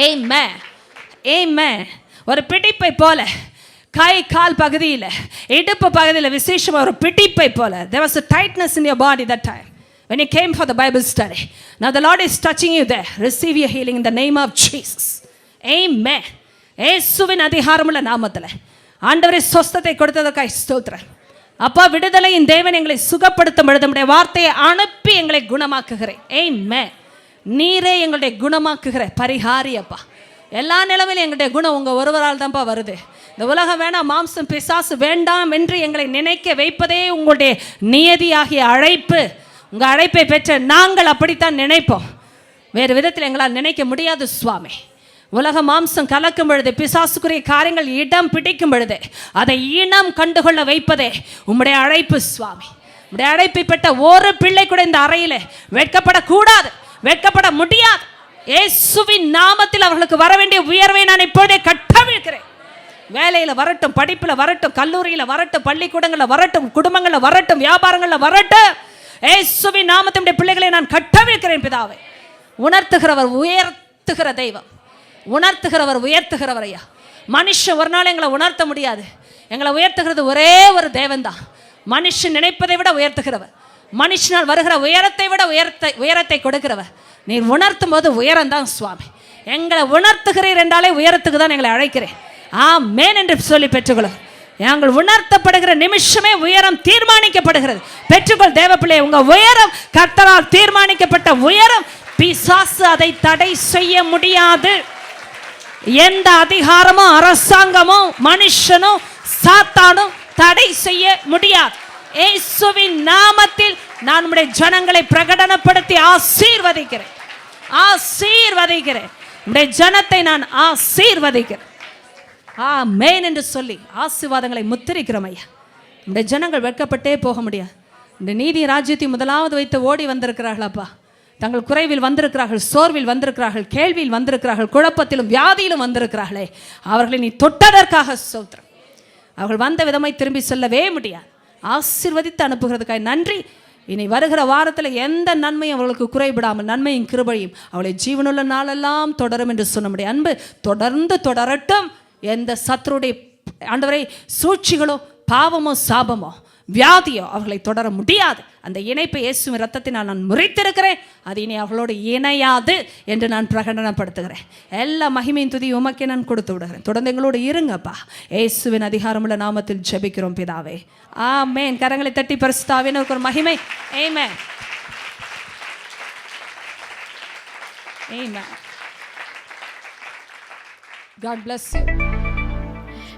ஆமென், ஆமென். ஒரு பிடிப்பை போல கை கால் பகுதியில், இடுப்பு பகுதியில் விசேஷமா ஒரு பிடிப்பை போல, there was a tightness in your body that time when you came for the Bible study. Now the Lord is touching you there. Receive your healing in the name of Jesus. Amen. இயேசுவின் அதிகாரமுள்ள நாமத்தில் ஆண்டவரே சொஸ்தத்தை கொடுத்ததற்காக ஸ்தோத்திரம். அப்பா, விடுதலையின் தேவன் எங்களை சுகப்படுத்தும் பொழுது உம்முடைய வார்த்தையை அனுப்பி எங்களை குணமாக்குகிறேன். ஆமென். நீரே எங்களுடைய குணமாக்குகிற பரிகாரி அப்பா. எல்லா நிலைமையிலும் எங்களுடைய குணம் உங்கள் ஒருவரால் தான்ப்பா வருது. இந்த உலகம் வேணாம், மாம்சம் பிசாசு வேண்டாம் என்று எங்களை நினைக்க வைப்பதே உங்களுடைய நியதியாகிய அழைப்பு. உங்கள் அழைப்பை பெற்ற நாங்கள் அப்படித்தான் நினைப்போம். வேறு விதத்தில் எங்களால் நினைக்க முடியாது சுவாமி. உலக மாம்சம் கலக்கும் பொழுது, பிசாசுக்குரிய காரியங்கள் இடம் பிடிக்கும் பொழுது அதை இனம் கண்டுகொள்ள வைப்பதே உம்முடைய அழைப்பு சுவாமி. உம்முடைய அழைப்பை பெற்ற ஒரு பிள்ளை கூட இந்த அறையில் வெட்கப்படக்கூடாது, வெட்கப்பட முடியாது. இயேசுவின் நாமத்தில் அவர்களுக்கு வர வேண்டிய உயர்வை நான் இப்போதே கட்டவிழ்க்கிறேன். வேலையில் வரட்டும், படிப்பில் வரட்டும், கல்லூரியில் வரட்டும், பள்ளிக்கூடங்களில் வரட்டும், குடும்பங்களில் வரட்டும், வியாபாரங்களில் வரட்டும், இயேசுவின் நாமத்தினுடைய பிள்ளைகளை நான் கட்டவிழ்க்கிறேன். பிதாவை, உணர்த்துகிறவர் உயர்த்துகிற தெய்வம், உணர்த்துகிறவர் உயர்த்துகிறவர் ஐயா. மனுஷன் ஒரு நாள் எங்களை உணர்த்த முடியாது. எங்களை உயர்த்துகிறது ஒரே ஒரு தேவன் தான். மனுஷன் நினைப்பதை விட உயர்த்துகிறவர், மனுஷனால் வருகிற உயரத்தை விட உயரத்தை கொடுக்கிறவர். நீர் உணர்த்தும் போது உயரம்தான் சுவாமி. எங்களை உணர்த்துகிறீர் என்றாலே உயரத்துக்கு தான் எங்களை அழைக்கிறேன். ஆமென் என்று சொல்லி பெற்றுக்கொள்ளும். நாங்கள் உணர்த்தப்படுகிற நிமிஷமே உயரம் தீர்மானிக்கப்படுகிறது. பெற்றுக்கொள் தேவப்பிள்ளை, உங்க உயரம் கர்த்தரால் தீர்மானிக்கப்பட்ட உயரம். பிசாசு அதை தடை செய்ய முடியாது. எந்த அதிகாரமும், அரசாங்கமும், மனுஷனும், சாத்தானும் தடை செய்ய முடியாது. இயேசுவின் நாமத்தில் நான் உம்முடைய ஜனங்களை பிரகடனப்படுத்தி ஆசீர்வதிக்கிறேன், ஆசீர்வதிக்கிறேன். உம்முடைய ஜனத்தை நான் ஆசீர்வதிக்கிறேன். ஆமென் என்று சொல்லி ஆசீர்வாதங்களை முத்திரிக்கிறோம் ஐயா. உம்முடைய ஜனங்கள் வெட்கப்பட்டே போக முடியாது. இந்த நீதி ராஜ்யத்தை முதலாவது வைத்து ஓடி வந்திருக்கிறார்களப்பா. தங்கள் குறைவில் வந்திருக்கிறார்கள், சோர்வில் வந்திருக்கிறார்கள், கேள்வியில் வந்திருக்கிறார்கள், குழப்பத்திலும் வியாதியிலும் வந்திருக்கிறார்களே, அவர்களை நீ தொட்டதற்காக ஸ்தோத்திரம். அவர்கள் வந்த விதமாய் திரும்பி சொல்லவே முடியாது. ஆசீர்வதித்து அனுப்புகிறதுக்காக நன்றி. இனி வருகிற வாரத்தில் எந்த நன்மையும் அவர்களுக்கு குறைபடாமல், நன்மையும் கிருபையும் அவளை ஜீவனுள்ள நாளெல்லாம் தொடரும் என்று சொன்ன முடியும். அன்பு தொடர்ந்து தொடரட்டும். எந்த சத்துருடைய ஆண்டவரை சூழ்ச்சிகளோ, பாவமோ, சாபமோ, வியாதியோ அவர்களை தொடர முடியாது. அந்த இணைப்பை இயேசுவின் இரத்தத்தினால் நான் முறித்திருக்கிறேன். அது இனி அவர்களோடு இணையாது என்று நான் பிரகடனப்படுத்துகிறேன். எல்லா மகிமையின் துதி உமக்கே நான் கொடுத்து விடுகிறேன். தொடர்ந்து எங்களோடு இருங்கப்பா. இயேசுவின் அதிகாரமுள்ள நாமத்தில் ஜெபிக்கிறோம் பிதாவே, ஆமென். கரங்களை தட்டி பரிசுத்தாவினருக்கு ஒரு மகிமை. ஆமென், ஆமென். God bless you.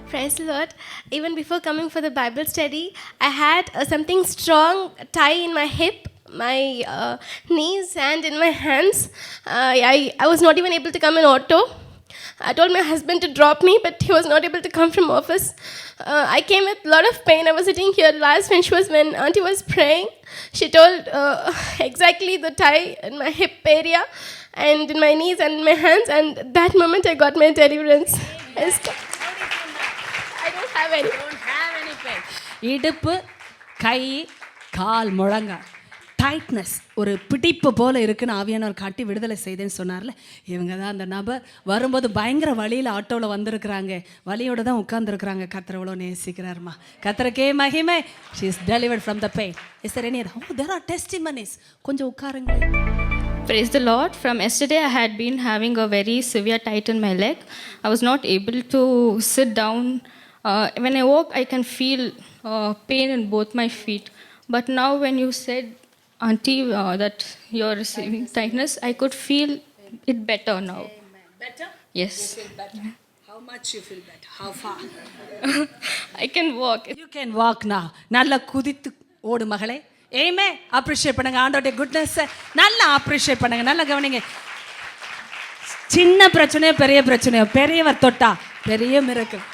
Praise the Lord. Even before coming for the Bible study, I had something strong tie in my hip, my knees, and in my hands. I was not even able to come in auto. I told my husband to drop me, but he was not able to come from office. I came with a lot of pain. I was sitting here last when Auntie was praying. She told exactly the tie in my hip area and in my knees and in my hands, and that moment I got my deliverance. I don't have any pain. இடுப்பு, கை, கால், முழங்கால் tightness, ஒரு பிடிப்பு போல இருக்குன்னு ஆவியானவர் காட்டி விடுதலை செய்தேன்னு சொன்னார்ல, இவங்க தான் அந்த நபர். வரும்போது பயங்கர வழியில் ஆட்டோவில் வந்திருக்கிறாங்க, வலியோடு தான் உட்கார்ந்துருக்குறாங்க. கர்த்தர் எவ்வளோ நேசிக்கிறாருமா. கர்த்தருக்கே மகிமை. She is delivered from the pain. Is there any other? Oh, there are testimonies. கொஞ்சம் உட்காருங்க. Praise the Lord. From yesterday, I had been having a very severe tight in my leg. I was not able to sit down When I walk, I can feel pain in both my feet. But now, when you said, Auntie, that you're receiving tightness, I could feel it better now. Better? Yes. Better. How much you feel better? How far? I can walk. You can walk now. நல்லா குதித்து ஓடு மகளே. ஏமே appreciate பண்ணுங்க ஆண்டோடைய goodness. நல்லா appreciate பண்ணுங்க. நல்லா கவனிங்க. சின்ன பிரச்சனையோ பெரிய பிரச்சனையோ பெரியவர் தொட்டா பெரிய மிரக்கல்.